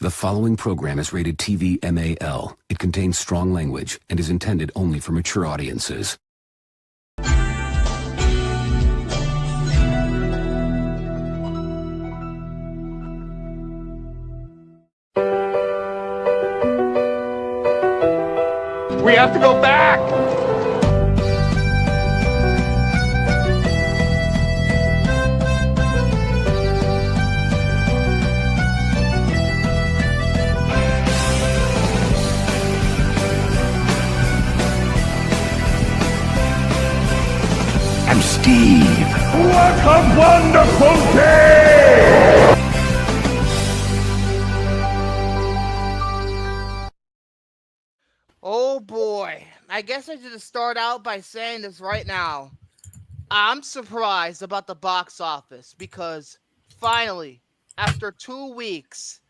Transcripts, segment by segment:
The following program is rated TV MAL. It contains strong language and is intended only for mature audiences. We have to go back! I'm Steve. What a wonderful day! Oh boy, I guess I should start out by saying this right now. I'm surprised about the box office because finally, after 2 weeks,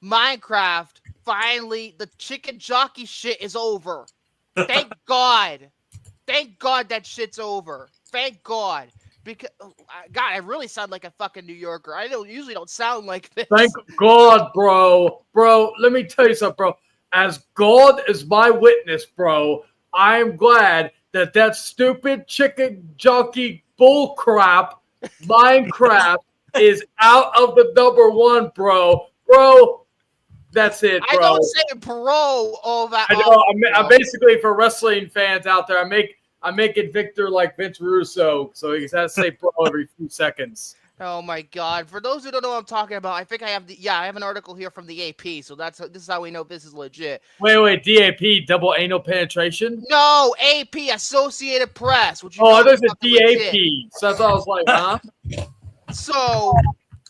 Minecraft, finally, the chicken jockey shit is over. Thank God. Thank God that shit's over. Thank God. Because, God, I really sound like a fucking New Yorker. I usually don't sound like this. Thank God, bro. Bro, let me tell you something, bro. As God is my witness, bro, I'm glad that that stupid chicken junkie bullcrap Minecraft is out of the #1, bro. Bro, that's it, bro. I don't say bro all that. I know. I'm basically, for wrestling fans out there, I'm making Victor like Vince Russo, so he has to say bro every few seconds. Oh my God! For those who don't know what I'm talking about, I think I have I have an article here from the AP, so this is how we know this is legit. Wait, DAP, double anal penetration? No, AP, Associated Press. Which Oh, there's a DAP. So that's all I was like, huh? So,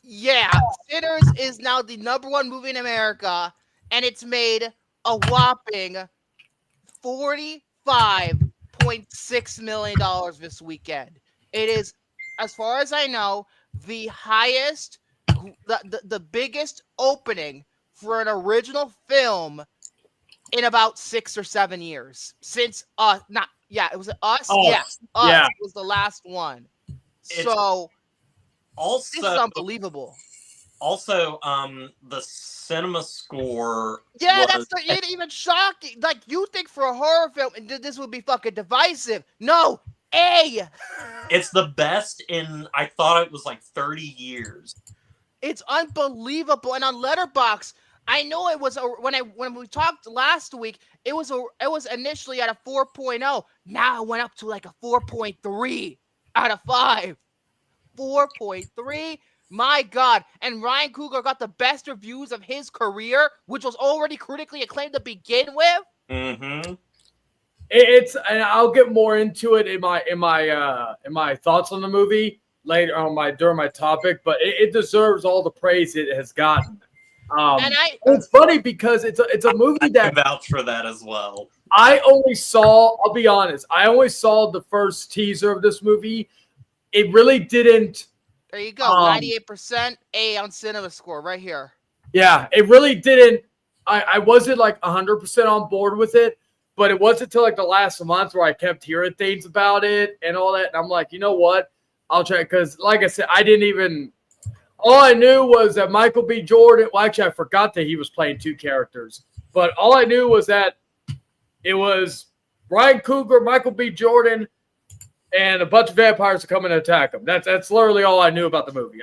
yeah, Sinners is now the #1 movie in America, and it's made a whopping $45.6 million this weekend. It is, as far as I know, the highest, the biggest opening for an original film in about 6 or 7 years since it was Us. Us was the last one. So also, this is unbelievable. Also, the cinema score. Yeah, that's even shocking. Like, you think for a horror film this would be fucking divisive? No, A. It's the best in, I thought it was like 30 years. It's unbelievable. And on Letterboxd, I know it was when we talked last week, it was initially at a 4.0. Now it went up to like a 4.3 out of 5. 4.3. My God. And Ryan Coogler got the best reviews of his career, which was already critically acclaimed to begin with. Mm-hmm. And I'll get more into it in my thoughts on the movie later on during my topic, but it deserves all the praise it has gotten. It's funny because it's a movie that I can vouch for that as well. I'll be honest, I only saw the first teaser of this movie. It really didn't. There you go, 98% A on cinema score right here. Yeah, it really didn't. I wasn't like 100% on board with it, but it wasn't until like the last month where I kept hearing things about it and all that. And I'm like, you know what? I'll try, because like I said, all I knew was that Michael B. Jordan, well, actually, I forgot that he was playing 2 characters, but all I knew was that it was Ryan Coogler, Michael B. Jordan, and a bunch of vampires are coming to attack him. That's literally all I knew about the movie.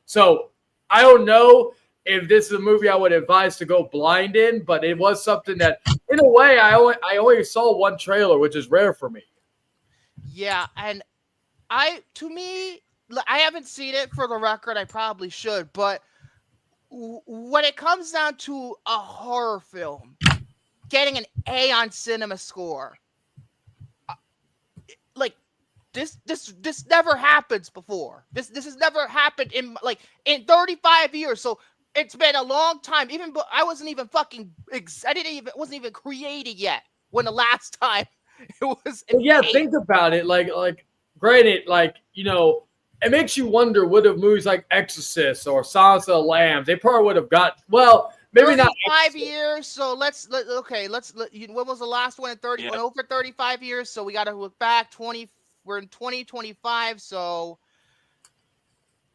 So I don't know if this is a movie I would advise to go blind in, but it was something that, in a way, I only saw one trailer, which is rare for me. Yeah, and I haven't seen it, for the record. I probably should, but when it comes down to a horror film getting an A on cinema score, like this never happens before. This has never happened in 35 years. So it's been a long time. I wasn't even wasn't even created yet when the last time it was. Think about it. Like granted, it makes you wonder, would have movies like Exorcist or Silence of the Lambs, they probably would have got, well, maybe not 5 years. So when was the last one in 30? Went over 35 years. So we got to look back. We're in 2025. So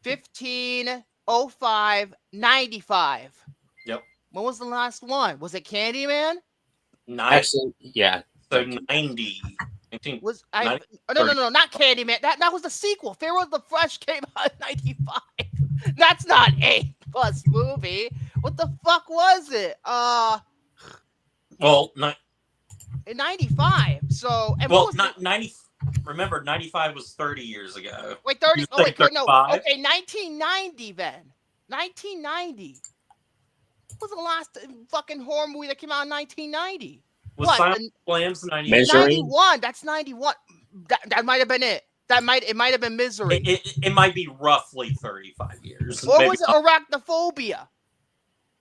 15, 05, 95. Yep. When was the last one? Was it Candyman? Actually, yeah. So 90. 19, Was I? 90, No, not Candyman. That was the sequel. Pharaoh the Fresh came out in '95. That's not A+ movie. What the fuck was it? Well, not, In '95. So and well, what was not 90. Remember, 95 was 30 years ago. wait 30? You Oh wait, said no. 35? Okay, 1990 then. 1990. What was the last fucking horror movie that came out in 1990? Was What? Silent Slams 90? Misery? 91. That's 91. That might have been it. It might have been Misery. It might be roughly 35 years. Or Maybe was it not. Arachnophobia?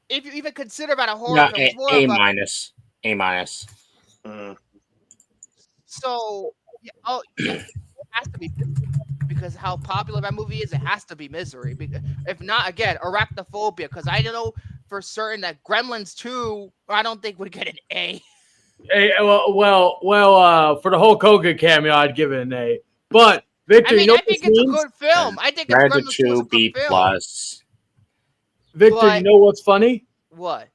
If you even consider that a horror No, film, it's more A of a, minus. A minus. so yeah, it has to be because how popular that movie is. It has to be Misery. Because if not, again, Arachnophobia. Because I know for certain that Gremlins 2, I don't think would get an A. Hey, well, for the Hulk Hogan cameo, I'd give it an A. But Victor, I mean, you know I what think this it's a means? good film. I think it's Compared to Gremlins 2 is a 2, good B film. plus. Victor, but- you know what's funny? What?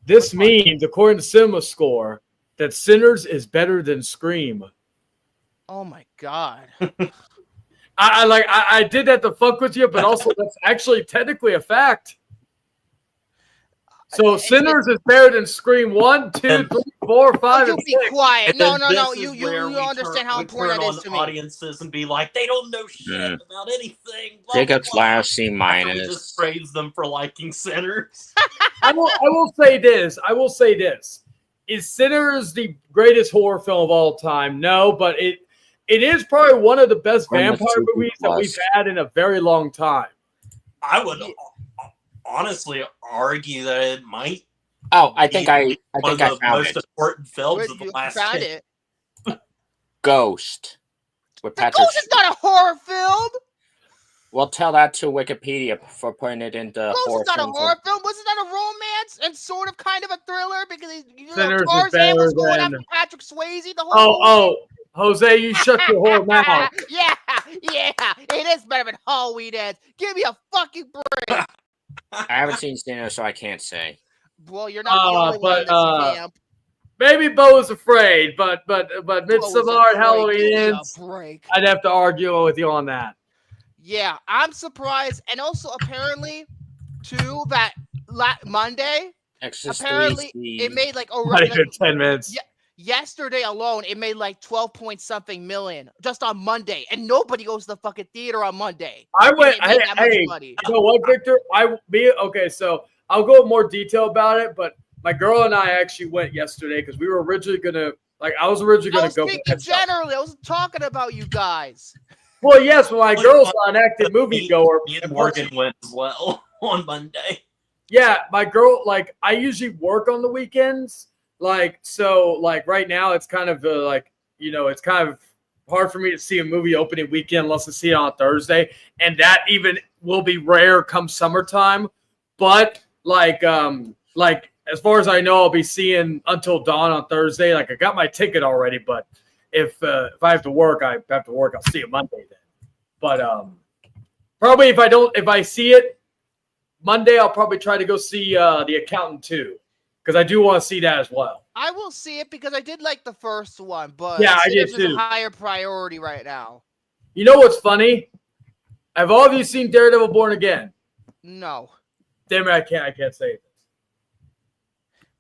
This means, according to Cinema Score, that Sinners is better than Scream. Oh my god. I did that to fuck with you, but also that's actually technically a fact. So Sinners is better than Scream 1, 2, 3, 4, 5, You and be 6. quiet. And No. then this You is where we understand how we important turn that is on to me. audiences and be like, they don't know shit about anything. Blah, Jacob's blah, blah. last C We minus. just praise them for liking Sinners. I will say this. Is Sinners the greatest horror film of all time? No, but it is probably one of the best Almost vampire 2 B movies that we've plus. had in a very long time. I would honestly argue that it might Oh, I think I be one of think I the found most it. important films Wait, of the you last found 10 it. Ghost. With The Patrick. Ghost is not a horror film. We'll tell that to Wikipedia for putting it into Ghost horror is not a films. horror film. Wasn't that a romance and sort of kind of a thriller? Because Sinners is Tarzan better was going than- after Patrick Swayze the whole Oh, Jose, you shut your whole mouth. yeah, it is better than Halloween Ends. Give me a fucking break. I haven't seen Sinners, so I can't say. Well, you're not the only one in this camp. Maybe Bo is afraid, but Bo is Midsommar and afraid. Halloween Give me a Ends, break. I'd have to argue with you on that. Yeah, I'm surprised, and also apparently, too, that Monday, Exorcist apparently 3 it made like Not even 10 minutes. Yeah. Yesterday alone, it made like 12 point something million just on Monday, and nobody goes to the fucking theater on Monday. I went. It made that much Hey, money. you know what, Victor? Okay. So I'll go in more detail about it, but my girl and I actually went yesterday because we were originally gonna I was originally I gonna was go. speaking generally. I wasn't talking about you guys. Well, yes, well, my girl's not an active moviegoer. Me and Morgan went as well on Monday. Yeah, my girl, I usually work on the weekends. So right now it's kind of it's kind of hard for me to see a movie opening weekend unless I see it on Thursday. And that even will be rare come summertime. But as far as I know, I'll be seeing Until Dawn on Thursday. I got my ticket already, but if I have to work, I have to work. I'll see it Monday then. But probably if I see it Monday, I'll probably try to go see The Accountant 2 because I do want to see that as well. I will see it because I did like the first one, but Yeah, I did Sinners is too. a higher priority right now. You know what's funny? Have all of you seen Daredevil Born Again? No. Damn it, I can't say it.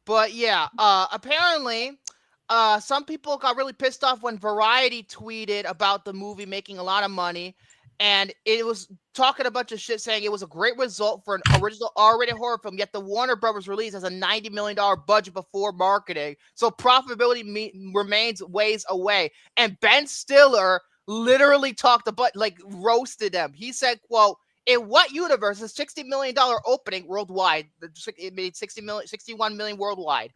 But yeah, apparently, some people got really pissed off when Variety tweeted about the movie making a lot of money, and it was talking a bunch of shit saying it was a great result for an original R-rated horror film, yet the Warner Brothers release has a $90 million budget before marketing, so profitability remains ways away. And Ben Stiller literally talked about, roasted them. He said, quote, in what universe is $60 million opening worldwide? It made 61 million worldwide.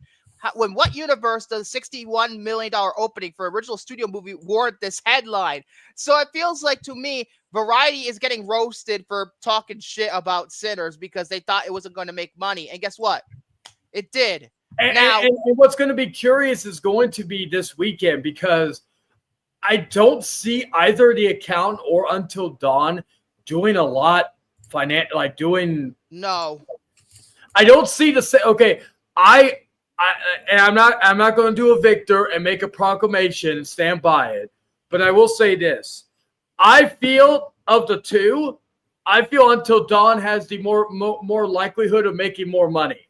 When what universe does $61 million opening for original studio movie warrant this headline? So it feels like to me, Variety is getting roasted for talking shit about Sinners because they thought it wasn't going to make money. And guess what? It did. And what's going to be curious is going to be this weekend because I don't see either The Accountant or Until Dawn doing a lot doing. No. I don't see the same. Okay, and I'm not going to do a victor and make a proclamation and stand by it, but I will say this: I feel of the two, I feel Until Dawn has the more likelihood of making more money.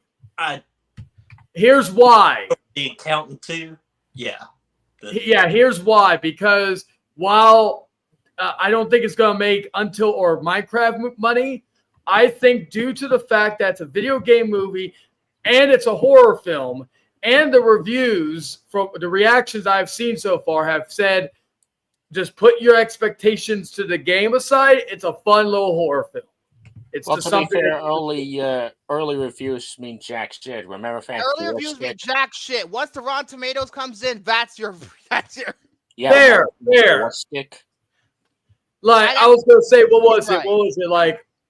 Here's why. The Accountant too. Yeah. Here's why. Because while I don't think it's going to make Until or Minecraft money, I think due to the fact that it's a video game movie and it's a horror film, and the reviews from the reactions I've seen so far have said, just put your expectations to the game aside. It's a fun little horror film. It's well, just to be something. fair, early reviews mean jack shit. Remember, fans. Early reviews mean jack shit. Once the Rotten Tomatoes comes in, that's your. Yeah, fair. Stick. Like I was gonna say, what was it?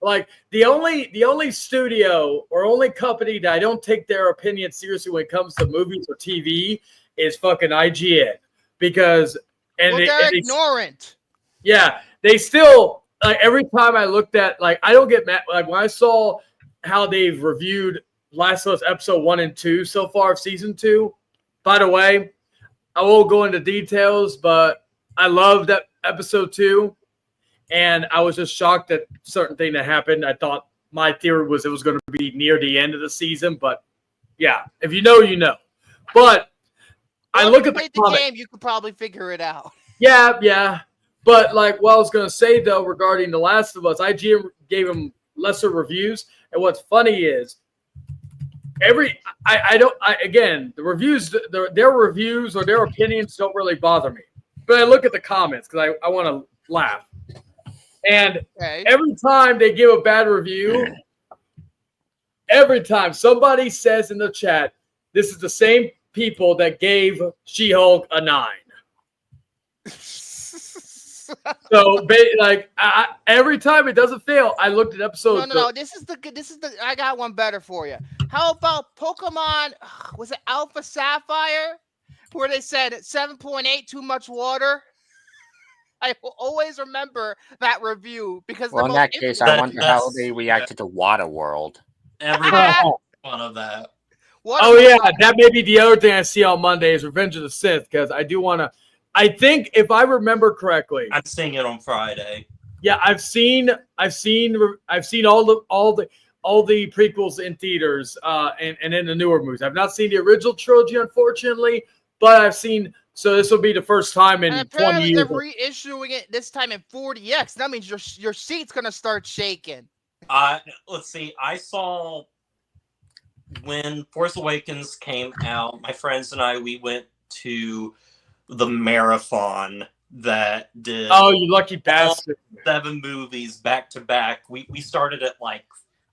Like the only studio or only company that I don't take their opinion seriously when it comes to movies or TV is fucking IGN, because they're ignorant. Yeah, they still like every time I looked at I don't get mad when I saw how they've reviewed Last of Us episode 1 and 2 so far of season 2. By the way, I won't go into details, but I love that episode 2. And I was just shocked at certain thing that happened. I thought my theory was it was going to be near the end of the season, but yeah, if you know, you know. But I look at the game, you could probably figure it out. Yeah. But what I was going to say though regarding The Last of Us, IGN gave them lesser reviews, and what's funny is the reviews, their reviews or their opinions don't really bother me. But I look at the comments because I want to laugh. And every time they give a bad review, every time somebody says in the chat, this is the same people that gave She-Hulk a 9. So, every time it doesn't fail, I looked at episodes. No. This is the. I got one better for you. How about Pokemon? Was it Alpha Sapphire, where they said 7.8 too much water? I will always remember that review because. Well, in that case, I wonder how they reacted to Waterworld. Everybody one of that. That may be the other thing I see on Monday is Revenge of the Sith, because I do want to. I think if I remember correctly, I'm seeing it on Friday. Yeah, I've seen all the prequels in theaters and in the newer movies. I've not seen the original trilogy, unfortunately, but I've seen. So this will be the first time in 20 years. They're reissuing it this time in 4DX. That means your seat's gonna start shaking. Let's see. I saw when Force Awakens came out. My friends and I, we went to the marathon that did. Oh, you lucky bastard! 7 movies back to back. We started at 5.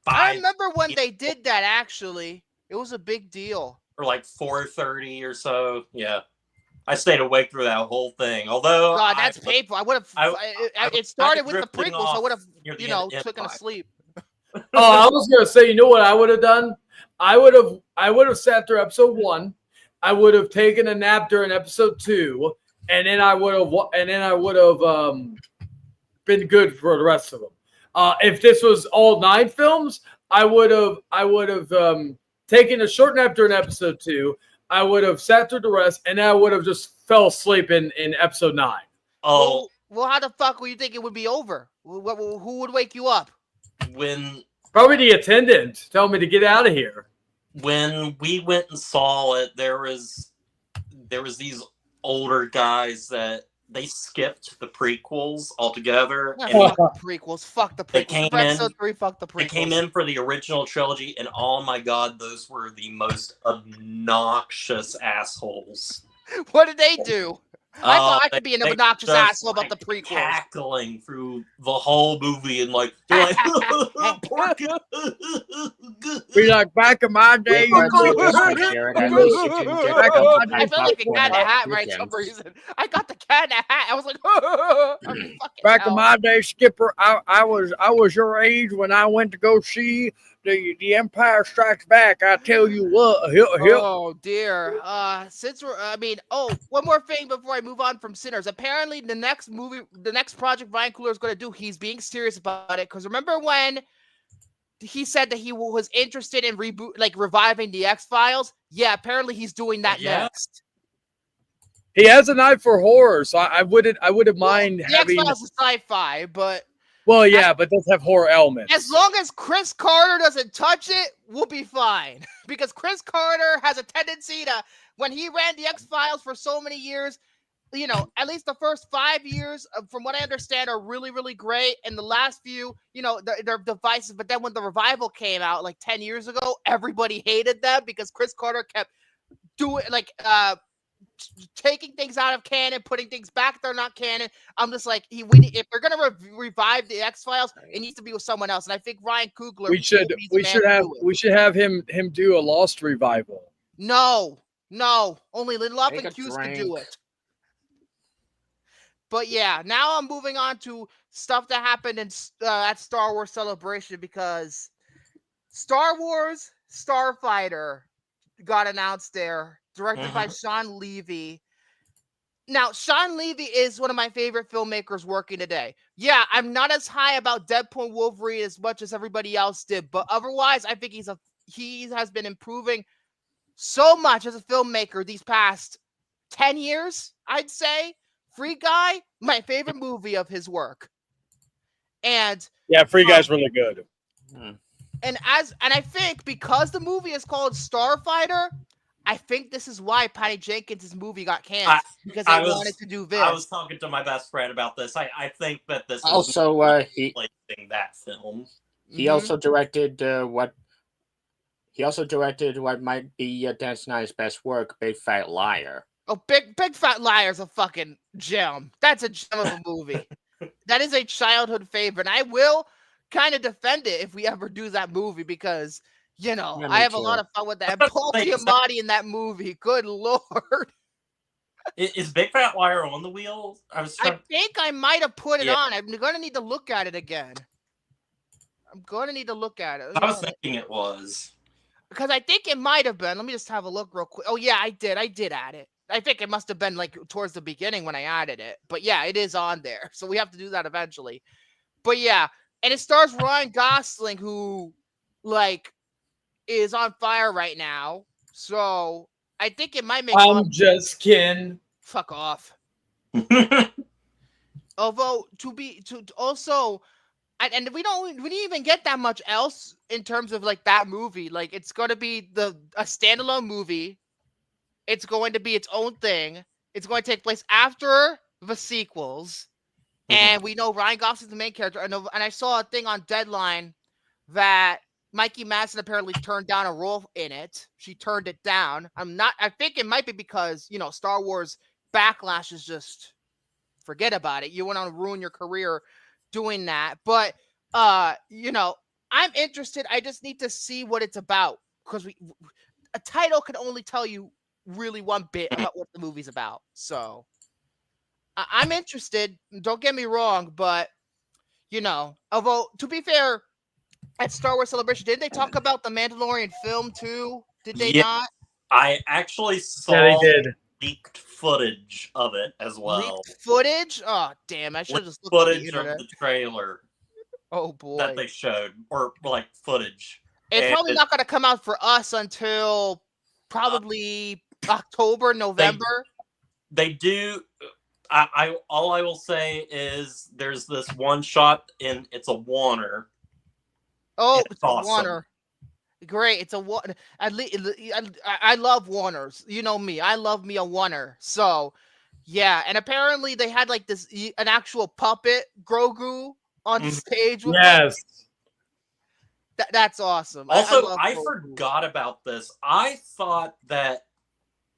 I remember when they did that. Actually, it was a big deal. Or 4:30 or so. Yeah. I stayed awake through that whole thing. Although, God, that's painful. I would have. It started with the prequel, so I would have, taken a sleep. I was gonna say, you know what I would have done? I would have sat through episode 1. I would have taken a nap during episode 2, and then I would have been good for the rest of them. If this was all 9 films, I would have taken a short nap during episode 2. I would have sat through the rest, and I would have just fell asleep in episode 9. Oh, well, how the fuck would you think it would be over? Who would wake you up? Probably the attendant telling me to get out of here. When we went and saw it, there was these older guys that they skipped the prequels altogether. Fuck the prequels. Fuck the prequels. Episode 3, fuck the prequels. They came in for the original trilogy, and oh my god, those were the most obnoxious assholes. What did they do? I thought I could be an obnoxious asshole about the prequels. Cackling through the whole movie and they're be like, back in my day. I feel like the cat in the hat, right? For some reason, I got the cat in the hat. I was like, back in my day, Skipper, I was your age when I went to go see the Empire Strikes Back. I tell you what. Oh dear. One more thing before I move on from Sinners. Apparently, the next project Ryan Coogler is going to do, he's being serious about it. Because remember when he said that he was interested in reviving the X-Files. Yeah, apparently he's doing that next. He has an eye for horror, so I wouldn't mind the having. X-Files is sci-fi, but well, yeah, but does have horror elements. As long as Chris Carter doesn't touch it, we'll be fine. Because Chris Carter has a tendency to, when he ran the X-Files for so many years, you know, at least the first 5 years, from what I understand, are really, really great. And the last few, you know, they're divisive. But then when the revival came out like 10 years ago, everybody hated them because Chris Carter kept doing taking things out of canon, putting things back that are not canon. I'm just like, if they're gonna revive the X-Files, it needs to be with someone else. And I think Ryan Coogler. We should have him do a Lost revival. No, only Lindelof and Hughes can do it. But yeah, now I'm moving on to stuff that happened in at Star Wars Celebration, because Star Wars Starfighter got announced there, directed by Sean Levy. Now, Sean Levy is one of my favorite filmmakers working today. Yeah, I'm not as high about Deadpool and Wolverine as much as everybody else did, but otherwise, I think he has been improving so much as a filmmaker these past 10 years, I'd say. Free Guy, my favorite movie of his work. And yeah, Free Guy's really good. And I think because the movie is called Starfighter, I think this is why Patty Jenkins' movie got canceled, because they wanted to do this. I was talking to my best friend about this. I think that this also replacing that film. He also directed what might be Dan Snyder's best work, Big Fat Liar. Oh, Big Fat Liar is a fucking gem. That's a gem of a movie. That is a childhood favorite. I will kind of defend it if we ever do that movie, because, you know, I have a lot of fun with that. Paul Giamatti in that movie. Good Lord. Is Big Fat Liar on the wheel? I think I might have put it on. I'm going to need to look at it again. I was thinking it was. Because I think it might have been. Let me just have a look real quick. Oh, yeah, I did add it. I think it must have been like towards the beginning when I added it. But yeah, it is on there. So we have to do that eventually. But yeah, and it stars Ryan Gosling, who is on fire right now. So I think it might make. I'm just kidding. Fuck off. Although and we didn't even get that much else in terms of like that movie. Like, it's going to be a standalone movie. It's going to be its own thing. It's going to take place after the sequels. And we know Ryan Gosling's the main character. And I saw a thing on Deadline that Mikey Madsen apparently turned down a role in it. She turned it down. I think it might be because, you know, Star Wars backlash is just, forget about it. You want to ruin your career doing that. But, you know, I'm interested. I just need to see what it's about, because a title can only tell you really one bit about what the movie's about. So I'm interested. Don't get me wrong, but, you know, although, to be fair, at Star Wars Celebration, didn't they talk about the Mandalorian film too? Did they not? I actually saw leaked footage of it as well. Leaked footage? Oh, damn. I should have just looked footage at the of the trailer. Oh, boy. That they showed, or like footage. It's probably not going to come out for us until probably October, November. They do. All I will say is there's this one shot in it's a Warner. Oh, it's awesome. A Warner. Great. It's a Warner. I love Warners. You know me. I love me a Warner. So, yeah. And apparently they had like an actual puppet Grogu on stage. With yes. That's awesome. Also, I forgot about this. I thought that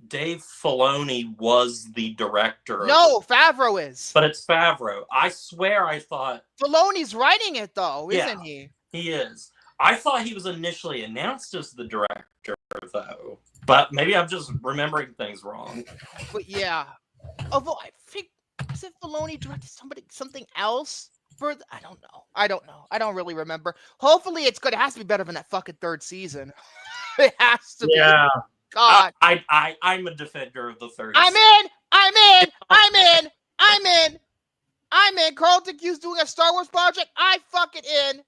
Dave Filoni was the director. No, Favreau is. But it's Favreau. I swear I thought... Filoni's writing it, though, isn't he? He is. I thought he was initially announced as the director, though. But maybe I'm just remembering things wrong. But yeah. Although I think... Is it Filoni directed something else? I don't know. I don't really remember. Hopefully it's good. It has to be better than that fucking third season. It has to be. Yeah. God. I'm a defender of the third season. I'm in. Carlton Hughes doing a Star Wars project. I fucking in.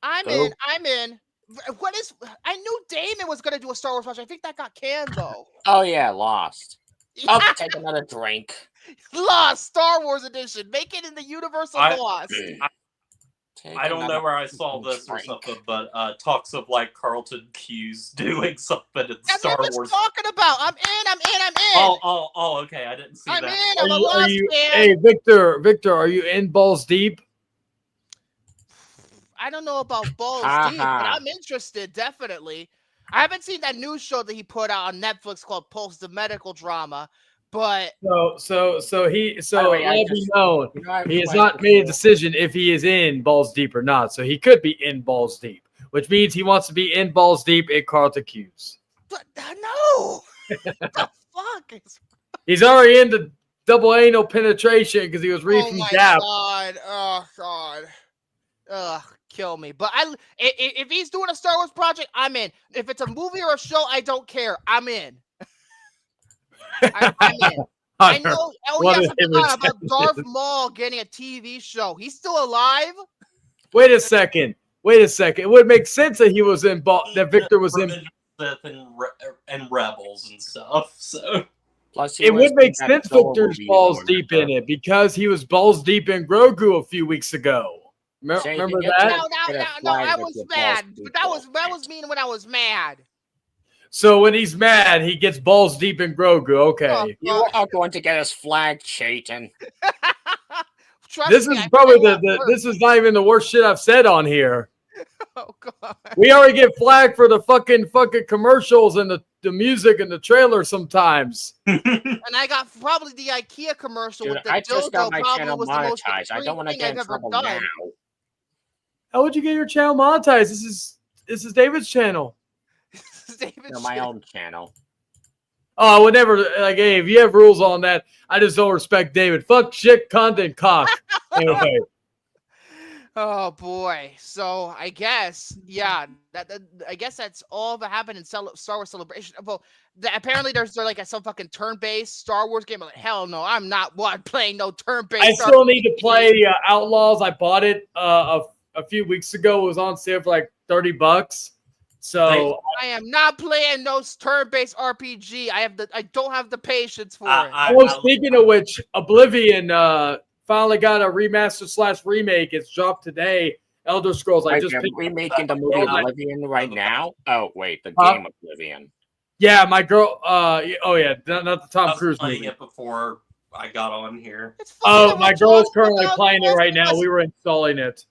I'm Who? in. I'm in. What is? I knew Damon was gonna do a Star Wars project. I think that got canned though. Oh yeah, Lost. Oh, take another drink. Lost Star Wars edition. Make it in the universe of Lost. I don't know where I saw this or something, but talks of like Carlton Cuse doing something in That's Star what I'm Wars. talking about. I'm in. Oh, okay. I didn't see I'm that. in. I'm a Lost fan. Hey, Victor, are you in balls deep? I don't know about balls deep, but I'm interested, definitely. I haven't seen that news show that he put out on Netflix called Pulse, the medical drama, but So let me know. He has right not made a decision if he is in balls deep or not. So he could be in balls deep, which means he wants to be in balls deep in Carlton Cuse. but no. What the fuck? He's already into double anal penetration because he was reading from Gap. Oh god. Ugh, kill me. But if he's doing a Star Wars project, I'm in. If it's a movie or a show, I don't care. I'm in. I'm in. I know. Oh yes, I forgot about Darth Maul getting a TV show. He's still alive. Wait a second. It would make sense that he was in that Victor was in. And Rebels and stuff. So Plus, it would make sense Victor's balls deep in it because he was balls deep in Grogu a few weeks ago. Remember that? No, I was mad. But that was mean when I was mad. So when he's mad, he gets balls deep in Grogu. Okay. You are going to get us flagged, Chayton. This is probably this is not even the worst shit I've said on here. Oh god. We already get flagged for the fucking commercials and the music and the trailer sometimes. And I got probably the IKEA commercial with the I just got dildo. my Probably channel was the most monetized. I don't want to get in trouble now. How would you get your channel monetized? This is David's channel. My own channel. Oh, I would never like. Hey, if you have rules on that, I just don't respect David. Fuck, shit, cunt, and cock. Anyway. Oh boy. So I guess, yeah, I guess that's all that happened in Star Wars Celebration. Well, apparently there's like some fucking turn-based Star Wars game. I'm like, hell no, I'm not playing no turn-based. I still need to play Outlaws. I bought it a few weeks ago. It was on sale for like $30. So I am not playing no turn-based RPG. I don't have the patience for it. Well, speaking of which, Oblivion finally got a remaster/remake. It's dropped today. Elder Scrolls. I just remaking the movie Oblivion right now. Oh wait, the game Oblivion. Yeah, my girl. Oh yeah, not the Tom Cruise movie. Playing it before I got on here. Oh, my girl's currently playing it right now. We were installing it.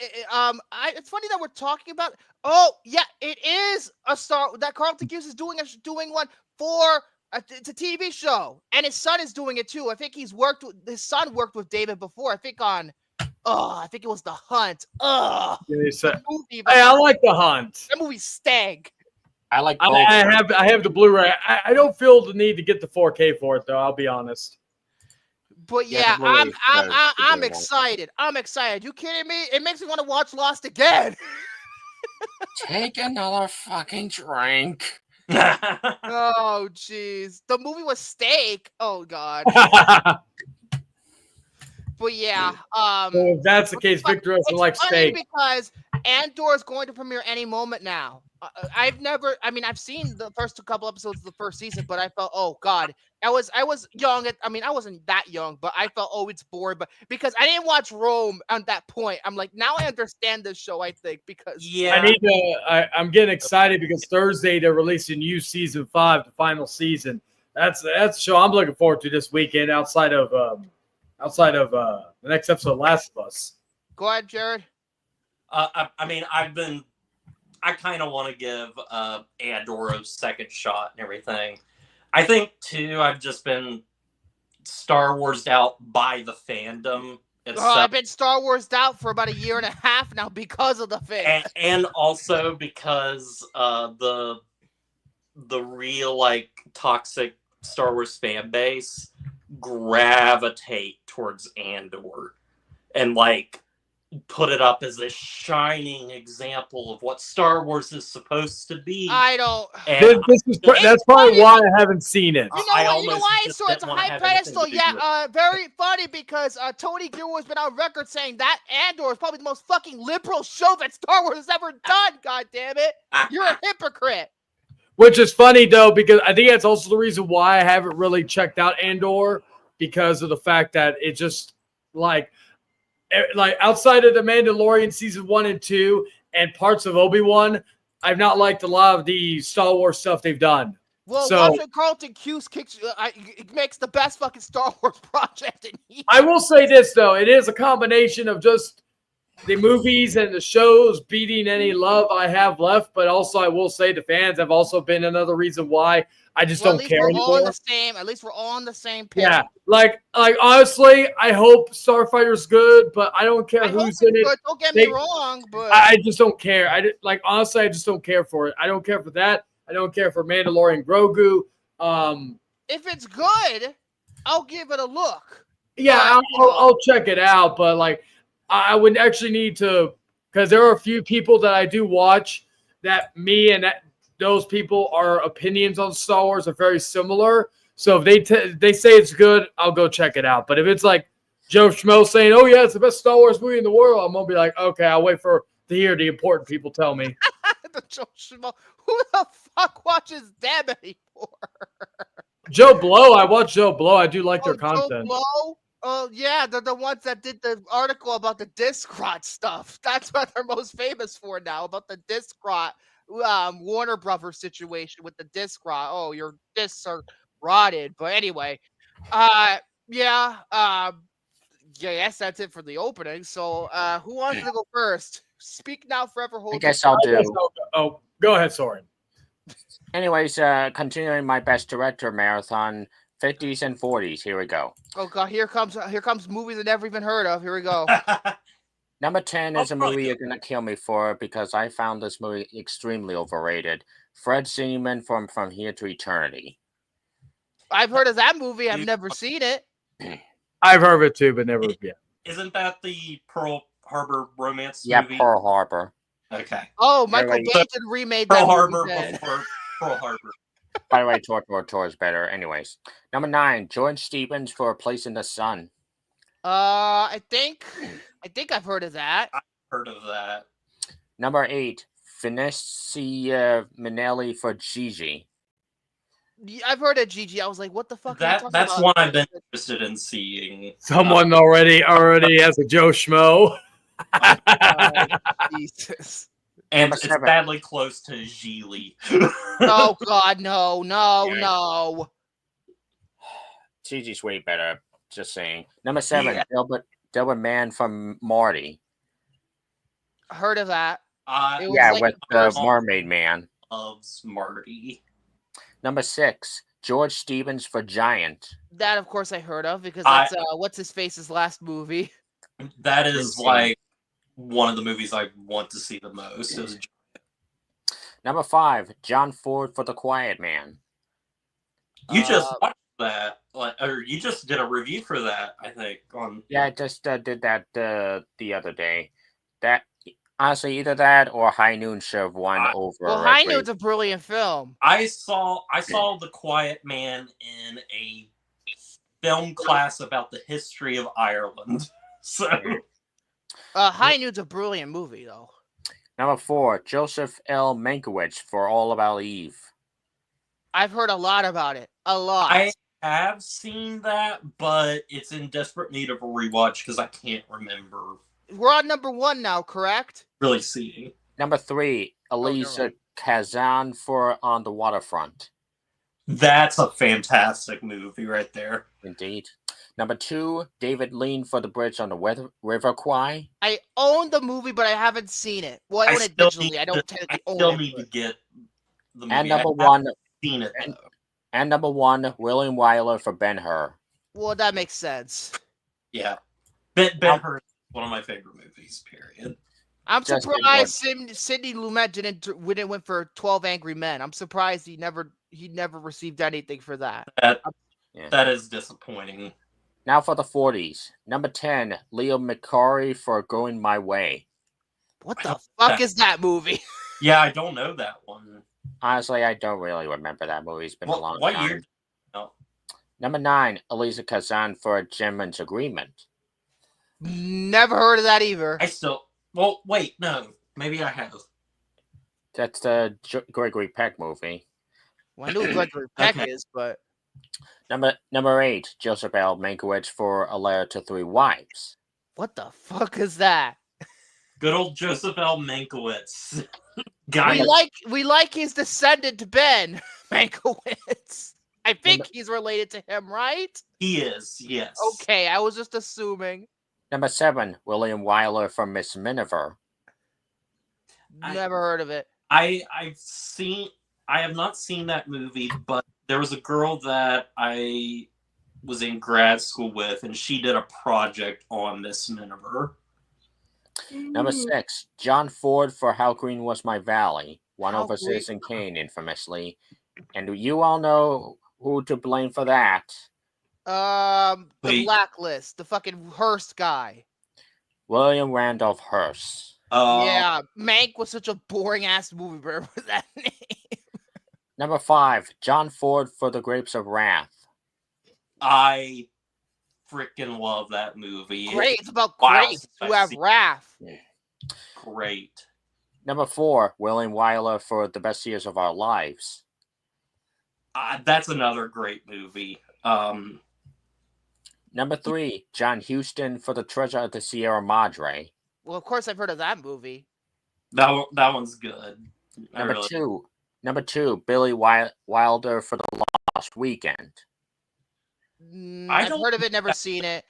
It's funny that we're talking about. Oh yeah, it is a that Carlton Cuse is doing one for. It's a TV show, and his son is doing it too. I think his son worked with David before. I think I think it was The Hunt. I like The Hunt. That movie stank. I like. I have the Blu-ray. I don't feel the need to get the 4K for it though. I'll be honest. But yeah, I'm excited. I'm excited. You kidding me? It makes me want to watch Lost again. Take another fucking drink. Oh jeez, the movie was steak. Oh god. But yeah, so if that's the case, Victor doesn't like steak because Andor is going to premiere any moment now. I've seen the first couple episodes of the first season, but I felt, oh god, I was young. I wasn't that young, but I felt, oh, it's boring. But because I didn't watch Rome at that point, I'm like, now I understand this show. I think because I'm getting excited because Thursday they're releasing new season 5, the final season. That's the show I'm looking forward to this weekend. Outside of the next episode of Last of Us. Go ahead, Jared. I kind of want to give Andor a second shot and everything. I think, too, I've just been Star Wars'd out by the fandom. I've been Star Wars'd out for about a year and a half now because of the fandom. And also because the real, like, toxic Star Wars fan base gravitate towards Andor. And, like, put it up as a shining example of what Star Wars is supposed to be. I don't. And That's probably why I haven't seen it. You know why? So it's a high pedestal. Yeah, very funny because Tony Gill has been on record saying that Andor is probably the most fucking liberal show that Star Wars has ever done. God damn it, you're a hypocrite. Which is funny though, because I think that's also the reason why I haven't really checked out Andor, because of the fact that it just like outside of the Mandalorian season 1 and 2 and parts of Obi-Wan, I've not liked a lot of the Star Wars stuff they've done. Well, so, watching Carlton Cuse it makes the best fucking Star Wars project in here. I will say this though, it is a combination of just the movies and the shows beating any love I have left, but also I will say the fans have also been another reason why I just don't care anymore. At least we're all on the same page. Yeah, like honestly, I hope Starfighter's good, but I don't care who's in it. Don't get me wrong, but I just don't care. Honestly, I just don't care for it. I don't care for that. I don't care for Mandalorian Grogu. If it's good, I'll give it a look. Yeah, I'll check it out, but like I would actually need to, because there are a few people that I do watch that me and those people, our opinions on Star Wars are very similar. So if they say it's good, I'll go check it out. But if it's like Joe Schmo saying, "Oh yeah, it's the best Star Wars movie in the world," I'm gonna be like, "Okay, I'll wait to hear the important people tell me." The Joe Schmo. Who the fuck watches them anymore? Joe Blow. I watch Joe Blow. I do like their content. Joe Blow? Oh yeah, they're the ones that did the article about the disc rot stuff. That's what they're most famous for now, about the disc rot. Warner Brothers situation with the disc rot. Oh, your discs are rotted. But anyway, yes, that's it for the opening. So, who wants to go first? Speak now, forever hold. I guess I'll do. Oh, go ahead, Soren. Anyways, continuing my best director marathon, 50s and 40s. Here we go. Oh god, here comes movies I never even heard of. Here we go. Number 10 is a movie you're going to kill me for because I found this movie extremely overrated. Fred Zinnemann from Here to Eternity. I've heard of that movie. I've never seen it. I've heard of it too, but never yet. Isn't that the Pearl Harbor romance movie? Yeah, Pearl Harbor. Okay. Oh, Michael Mann remade that Pearl Harbor movie. before Pearl Harbor. By the way, Tor is better. Anyways. Number 9, George Stevens for A Place in the Sun. I think I've heard of that. I've heard of that. Number 8, Vanessa Minnelli for Gigi. I've heard of Gigi. I was like, what the fuck? That's about? one I've been interested in seeing. Someone already has a Joe Schmo. Jesus. And it's sadly close to Gigli. Oh god, no. Gigi's way better. Just saying. Number 7, Delbert Mann from Marty. Heard of that. With the Mermaid Man. Loves Marty. Number 6, George Stevens for Giant. That, of course, I heard of because that's what's his face's last movie. That is like one of the movies I want to see the most. Number 5, John Ford for The Quiet Man. You just watched that, or you just did a review for that, I think. Yeah, I just did that the other day. That honestly, either that or High Noon should have won over. Well, High Noon's a brilliant film. I saw The Quiet Man in a film class about the history of Ireland. So, High Noon's a brilliant movie, though. Number 4, Joseph L. Mankiewicz for All About Eve. I've heard a lot about it. A lot. I have seen that, but it's in desperate need of a rewatch because I can't remember. We're on number 1 now, correct? Really seeing. Number 3, Elisa Kazan for On the Waterfront. That's a fantastic movie right there. Indeed. Number 2, David Lean for The Bridge on the River Kwai. I own the movie, but I haven't seen it. Well, I own it digitally. I don't technically own it. I still need to get the movie. And number 1, seen it, and number 1, William Wyler for Ben-Hur. Well, that makes sense. Yeah. Ben-Hur is one of my favorite movies, period. I'm surprised Sidney Lumet went for 12 Angry Men. I'm surprised he never received anything for that. That is disappointing. Now for the 40s. Number 10, Leo McCarey for Going My Way. What the fuck is that movie? Yeah, I don't know that one. Honestly, I don't really remember that movie. It's been a long What time. year? No. Number 9, Elisa Kazan for A Gentleman's Agreement. Never heard of that either. Well, wait, no. Maybe I have. That's the Gregory Peck movie. Well, I knew who Gregory Peck is, but... Number 8, Joseph L. Mankiewicz for A Letter to Three Wives. What the fuck is that? Good old Joseph L. Mankiewicz. We like his descendant Ben Mankiewicz. I think he's related to him, right? He is, yes. Okay, I was just assuming. Number 7, William Wyler for Miss Miniver. Never heard of it. I have not seen that movie, but there was a girl that I was in grad school with, and she did a project on Miss Miniver. Number 6, John Ford for How Green Was My Valley. One over Citizen Kane, infamously. And you all know who to blame for that. The Blacklist, the fucking Hearst guy. William Randolph Hearst. Yeah, Mank was such a boring ass movie, but remember that name. Number 5, John Ford for The Grapes of Wrath. I freaking love that movie. Great, it's about grapes who have wrath. Great. Number 4, William Wyler for The Best Years of Our Lives. That's another great movie. Number 3, John Huston for The Treasure of the Sierra Madre. Well, of course I've heard of that movie. That one's good. Number two, Billy Wilder for The Lost Weekend. I've heard of it, never seen it.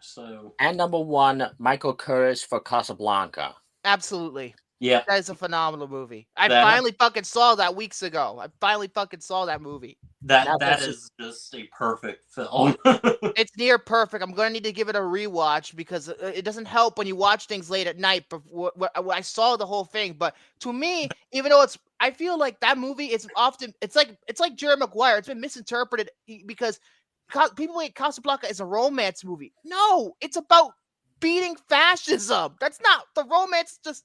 So. And number 1, Michael Curtis for Casablanca. Absolutely. Yeah. That is a phenomenal movie. I finally fucking saw that weeks ago. I finally fucking saw that movie. That is just a perfect film. It's near perfect. I'm going to need to give it a rewatch because it doesn't help when you watch things late at night. But I saw the whole thing. But to me, even though I feel like that movie is often, it's like Jerry Maguire. It's been misinterpreted because people think Casablanca is a romance movie. No, it's about beating fascism. That's not the romance. Just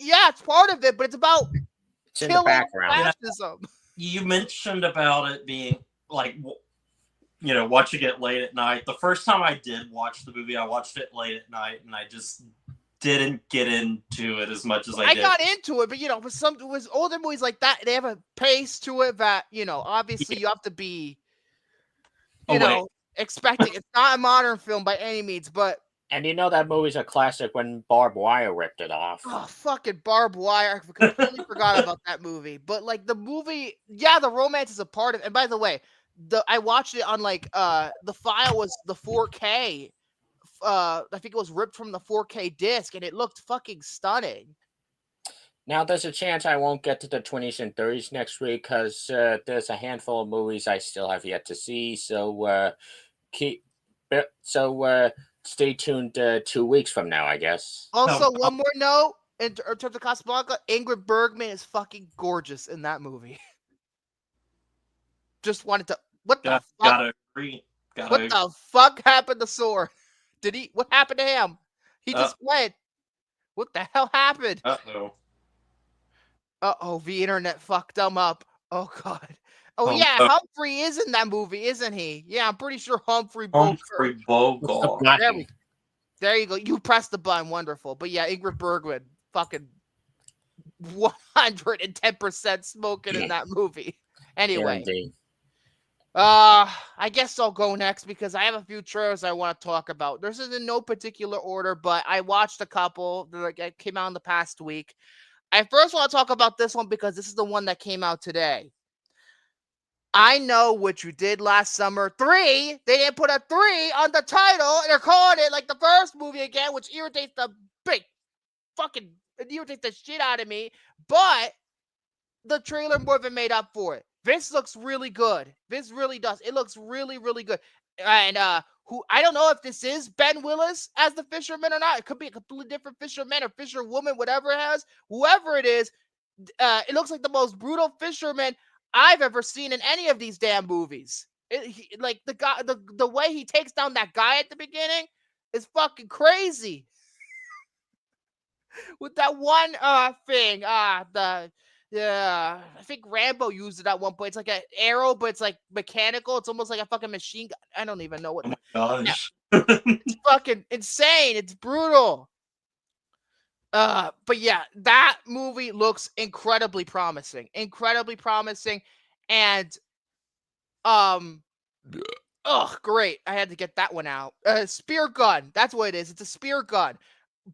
it's part of it, but it's about killing fascism. You mentioned about it being like, watching it late at night. The first time I did watch the movie, I watched it late at night, and I just didn't get into it as much as I did. I got into it, but with older movies like that, they have a pace to it that obviously you have to be, expecting. It's not a modern film by any means, but. And that movie's a classic when Barbed Wire ripped it off. Oh, fucking Barbed Wire. I completely forgot about that movie. But, the movie, the romance is a part of it. And by the way, I watched it on, the file was the 4K. I think it was ripped from the 4K disc, and it looked fucking stunning. Now, there's a chance I won't get to the 20s and 30s next week because there's a handful of movies I still have yet to see. So, stay tuned 2 weeks from now, I guess. Also, one more note in terms of Casablanca, Ingrid Bergman is fucking gorgeous in that movie. Just wanted to. What the fuck? Gotta agree. What the fuck happened to Soren? What happened to him? He just went. What the hell happened? Uh-oh, the internet fucked him up. Oh, God. Oh, yeah, Humphrey is in that movie, isn't he? Yeah, I'm pretty sure Humphrey Bogart. There you go. You pressed the button. Wonderful. But yeah, Ingrid Bergman, fucking 110% smoking in that movie. Anyway. I guess I'll go next because I have a few trailers I want to talk about. This is in no particular order, but I watched a couple that came out in the past week. I first want to talk about this one because this is the one that came out today. I Know What You Did Last Summer 3. They didn't put a 3 on the title. And they're calling it like the first movie again, which irritates the shit out of me. But the trailer more than made up for it. This looks really good. This really does. It looks really, really good. And I don't know if this is Ben Willis as the fisherman or not. It could be a completely different fisherman or fisherwoman, whatever it has. Whoever it is, it looks like the most brutal fisherman I've ever seen in any of these damn movies. Like the guy, the way he takes down that guy at the beginning is fucking crazy. With that one thing, I think Rambo used it at one point. It's like an arrow, but it's like mechanical. It's almost like a fucking machine gun. I don't even know what. Oh my gosh. It's fucking insane. It's brutal. But yeah, that movie looks incredibly promising. And oh, great. I had to get that one out. Spear gun. That's what it is. It's a spear gun.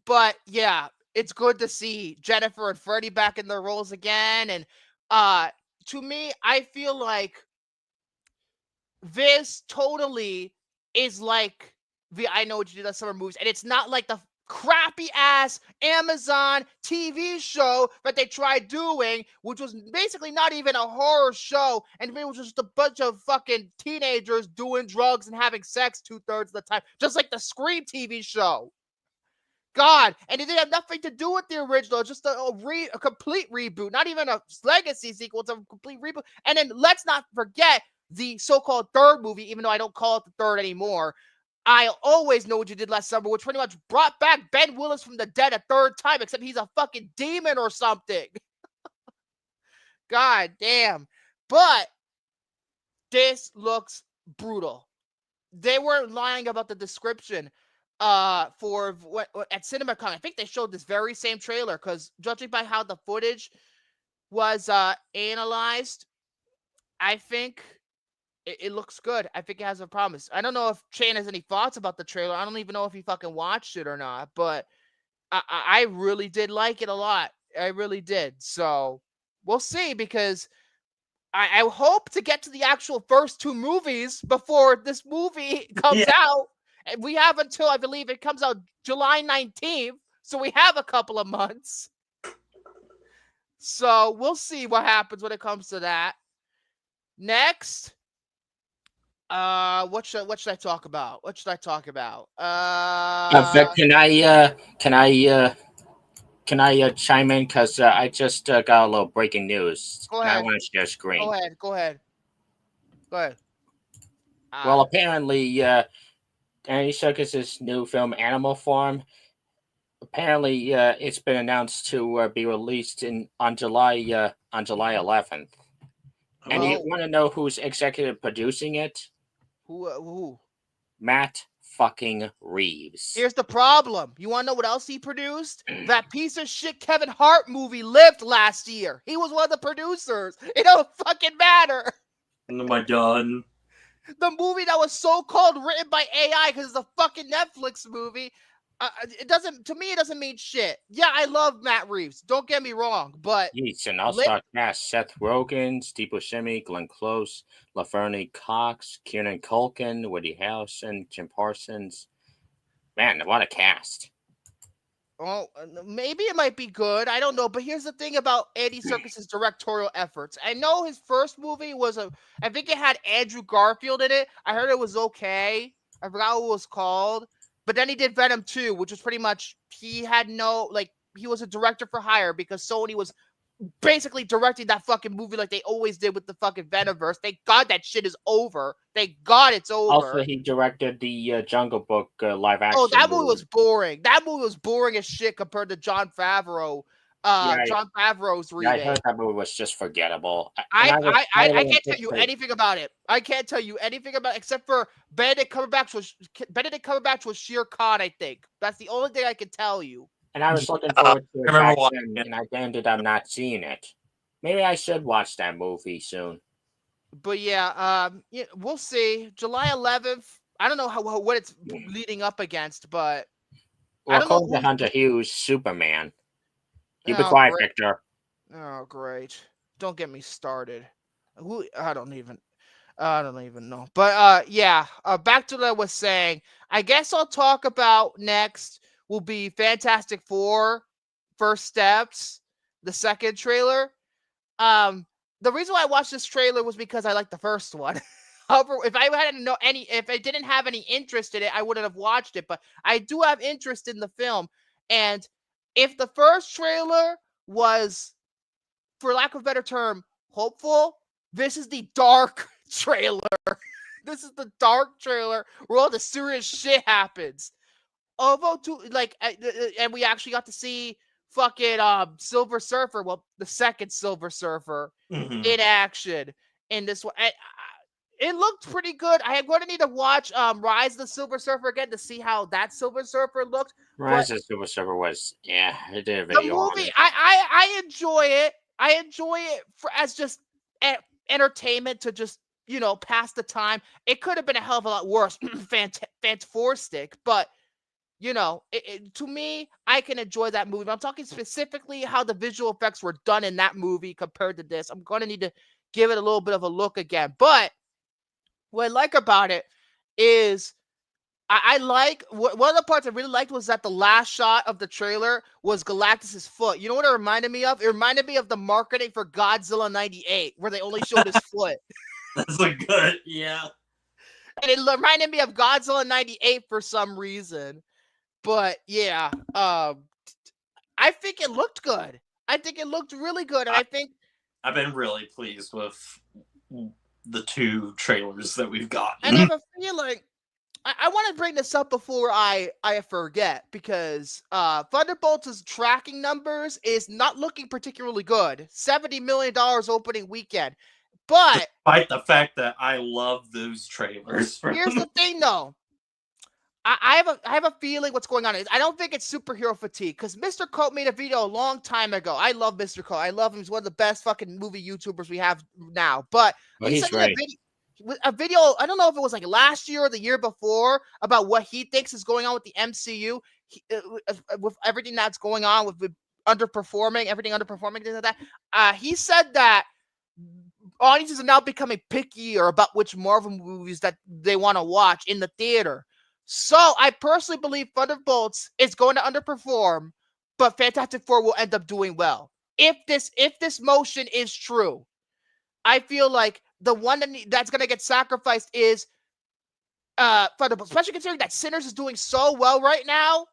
But yeah, it's good to see Jennifer and Freddie back in their roles again. And to me, I feel like this totally is like the I Know What You Did Last Summer movies, and it's not like the crappy ass Amazon TV show that they tried doing, which was basically not even a horror show, and it was just a bunch of fucking teenagers doing drugs and having sex 2/3 of the time, just like the Scream TV show. God, and it didn't have nothing to do with the original. It's just a complete reboot, not even a legacy sequel. It's a complete reboot. And then let's not forget the so-called third movie, even though I don't call it the third anymore. I Always Know What You Did Last Summer, which pretty much brought back Ben Willis from the dead a third time, except he's a fucking demon or something. God damn. But this looks brutal. They weren't lying about the description for what at CinemaCon. I think they showed this very same trailer, because judging by how the footage was analyzed, I think it looks good. I think it has a promise. I don't know if Shane has any thoughts about the trailer. I don't even know if he fucking watched it or not, but I really did like it a lot. I really did. So we'll see, because I hope to get to the actual first two movies before this movie comes out. And we have until, I believe it comes out July 19th. So we have a couple of months. So we'll see what happens when it comes to that. Next, what should I talk about? Can I chime in, because I just got a little breaking news. Go ahead. I want to share screen. Go ahead. Well, apparently, Andy Serkis's new film Animal Farm. Apparently, it's been announced to be released on July 11th. And you want to know who's executive producing it? Who? Matt fucking Reeves. Here's the problem. You want to know what else he produced? That piece of shit Kevin Hart movie Lived last year. He was one of the producers. It don't fucking matter. Oh my god. The movie that was so-called written by AI because it's a fucking Netflix movie. It doesn't mean shit. Yeah, I love Matt Reeves. Don't get me wrong, but It's an all-star cast: Seth Rogen, Steve Buscemi, Glenn Close, Laverne Cox, Kieran Culkin, Woody Harrelson, Jim Parsons. Man, what a cast! Oh, maybe it might be good. I don't know. But here's the thing about Andy Serkis's directorial efforts. I know his first movie was I think it had Andrew Garfield in it. I heard it was okay. I forgot what it was called. But then he did Venom 2, which was pretty much, he was a director for hire because Sony was basically directing that fucking movie like they always did with the fucking Venomverse. Thank God that shit is over. Thank God it's over. Also, he directed the Jungle Book live action. Oh, that movie was boring. That movie was boring as shit compared to Jon Favreau. Jon Favreau's remake. I heard that movie was just forgettable. I can't tell you anything about it. I can't tell you anything about it except for Benedict Cumberbatch was Shere Khan, I think. That's the only thing I can tell you. And I was looking forward to it back then, and I ended up not seeing it. Maybe I should watch that movie soon. But yeah, we'll see. July 11th. I don't know what it's leading up against, but well, according to Hunter Hughes, Superman. You be quiet, Victor. Oh, great! Don't get me started. I don't even know. But yeah. Back to what I was saying. I guess I'll talk about next will be Fantastic Four: First Steps, the second trailer. The reason why I watched this trailer was because I liked the first one. However, if I didn't have any interest in it, I wouldn't have watched it. But I do have interest in the film, and if the first trailer was, for lack of a better term, hopeful, this is the dark trailer. This is the dark trailer where all the serious shit happens. Although, and we actually got to see fucking Silver Surfer. Well, the second Silver Surfer in action in this one. It looked pretty good. I am going to need to watch Rise of the Silver Surfer again to see how that Silver Surfer looked. Rise of the Silver Surfer was, I did a The video on movie, it. I enjoy it. I enjoy it as just entertainment to just, pass the time. It could have been a hell of a lot worse, fantastic, but to me, I can enjoy that movie. I'm talking specifically how the visual effects were done in that movie compared to this. I'm going to need to give it a little bit of a look again. But what I like about it is I like one of the parts I really liked was that the last shot of the trailer was Galactus's foot. You know what it reminded me of? It reminded me of the marketing for Godzilla 98, where they only showed his foot. That's a good, yeah. And it reminded me of Godzilla 98 for some reason. But yeah, I think it looked good. I think it looked really good. And I've been really pleased with the two trailers that we've gotten. And I have a feeling I want to bring this up before I forget, because Thunderbolts' tracking numbers is not looking particularly good. $70 million opening weekend. But despite the fact that I love those trailers. Here's the thing, though. I have a feeling what's going on is I don't think it's superhero fatigue, because Mr. Coat made a video a long time ago. I love Mr. Coat. I love him. He's one of the best fucking movie YouTubers we have now. But he he's sent right. a video, I don't know if it was like last year or the year before, about what he thinks is going on with the MCU, with everything that's going on with underperforming, things like that. He said that audiences are now becoming pickier about which Marvel movies that they want to watch in the theater. So I personally believe Thunderbolts is going to underperform, but Fantastic Four will end up doing well. If this motion is true, I feel like the one that's going to get sacrificed is Thunderbolts, especially considering that Sinners is doing so well right now,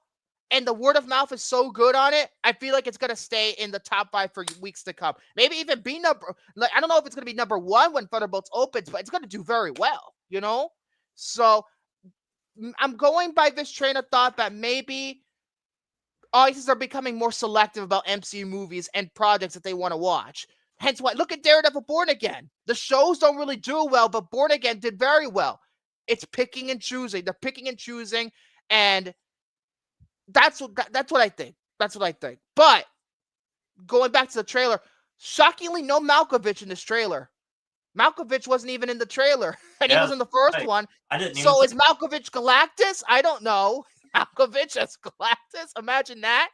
and the word of mouth is so good on it. I feel like it's going to stay in the top 5 for weeks to come. Maybe even be I don't know if it's going to be number 1 when Thunderbolts opens, but it's going to do very well, So I'm going by this train of thought that maybe audiences are becoming more selective about MCU movies and projects that they want to watch. Hence why, look at Daredevil Born Again. The shows don't really do well, but Born Again did very well. It's picking and choosing. They're picking and choosing, and that's what I think. That's what I think. But going back to the trailer, shockingly, no Malkovich in this trailer. Malkovich wasn't even in the trailer, and he was in the first one. I didn't. So is Malkovich Galactus? I don't know. Malkovich as Galactus? Imagine that.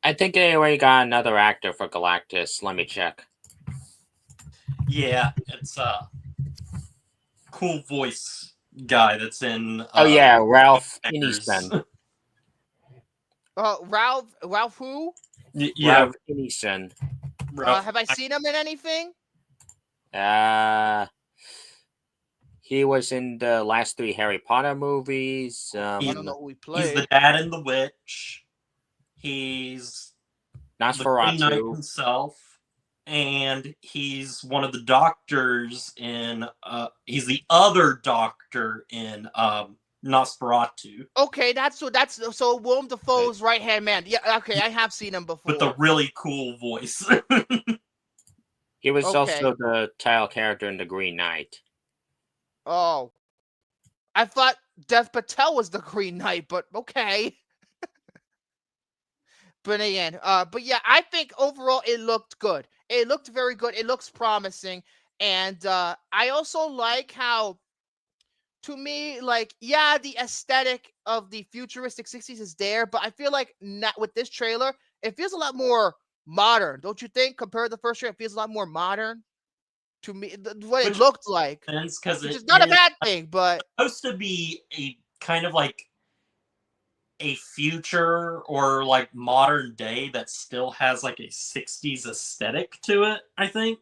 I think they already got another actor for Galactus. Let me check. Yeah, it's a cool voice guy that's in. Ralph Ineson. Ralph who? Yeah, Ralph Ineson. Have I seen him in anything? He was in the last 3 Harry Potter movies. I don't know who he played. He's the dad in The Witch. He's Nosferatu the Green Knight himself, and he's one of the doctors in. He's the other doctor in Nosferatu. Okay, so Willem Dafoe's right hand man. Yeah, okay, I have seen him before. With a really cool voice. He was also the title character in The Green Knight. Oh. I thought Dev Patel was the Green Knight, but okay. But again, I think overall it looked good. It looked very good. It looks promising. And I also like how, to me, the aesthetic of the futuristic 60s is there, but I feel like not with this trailer, it feels a lot more modern, don't you think? Compared to the first trailer, it feels a lot more modern to me. What it looked like, which is not a bad thing, but supposed to be a kind of like a future or like modern day that still has like a 60s aesthetic to it, I think.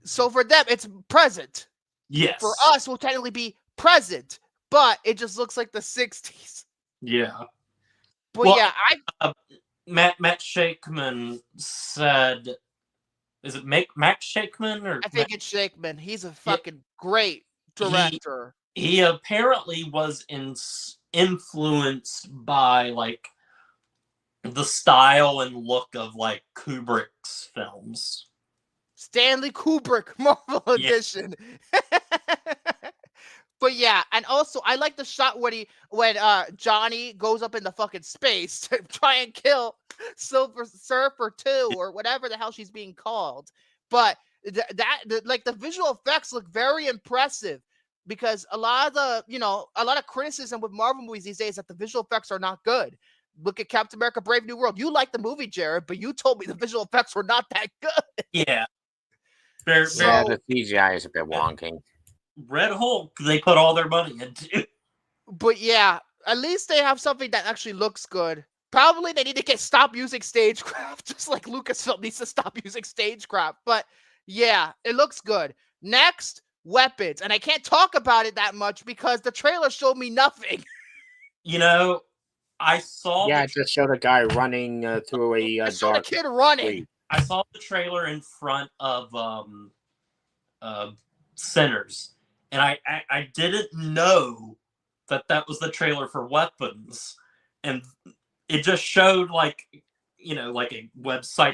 So for them, it's present. Yes. For us, will technically be present, but it just looks like the 60s. Yeah. But Matt Shakeman said, is it Max Shakeman or? I think it's Shakeman. He's a fucking great director. He apparently was influenced by like the style and look of like Kubrick's films. Stanley Kubrick, Marvel Edition. But yeah, and also I like the shot when Johnny goes up in the fucking space to try and kill Silver Surfer 2 or whatever the hell she's being called. But the visual effects look very impressive, because a lot of criticism with Marvel movies these days that the visual effects are not good. Look at Captain America: Brave New World. You liked the movie, Jared, but you told me the visual effects were not that good. Yeah. The CGI is a bit wonky. Red Hulk, they put all their money into. But yeah, at least they have something that actually looks good. Probably they need to stop using stagecraft, just like Lucasfilm needs to stop using stagecraft. But yeah, it looks good. Next, weapons. And I can't talk about it that much because the trailer showed me nothing. I saw... Yeah, it just showed a guy running through a dark... kid running. Street. I saw the trailer in front of Sinners. And I didn't know that was the trailer for Weapons. And it just showed like a website.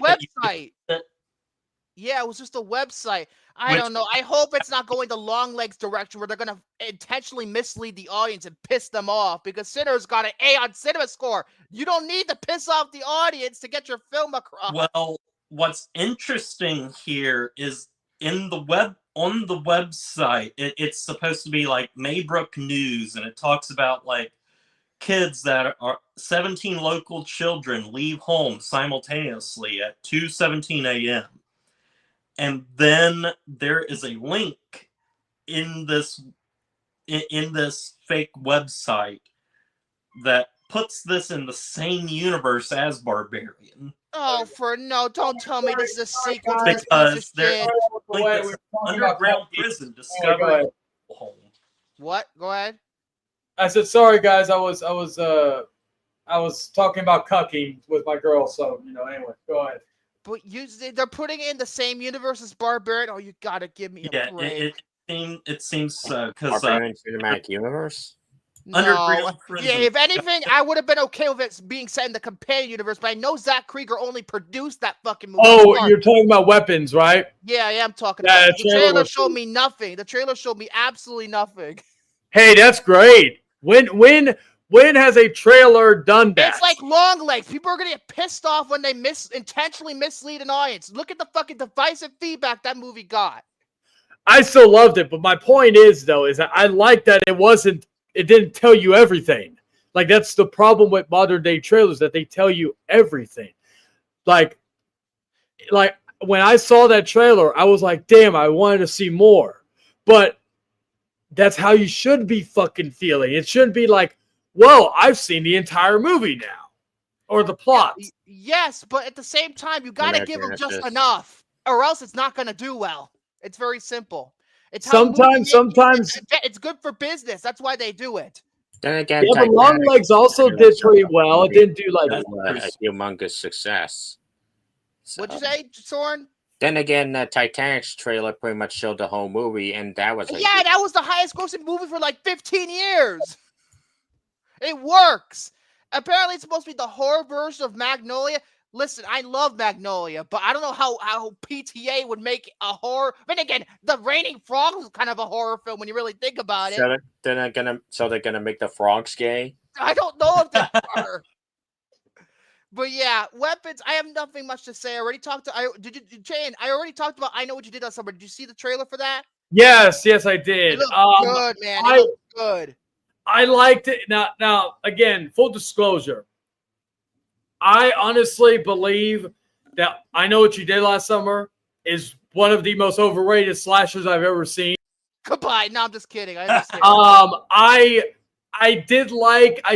Yeah, it was just a website. I don't know. I hope it's not going the Longlegs direction where they're going to intentionally mislead the audience and piss them off, because Sinners got an A on CinemaScore. You don't need to piss off the audience to get your film across. Well, what's interesting here is on the website, it's supposed to be like Maybrook News, and it talks about like kids that are 17 local children leave home simultaneously at 2:17 a.m. And then there is a link in this fake website that puts this in the same universe as Barbarian. Oh, don't tell me this is a sequel to this Because piece of shit. there's underground prison discovered home. What? Go ahead. I said, sorry guys, I was talking about cucking with my girl, so anyway, go ahead. But they're putting it in the same universe as Barbarian. Oh, you gotta give me a break. It seems so, because Barbarian Cinematic Universe. Underground prison. Yeah, if anything, I would have been okay with it being set in the companion universe, but I know Zach Krieger only produced that fucking movie. Oh, you're talking about Weapons, right? Yeah, I am talking about it. The trailer showed me nothing. The trailer showed me absolutely nothing. Hey, that's great. When has a trailer done that? It's like Longlegs. People are gonna get pissed off when they intentionally mislead an audience. Look at the fucking divisive feedback that movie got. I still loved it, but my point is that I like that it didn't tell you everything. Like, that's the problem with modern day trailers, that they tell you everything. Like when I saw that trailer, I was like, damn, I wanted to see more. But that's how you should be fucking feeling. It shouldn't be like, well, I've seen the entire movie now, or the plot. Yes, but at the same time, you got to give them just enough, or else it's not going to do well. It's very simple. It's sometimes it's good for business. That's why they do it. Then again, but Longlegs also did pretty well. It didn't do like a humongous success. So. What'd you say, Soren? Then again, Titanic's trailer pretty much showed the whole movie, and that was that was the highest grossing movie for like 15 years. It works. Apparently, it's supposed to be the horror version of Magnolia. Listen, I love Magnolia, but I don't know how PTA would make a horror. But again, The Raining Frog is kind of a horror film when you really think about it. So they're gonna make the frogs gay? I don't know if they are. But yeah, Weapons. I have nothing much to say. I already talked to. Jane, I already talked about I Know What You Did Last Summer. Did you see the trailer for that? Yes, I did. It looked good, man. It looked good. I liked it. Now, again, full disclosure. I honestly believe that I Know What You Did Last Summer is one of the most overrated slashers I've ever seen. Goodbye. No, I'm just kidding. I understand. I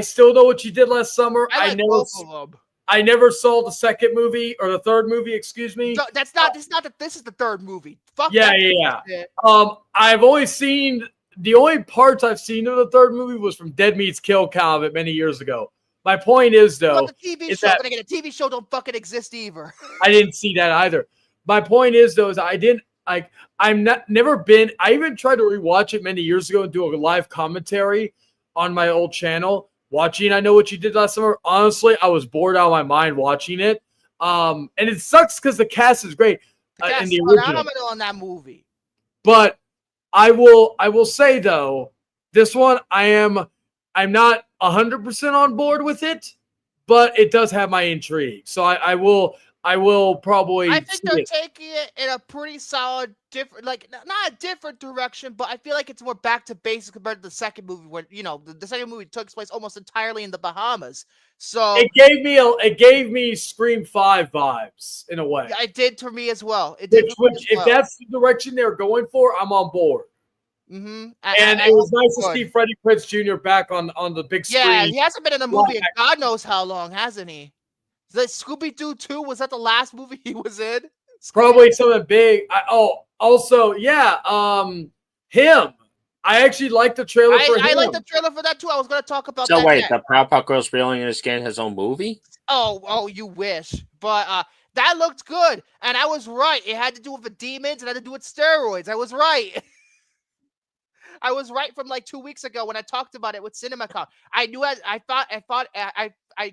still Know What You Did Last Summer. I both of them. I never saw the second movie, or the third movie, excuse me. No, this is the third movie. Fuck yeah. I've only seen, the only parts I've seen of the third movie was from Dead Meets Kill Comic many years ago. My point is, though, the TV show, but again, the TV show don't fucking exist either. I didn't see that either. My point is, though, is I like I'm not never been. I even tried to rewatch it many years ago and do a live commentary on my old channel. Watching I Know What You Did Last Summer. Honestly, I was bored out of my mind watching it. And it sucks because the cast is great in the original. Phenomenal in that movie. But I will say though, this one I'm not 100% on board with it, but it does have my intrigue. So I will probably. I think they're taking it in a pretty solid, different, like not a different direction, but I feel like it's more back to basics compared to the second movie, where the second movie took place almost entirely in the Bahamas. So it gave me Scream 5 vibes in a way. It did to me as well. It did. If that's the direction they're going for, I'm on board. Mm-hmm. And it was nice to see Freddie Prinze Jr. back on the big screen. Yeah, he hasn't been in a movie in God knows how long, hasn't he? The Scooby-Doo 2, was that the last movie he was in? Probably something big. Him. I actually liked the trailer for him. I like the trailer for that too. I was going to talk about that. So wait, the Powerpuff Girls Billionaires is getting his own movie? Oh, you wish. But that looked good, and I was right. It had to do with the demons, and had to do with steroids. I was right. I was right from like 2 weeks ago when I talked about it with CinemaCon. I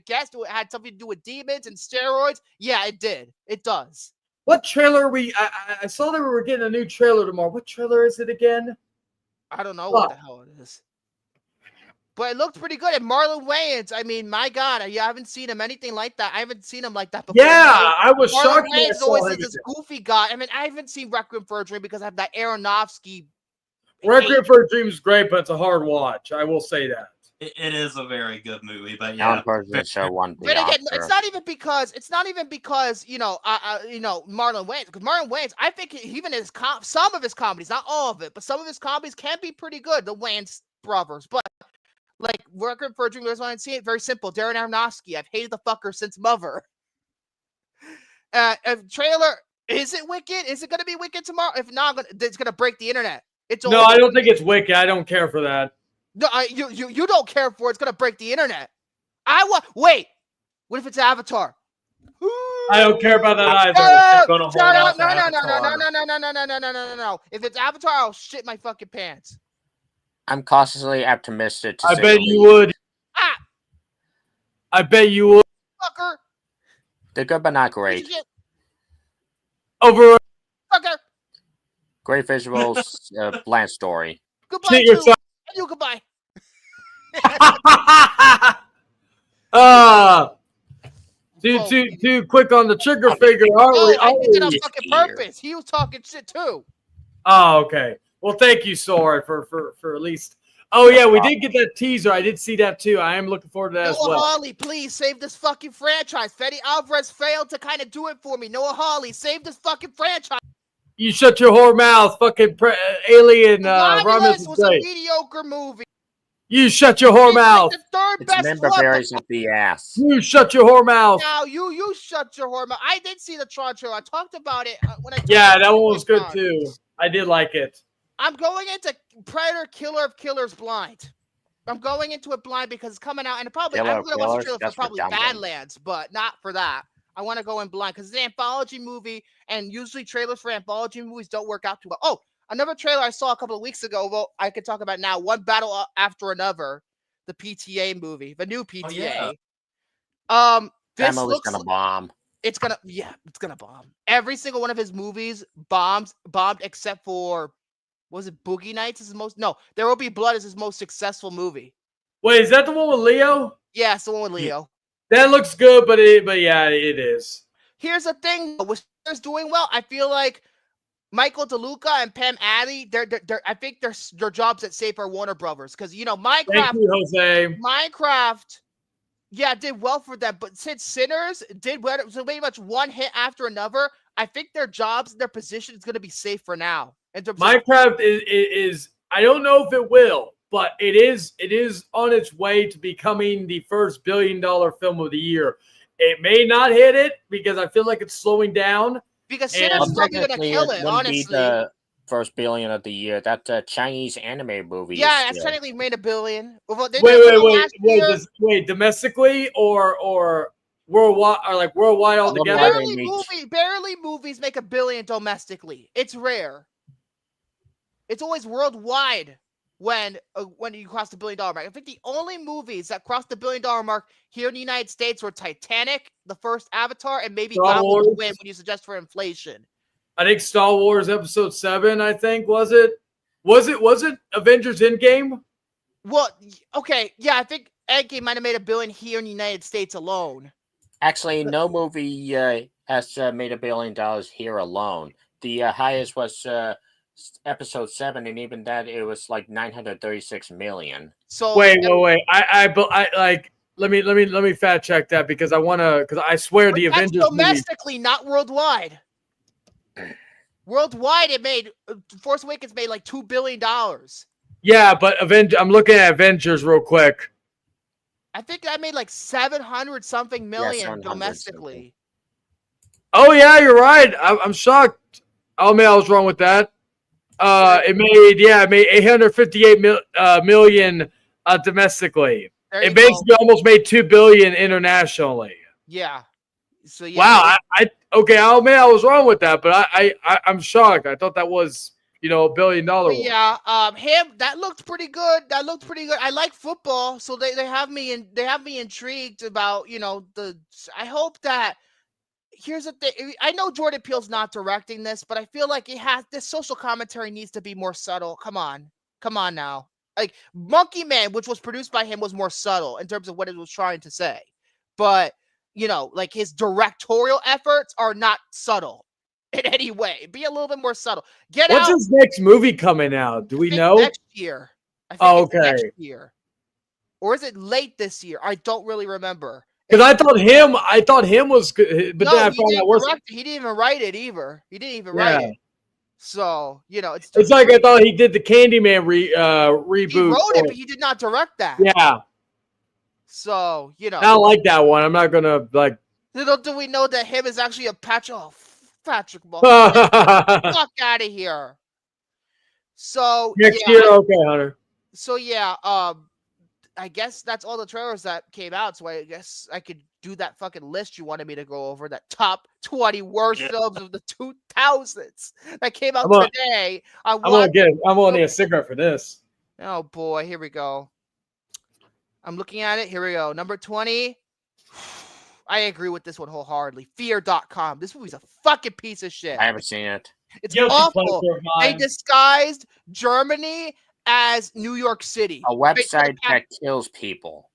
guessed it had something to do with demons and steroids. Yeah, it did. It does. What trailer I saw that we were getting a new trailer tomorrow. What trailer is it again? I don't know what the hell it is. But it looked pretty good. And Marlon Wayans, I mean, my God, I haven't seen him anything like that. I haven't seen him like that before. Yeah, I was shocked. Marlon Wayans always is this goofy guy. I mean, I haven't seen Requiem for a Dream because I have that Aronofsky. Requiem for a Dream is great, but it's a hard watch. I will say that. It is a very good movie, but yeah. But again, it's not even because Marlon Wayans. Because Marlon Wayans, I think even some of his comedies, not all of it, but some of his comedies can be pretty good. The Wayans brothers, but like Requiem for a Dream, there's one I see it. Very simple. Darren Aronofsky. I've hated the fucker since Mother. Trailer. Is it Wicked? Is it going to be Wicked tomorrow? If not, it's going to break the internet. No, I don't think it's Wicked. I don't care for that. No, you don't care for it. It's gonna break the internet. Wait. What if it's Avatar? I don't care about that either. No. If it's Avatar, I'll shit my fucking pants. I'm cautiously optimistic. I bet you would. I bet you would. Fucker. They're good, but not great. Over. Fucker. Great visuals, bland story. Goodbye, you goodbye. Too quick on the trigger finger, aren't we? I did it on fucking purpose. He was talking shit too. Oh, okay. Well, thank you, Soren, for at least. Oh yeah, we did get that teaser. I did see that too. I am looking forward to that as well. Noah Hawley, please save this fucking franchise. Fede Alvarez failed to kind of do it for me. Noah Hawley, save this fucking franchise. You shut your whore mouth, fucking Alien. Romulus was a mediocre movie. You shut your whore mouth. The third best member berries up the ass. You shut your whore mouth. Now you shut your whore mouth. I did see the Tron trailer. I talked about it when I. Yeah, that one was good too. I did like it. I'm going into Predator Killer of Killers blind. I'm going into it blind because it's coming out, and I'm going to watch the trailer for probably Badlands, but not for that. I want to go in blind because it's an anthology movie, and usually trailers for anthology movies don't work out too well. Oh, another trailer I saw a couple of weeks ago, well, I could talk about now. One Battle After Another, the PTA movie, the new PTA. Oh, yeah. This looks gonna bomb. It's gonna bomb. Every single one of his movies bombed except for, was it Boogie Nights? Is his most? No, There Will Be Blood is his most successful movie. Wait, is that the one with Leo? Yeah, it's the one with Leo. That looks good, but yeah, it is. Here's the thing, with Stars doing well, I feel like Michael DeLuca and Pam Addy, I think their jobs at safe are Warner Brothers, because Minecraft. Thank you, Jose. Minecraft, yeah, did well for them, but since Sinners did well, so pretty much one hit after another, I think their jobs, their position is going to be safe for now. Minecraft is I don't know if it will, but it is on its way to becoming the first $1 billion film of the year. It may not hit it because I feel like it's slowing down. Because Sinners is probably going to kill it, honestly. Be the first $1 billion of the year. That Chinese anime movie. Yeah, it's technically made $1 billion. Wait, domestically or worldwide altogether. Barely movies make $1 billion domestically. It's rare. It's always worldwide when you cross the $1 billion mark. I think the only movies that crossed the $1 billion mark here in the United States were Titanic, the first Avatar, and maybe Gone with the Wind when you suggest for inflation. I think Star Wars Episode 7, I think, was it? Was it Avengers Endgame? Well, okay, yeah, I think Endgame might have made $1 billion here in the United States alone. Actually, no movie has made $1 billion here alone. The highest was Episode 7, and even that it was like 936 million. So wait. I like let me fact check that because I swear the Avengers domestically, movie, not worldwide. Worldwide, it made Force Awakens made like $2 billion. Yeah, but I'm looking at Avengers real quick. I think that made like 700 something million domestically. Oh yeah, you're right. I'm shocked. Oh man, I was wrong with that. It made 858 million domestically. It basically almost made $2 billion internationally. Yeah. So yeah. Wow. Oh man, I was wrong with that, but I'm shocked. I thought that was $1 billion. Yeah. That looked pretty good. I like football, so they have me intrigued about I hope that. Here's the thing. I know Jordan Peele's not directing this, but I feel like this social commentary needs to be more subtle. Come on now. Like Monkey Man, which was produced by him, was more subtle in terms of what it was trying to say. But, like his directorial efforts are not subtle in any way. Be a little bit more subtle. What's his next movie coming out? Do we know? Next year. I think okay. Next year. Or is it late this year? I don't really remember. Because I thought him was good, but then I found out worse. He didn't even write it either. He didn't even write it. So it's like I thought he did the Candyman reboot. He wrote it, but he did not direct that. Yeah. So I don't like that one. I'm not gonna like. Little do we know that him is actually a Patrick Ball. Fuck out of here. So next year, okay, Hunter. So yeah, I guess that's all the trailers that came out. So I guess I could do that fucking list you wanted me to go over. That top 20 worst films of the 2000s that came out today. I'm gonna need a cigarette for this. Oh boy, here we go. I'm looking at it. Here we go. Number 20. I agree with this one wholeheartedly. Fear.com. This movie's a fucking piece of shit. I haven't seen it. It's awful. They disguised Germany as New York City. A website that kills people.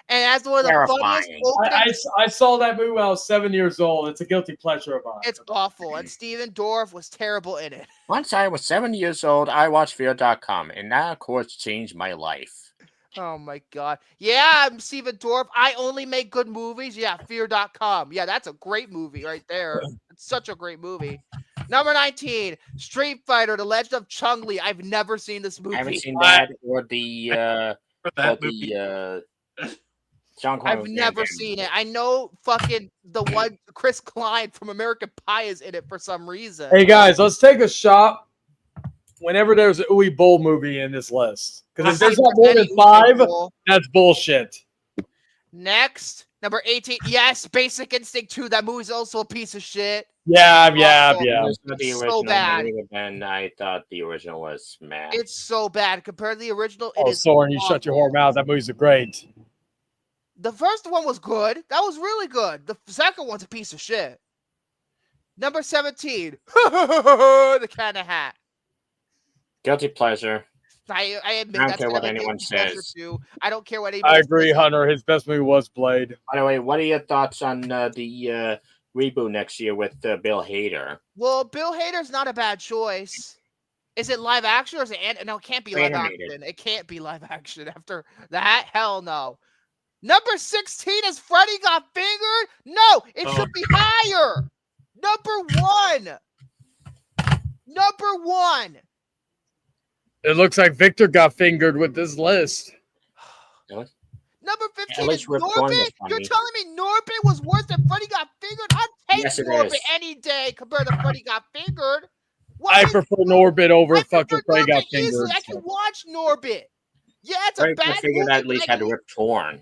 And as one of the funniest openings. I saw that movie when I was 7 years old. It's a guilty pleasure of mine. It's awful. And Steven Dorff was terrible in it. Once I was 7 years old, I watched Fear.com. And that, of course, changed my life. Oh, my God. Yeah, I'm Steven Dorff. I only make good movies. Yeah, Fear.com. Yeah, that's a great movie right there. It's such a great movie. Number 19, Street Fighter: The Legend of Chun-Li. I've never seen this movie. I haven't seen that or the I've never seen it. I know fucking the one Chris Klein from American Pie is in it for some reason. Hey guys, let's take a shot whenever there's an Uwe Boll movie in this list. Because if there's not more than 5, that's bullshit. Next, number 18. Yes, Basic Instinct 2. That movie's also a piece of shit. Yeah. It's so bad. And I thought the original was smash. It's so bad compared to the original. Soren, you shut your whore mouth. That movie's great. The first one was good. That was really good. The second one's a piece of shit. Number 17. The Cat in the Hat. Guilty pleasure. I admit I don't care what anyone says. I don't care what anybody I agree, says. Hunter. His best movie was Blade. By the way, what are your thoughts on the reboot next year with Bill Hader? Well, Bill Hader's not a bad choice. Is it live action or is it no? It can't be live action. It can't be live action after that. Hell no. Number 16 is Freddy Got Fingered. No, it should be higher. Number 1. It looks like Victor got fingered with this list. Number 15 is Norbit. You're telling me Norbit was worse than Freddy Got Fingered? I'd take Norbit any day compared to Freddy Got Fingered. I prefer Norbit over fucking Freddy Got Fingered. I can watch Norbit. Yeah, it's a bad movie. At least had Rip Torn.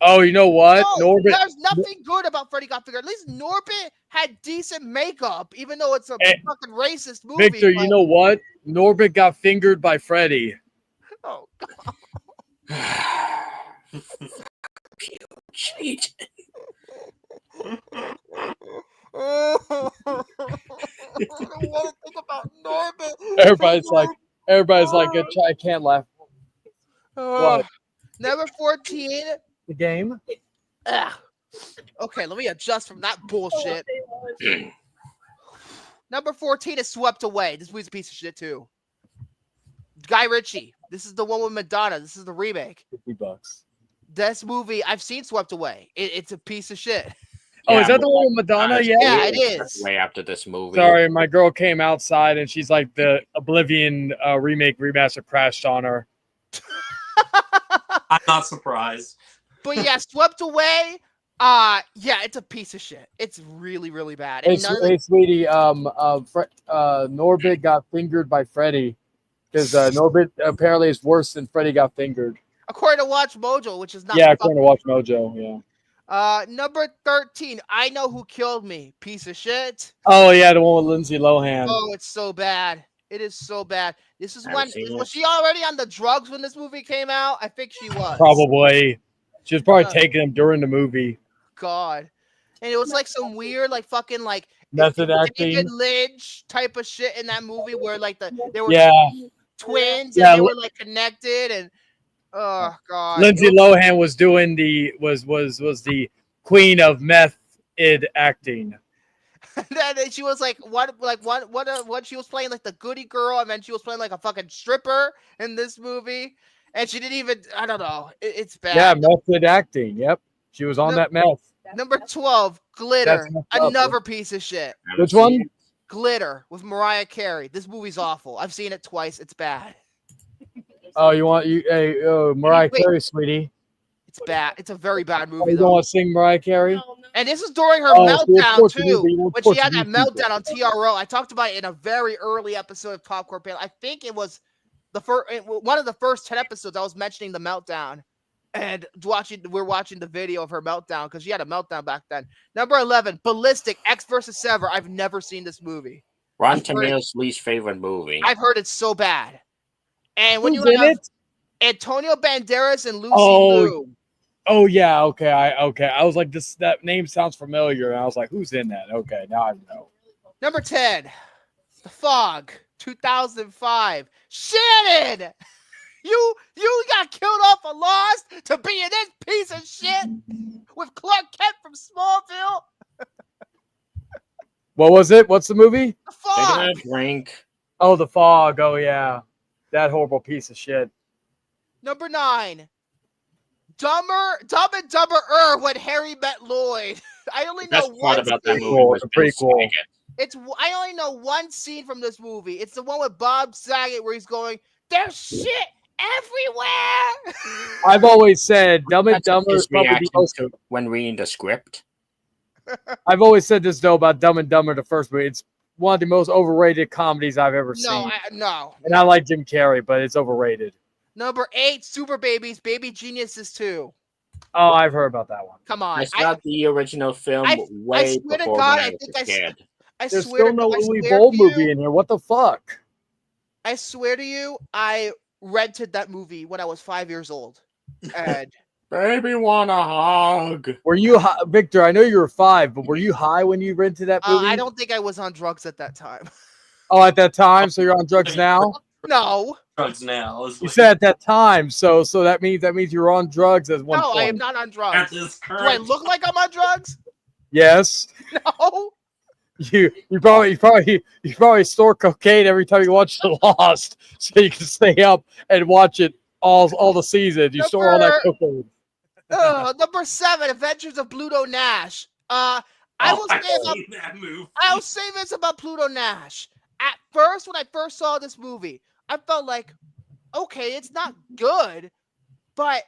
Oh, you know what? No, there's nothing good about Freddy Got Fingered. At least Norbit had decent makeup, even though it's a fucking racist movie. Victor, you know what? Norbit got fingered by Freddy. Oh, God. Cheat. I don't want to think about Norbit. Everybody's like, I can't laugh. What? Number 14. The game? Ugh. Okay, let me adjust from that bullshit. Number 14 is Swept Away. This movie's a piece of shit, too. Guy Ritchie. This is the one with Madonna. This is the remake. $50. This movie, I've seen Swept Away. It's a piece of shit. Oh, is that the one with Madonna? Yeah, it is. Way after this movie. Sorry, my girl came outside and she's like, the Oblivion remake remaster crashed on her. I'm not surprised. But yeah, Swept Away. Yeah, it's a piece of shit. It's really, really bad. Hey, sweetie, Norbit got fingered by Freddy because Norbit apparently is worse than Freddy got fingered. According to Watch Mojo, which is not. Yeah, according to Watch Mojo, yeah. Number 13, I Know Who Killed Me. Piece of shit. Oh yeah, the one with Lindsay Lohan. Oh, it's so bad. It is so bad. This is was she already on the drugs when this movie came out? I think she was. Probably. She was probably taking them during the movie. God. And it was like some weird, like fucking like method acting, David Lynch type of shit in that movie where like they were twins and they were like connected and oh God. Lindsay Lohan was doing was the queen of method acting. And then she was like what she was playing like the goody girl, and then she was playing like a fucking stripper in this movie, and she didn't even I don't know. It's bad. Yeah, method acting. Yep, she was on that meth. Number 12, Glitter, another piece of shit. Which one? Glitter with Mariah Carey. This movie's awful. I've seen it twice. It's bad. Oh, Mariah Carey, sweetie. It's bad. It's a very bad movie. You don't want to sing Mariah Carey? And this is during her meltdown too, when she had that meltdown on TRO. I talked about it in a very early episode of Popcorn Panel. I think it was one of the first 10 episodes. I was mentioning the meltdown, and we're watching the video of her meltdown because she had a meltdown back then. Number 11, Ballistic X vs. Sever. I've never seen this movie. Ron Tamil's least favorite movie. I've heard it's so bad. And when you have Antonio Banderas and Lucy Liu. Oh yeah, okay. I was like, that name sounds familiar, and I was like, who's in that? Okay, now I know. Number 10, The Fog, 2005. Shannon, you got killed off of Lost to be in this piece of shit with Clark Kent from Smallville. What was it? What's the movie? The Fog. Taking a drink. Oh, The Fog. Oh yeah, that horrible piece of shit. Number 9. Dumb and Dumberer when Harry met Lloyd. I only know one about that movie. Was pretty cool. I only know one scene from this movie. It's the one with Bob Saget where he's going, "There's shit everywhere." I've always said Dumb and Dumber is probably the most when reading the script. I've always said this though about Dumb and Dumber, the first movie. It's one of the most overrated comedies I've ever seen. No. And I like Jim Carrey, but it's overrated. Number 8, Super Babies, Baby Geniuses 2. Oh, I've heard about that one. Come on. I saw the original film way before to God, I was a kid. There's still no Louis Bowl movie in here. What the fuck? I swear to you, I rented that movie when I was 5 years old. And baby wanna hug. Were you high? Victor, I know you were 5, but were you high when you rented that movie? I don't think I was on drugs at that time. Oh, at that time? So you're on drugs now? No. Drugs now. You said at that time, so that means you're on drugs at one point. No, I am not on drugs. Do I look like I'm on drugs? Yes. No. You probably store cocaine every time you watch The Lost, so you can stay up and watch it all the seasons. You store all that cocaine. Number 7, Adventures of Pluto Nash. I will say this about Pluto Nash. At first, when I first saw this movie, I felt like, okay, it's not good, but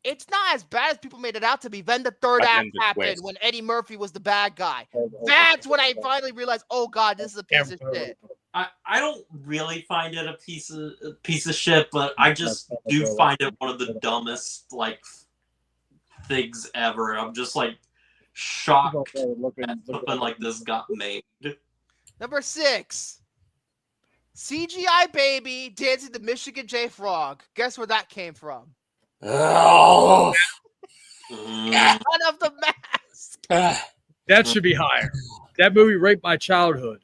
it's not as bad as people made it out to be. Then the third act happened when Eddie Murphy was the bad guy. That's when I finally realized, oh God, this is a piece of shit. I don't really find it a piece of shit, but I just do find it one of the dumbest things ever. I'm just like shocked Looking that something like this got made. Number 6. CGI baby dancing the Michigan J Frog. Guess where that came from? Oh. Out of the mask. That should be higher. That movie raped my childhood.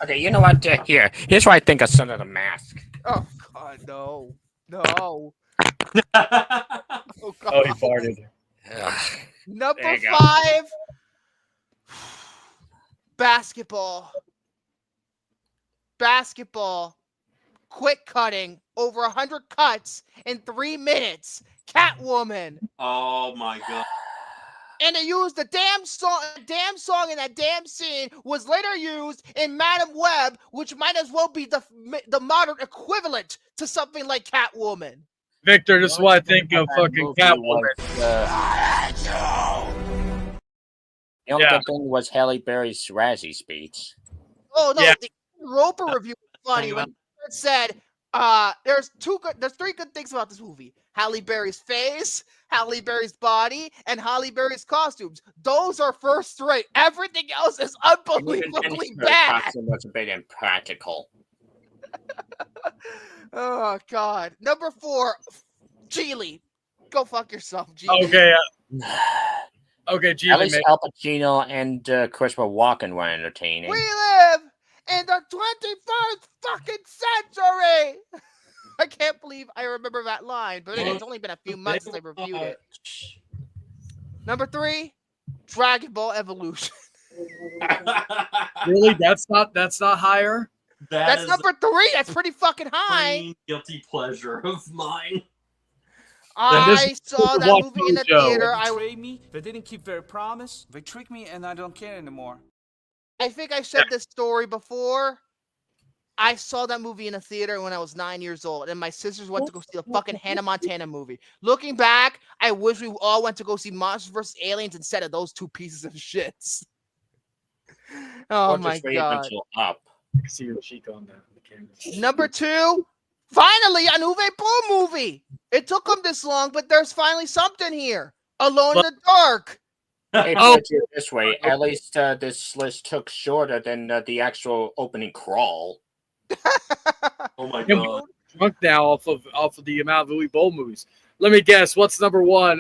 Okay, you know what? Here's what I think of Son of the Mask. Oh God, no. Oh, Oh God. he farted. Number There you go. 5. Basketball. Quick cutting. Over 100 cuts in 3 minutes. Catwoman. Oh my god. And they used the damn song in that damn scene was later used in Madam Web, which might as well be the modern equivalent to something like Catwoman. Victor, this is what I think of fucking Catwoman. The only Yeah. good thing was Halle Berry's Razzie speech. Oh no, Yeah. the Roper review was funny when it said there's 3 good things about this movie. Halle Berry's face, Halle Berry's body, and Halle Berry's costumes. Those are first rate. Everything else is unbelievably bad. Costume was a bit impractical. Oh God. Number 4, Geely. Go fuck yourself, Geely. Okay. Okay, At Geely, least mate. Al Pacino and Christopher Walken were entertaining. We live in the 21st fucking century. I can't believe I remember that line, but it's only been a few months since I reviewed it. Number 3, Dragon Ball Evolution. Really? That's not higher? That's is number 3. That's pretty fucking a high. plain guilty pleasure of mine. I saw that Watch movie in the Mojo. theater. They betrayed me. They didn't keep their promise. They tricked me, and I don't care anymore. I think I said this story before. I saw that movie in a theater when I was 9 years old, and my sisters went to go see the fucking Hannah Montana movie. Looking back, I wish we all went to go see Monsters vs. Aliens instead of those 2 pieces of shits. Oh Or my just wait God. until Up. I can see your cheek on the camera. Number 2, finally, an Uwe Boll movie. It took them this long, but there's finally something here. Alone in the Dark. Hey, put it this way, at least this list took shorter than the actual opening crawl. Oh my Yeah, god. Drunk now off of the amount of Louis Bowl movies. Let me guess. What's number 1?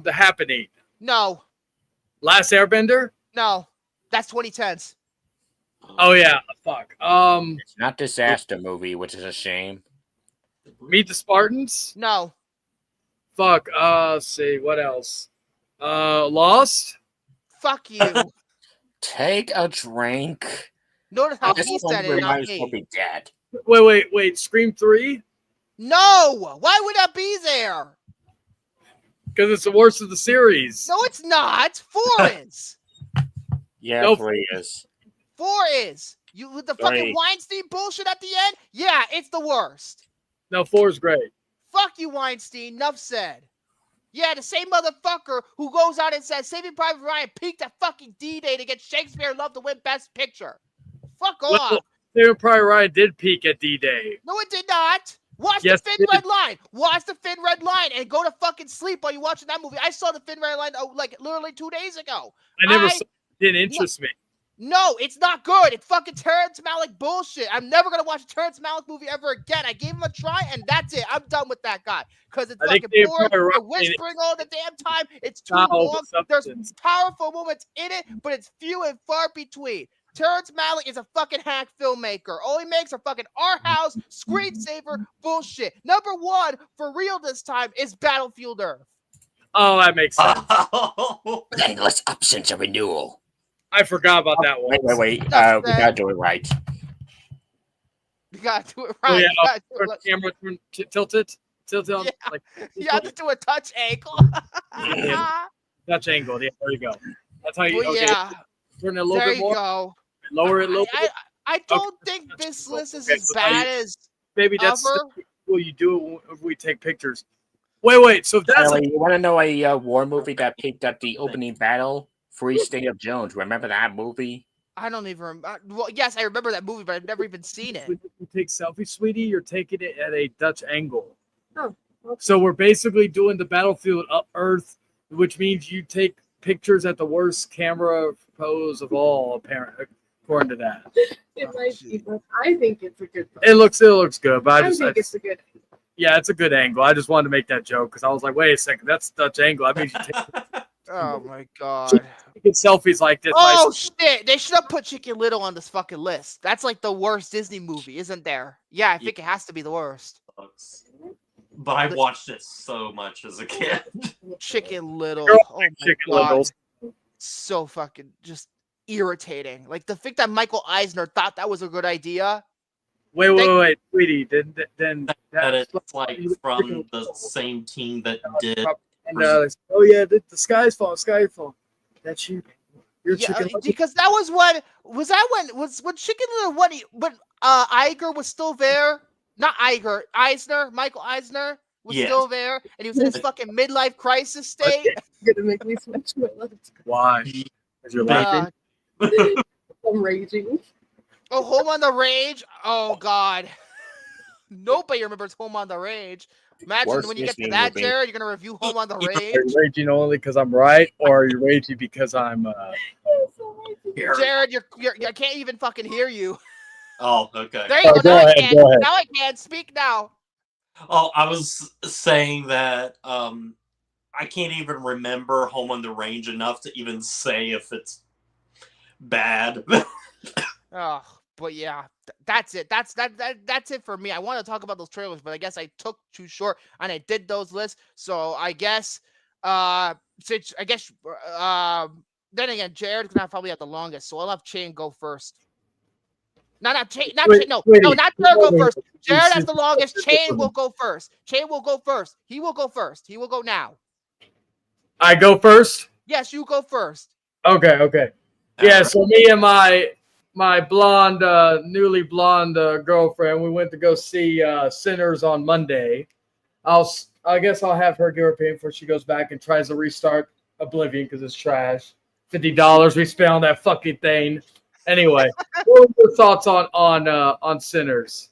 The Happening. No, Last Airbender. no. That's 2010s. Oh yeah. Fuck. It's not Disaster Movie, which is a shame. Meet the Spartans. No. Fuck. Let's see. What else? Lost. Fuck you. Take a drink. Notice how At this he point, said we it, might not as well me. be dead. Wait. Scream 3. No! Why would that be there? Because it's the worst of the series. No, it's not. 4 is. Yeah, Nope. 3 is. 4 is. You with the fucking Three. Weinstein bullshit at the end? Yeah, it's the worst. No, 4 is great. Fuck you, Weinstein. Enough said. Yeah, the same motherfucker who goes out and says Saving Private Ryan peaked at fucking D-Day to get Shakespeare in Love to win Best Picture. Fuck off. Saving Private Ryan did peak at D-Day. No, it did not. Watch Yes, the Thin it did. Red Line. Watch the Thin Red Line and go to fucking sleep while you're watching that movie. I saw the Thin Red Line like literally 2 days ago. I never saw it. Didn't interest me. No, it's not good. It's fucking Terrence Malick bullshit. I'm never gonna watch a Terrence Malick movie ever again. I gave him a try, and that's it. I'm done with that guy because it's I think fucking they're boring. probably right. They're whispering all the damn time. It's too Not all long. the There's substance. powerful moments in it, but it's few and far between. Terrence Malick is a fucking hack filmmaker. All he makes are fucking art house, screensaver bullshit. Number 1 for real this time is Battlefield Earth. Oh, that makes sense. Endless options of renewal. I forgot about that one. Wait. That's We bad. gotta do it right. You gotta do it Oh, right. yeah, You gotta do it Turn right. the camera, tilt it. Yeah. Like, You have to do a touch angle. Yeah. touch angle. Yeah, there you go. That's how you. Well, Okay, yeah. turn it a little There bit you more. go. Lower it a little I, bit. I don't think this list is Okay, as so now bad you- as Baby, that's ever. well, you do it if we take pictures. Wait. So if that's Ellie, you want to know a war movie that peaked at the opening battle? Free State of Jones. Remember that movie? I don't even remember. Well, yes, I remember that movie, but I've never even seen it. when you take selfie, sweetie, you're taking it at a Dutch angle. So we're basically doing the Battlefield Earth which means you take pictures at the worst camera pose of all, apparently, according to that. It might be, but I think it's a good. It looks good, but I think it's a good. yeah, it's a good angle. I just wanted to make that joke because I was like, wait a second, that's Dutch angle. I mean, you take Oh my god. selfies like this. Oh shit! They should have put Chicken Little on this fucking list. That's like the worst Disney movie, isn't there? Yeah, I think it has to be the worst. But I watched it so much as a kid. Chicken Little. Girl, Oh my Chicken god. Littles. So fucking just irritating. Like the fact that Michael Eisner thought that was a good idea. Wait, sweetie. Then That it's like from the same team that did. And oh yeah, the sky's falling. That's you. You're Yeah, Chicken Little. because that was when Chicken Little when Iger was still there. Not Iger, Michael Eisner was still there, and he was in his fucking midlife crisis state. You're gonna make me switch my lips. Why? Because you're laughing. I'm raging. Oh, Home on the Range. Oh God. Nobody remembers Home on the Range. Imagine Worst when you get to Disney that, movie. Jared, you're gonna review Home on the Are Range. you raging only because I'm right, or are you raging because I'm? Jared, I can't even fucking hear you. Oh, okay. There you go. Go ahead, go ahead. Now I can speak now. Oh, I was saying that I can't even remember Home on the Range enough to even say if it's bad. Oh, but yeah, that's it. That's it for me. I want to talk about those trailers, but I guess I took too short and I did those lists. So I guess then again, Jared's gonna probably have the longest, so I'll have Chain go first. Not Chain, not Jared go first. Jared has the longest. Chain will go first. Chain will go first. He will go first. He will go now. I go first. Yes, you go first. Okay. Yeah. So me and my blonde, newly blonde girlfriend, we went to go see Sinners on Monday. I guess I'll have her give her opinion before she goes back and tries to restart Oblivion because it's trash. $50 we spent on that fucking thing. Anyway, what were your thoughts on Sinners?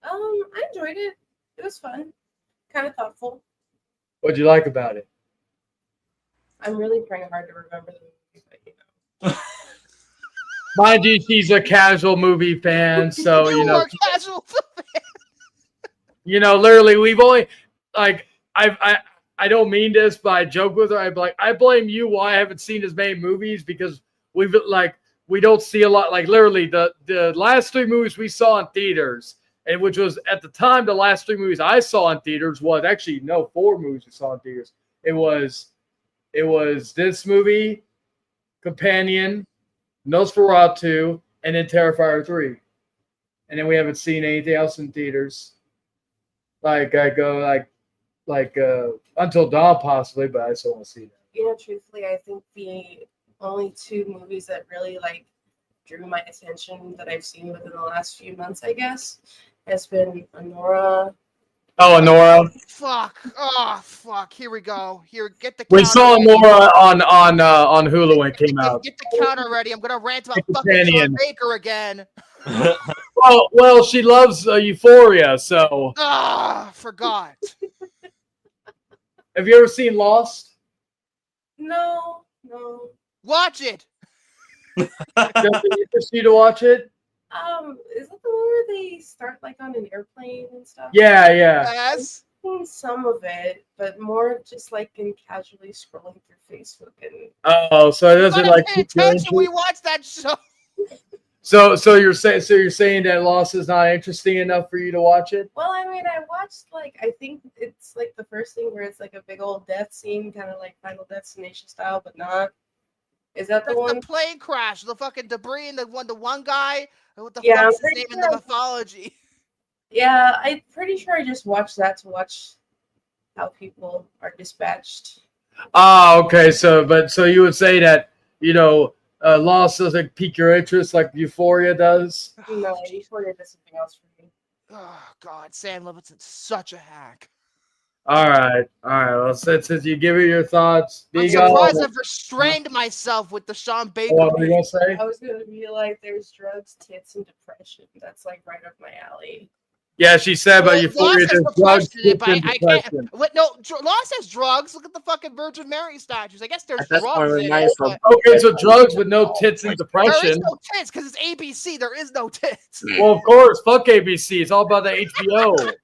I enjoyed it. It was fun. Kind of thoughtful. What'd you like about it? I'm really trying hard to remember the movie, but you know. Mind you, she's a casual movie fan, so you know. Are casual fan. You know, literally, we've only like I don't mean this, but I joke with her. I'd be like, I blame you why I haven't seen as many movies because we don't see a lot. Like literally, the last 3 movies we saw in theaters, and which was at the time the last 3 movies I saw in theaters was actually 4 movies we saw in theaters. It was this movie, Companion, Nosferatu, and then Terrifier 3. And then we haven't seen anything else in theaters. Like I go like Until Dawn possibly, but I still want to see that. You know, truthfully, I think the only 2 movies that really drew my attention that I've seen within the last few months, I guess, has been Honora. Oh, Honora. Fuck. Oh, fuck. Here we go. Here, get the. We saw Honora on Hulu when it came out. Get the counter ready. I'm gonna rant about fucking Companion. Sean Baker again. Well, she loves Euphoria, so. Forgot. Have you ever seen Lost? No. Watch it. Does it interest you to watch it? Is that the one where they start on an airplane and stuff? Yeah. Yes. I've seen some of it, but more just in casually scrolling through Facebook and. Oh, so it doesn't Pay attention when you watch that show. So you're saying that Lost is not interesting enough for you to watch it? Well, I mean, I watched I think it's the first thing where it's a big old death scene, kind of like Final Destination style, but not. Is that the one? The plane crash, the fucking debris, and the one guy. What the Yeah, fuck I'm is his pretty name in the mythology? Yeah, I'm pretty sure I just watched that to watch how people are dispatched. Oh, okay. So you would say that Lost doesn't pique your interest like Euphoria does? No, Euphoria does something else for me. Oh God, Sam Levinson's such a hack. All right. Well, since you give it your thoughts, I'm surprised I've restrained myself with the Sean Baker. What were you gonna say? I was gonna be there's drugs, tits, and depression. That's right up my alley. Yeah, she said about Well, Euphoria. Lost has There's drugs, questioned it, tits, but and I depression. can't. What? No, Lost has drugs. Look at the fucking Virgin Mary statues. I guess there's That's one drugs of in the it. nice But Okay, so drugs with no tits and there is depression. no tits because it's ABC. There is no tits. Well, of course, fuck ABC. It's all about the HBO.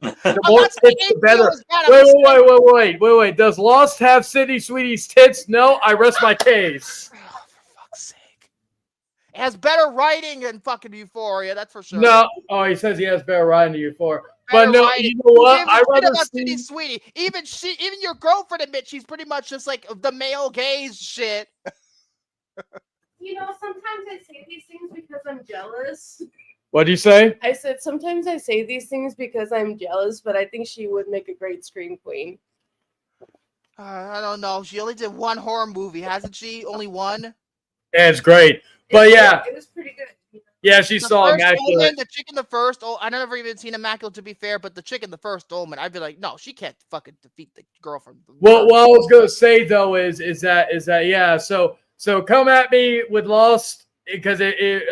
The I'm more not saying tits, the HBO better. is bad. I'm just saying- Wait. Does Lost have City Sweetie's tits? No, I rest my case. Oh, for fuck's sake! It has better writing than fucking Euphoria. That's for sure. No. Oh, he says he has better writing than Euphoria. Better But no, writing. you know Who what? gives a I'd shit rather about City see. Sweetie. Even your girlfriend admits she's pretty much just like the male gaze shit. You know, sometimes I say these things because I'm jealous. What do you say? I said sometimes I say these things because I'm jealous, but I think she would make a great scream queen. I don't know. She only did one horror movie, hasn't she? Only one. Yeah, it's great. But yeah, It was pretty good. yeah, she The saw first Immaculate. Omen, the chick in the first. Oh, I never even seen Immaculate to be fair, but the chick in the first Omen, I'd be like, no, she can't fucking defeat the girl from. What I was gonna say though is that yeah. So come at me with Lost because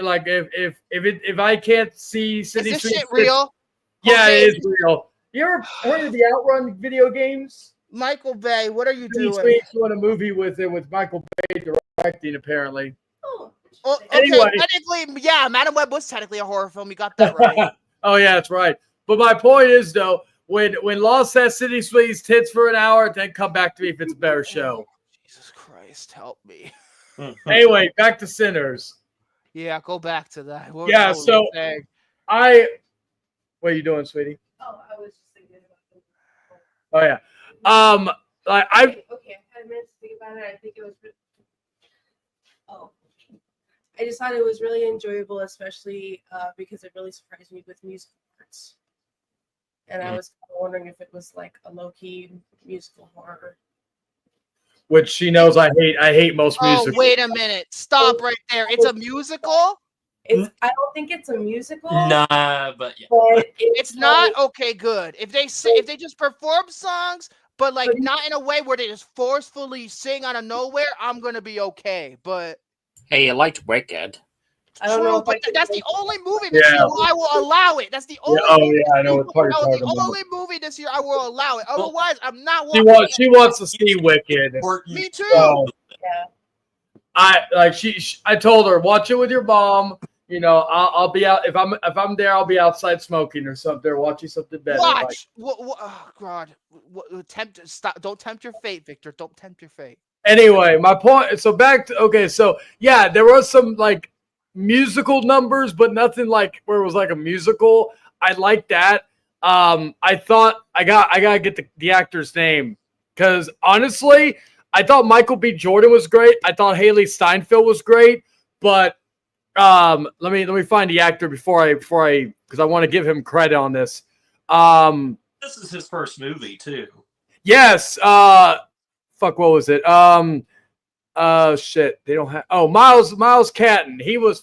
like if I can't see Is City this Sweetie's shit tits- real? Yeah, Okay. it is real. You ever heard of the Outrun video games? Michael Bay, what are you City doing? Sweetie's doing a movie with Michael Bay directing apparently. Oh, Oh, okay, Anyway. technically, yeah, Madam Web was technically a horror film. You got that right. Oh yeah, that's right. But my point is though, when Lost has City Sweetie's tits for an hour, then come back to me if it's a better show. Jesus Christ, help me. Anyway, back to Sinners. Yeah, go back to that. What Yeah, was I so saying? what are you doing, sweetie? Oh, I was just thinking about Oh yeah. Like I Okay, I had a minute to think about it. I think it was. I just thought it was really enjoyable, especially because it really surprised me with musical parts. And I was kind of wondering if it was like a low-key musical horror. which she knows I hate most Oh, music. wait a minute. Stop right there. It's a musical? I don't think it's a musical. Nah, but yeah. But It's not okay, good. If they just perform songs, but like not in a way where they just forcefully sing out of nowhere, I'm gonna be okay. But Hey, you liked Wicked. I don't know. If but I that's the only movie this year where I will allow it. That's the only. movie I know it's part that of was the the only movie this year I will allow it. Otherwise, I'm not She watching. she wants to see Wicked. Me too. So, Yeah. I told her watch it with your mom. You know, I'll be out if I'm there. I'll be outside smoking or something, or watching something better. Watch. Oh God. Stop. Don't tempt your fate, Victor. Don't tempt your fate. Anyway, my point. So back to so yeah, there was some like musical numbers, but nothing like where it was like a musical. I like that. I thought I gotta get the actor's name because honestly, I thought Michael B. Jordan was great. I thought Haley Steinfeld was great, but let me find the actor before I because I want to give him credit on this. This is his first movie too. Yes. Fuck. What was it? Shit. They don't have. Oh, Miles Catton. He was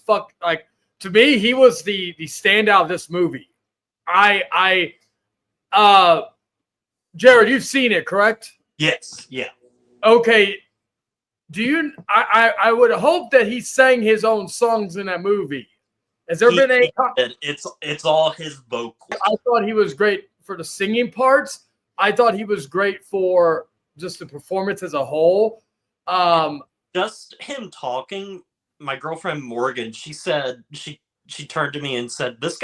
to me. He was the standout of this movie. Jared, you've seen it, correct? Yes. Yeah. Okay. Do you? I would hope that he sang his own songs in that movie. Has there been any? It's all his vocal. I thought he was great for the singing parts. I thought he was great for just the performance as a whole. Just him talking. My girlfriend Morgan, she said she turned to me and said, "This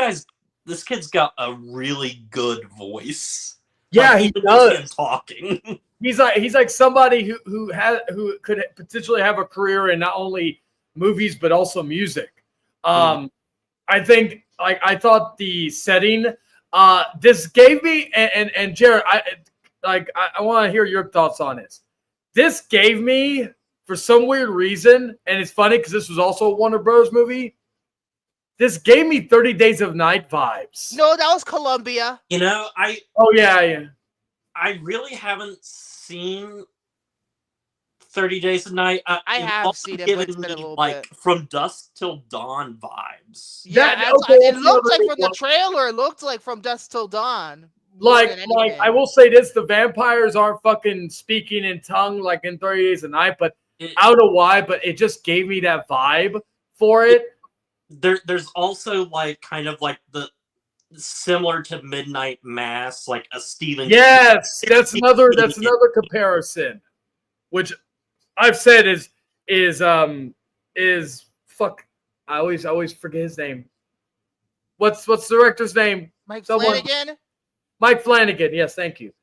kid's got a really good voice." Yeah, he does. Him talking. He's like somebody who could potentially have a career in not only movies but also music. I think I thought the setting this gave me and Jared, I want to hear your thoughts on this. This gave me, for some weird reason, and it's funny because this was also a Warner Bros. Movie. This gave me 30 Days of Night vibes. No, that was Columbia. You know, Yeah. I really haven't seen 30 Days of Night. I have seen it, but it's been a little bit. From dusk till dawn vibes. Yeah, it looked like from the trailer. It looked like from dusk till dawn. Like I will say this: the vampires aren't fucking speaking in tongue like in 30 Days of Night, but I don't know why, but it just gave me that vibe for it. There's also like kind of like similar to Midnight Mass, like a Stephen. Yes, that's another comparison, which I've said is fuck. I always forget his name. What's the director's name? Mike Flanagan. Mike Flanagan. Yes, thank you.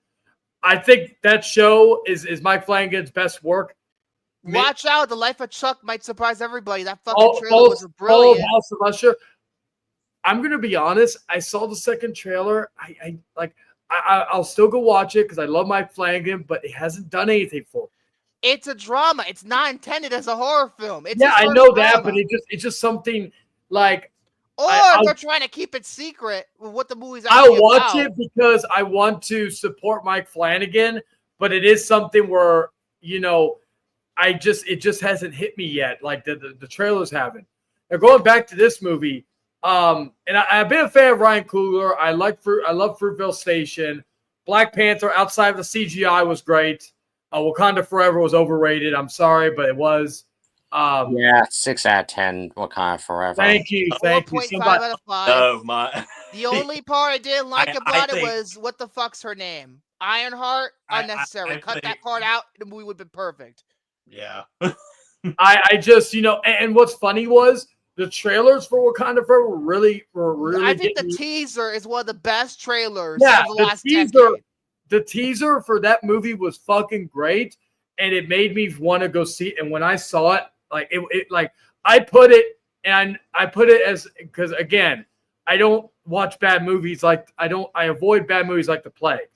I think that show is Mike Flanagan's best work. Watch out! The Life of Chuck might surprise everybody. That fucking trailer was brilliant. House of Usher. I'm gonna be honest. I saw the second trailer. I'll still go watch it because I love Mike Flanagan, but it hasn't done anything for me. It's a drama. It's not intended as a horror film. I know that, but it's just something like. Or they're trying to keep it secret what the movie's actually I'll watch it because I want to support Mike Flanagan, but it is something where, it just hasn't hit me yet. Like the trailers haven't. Now going back to this movie, and I've been a fan of Ryan Coogler. I love Fruitvale Station. Black Panther outside of the CGI was great. Wakanda Forever was overrated. I'm sorry, but it was. 6 out of 10. Wakanda Forever. Thank you. 4.5 out of 5. Oh my! The only part I didn't like about it was what the fuck's her name? Ironheart. Unnecessary. Cut that part out. The movie would have been perfect. Yeah. I just and what's funny was the trailers for Wakanda Forever were really. I think the teaser is one of the best trailers of the last decade. The teaser for that movie was fucking great, and it made me want to go see it. And when I saw it, I put it as because again, I don't watch bad movies I avoid bad movies like the plague.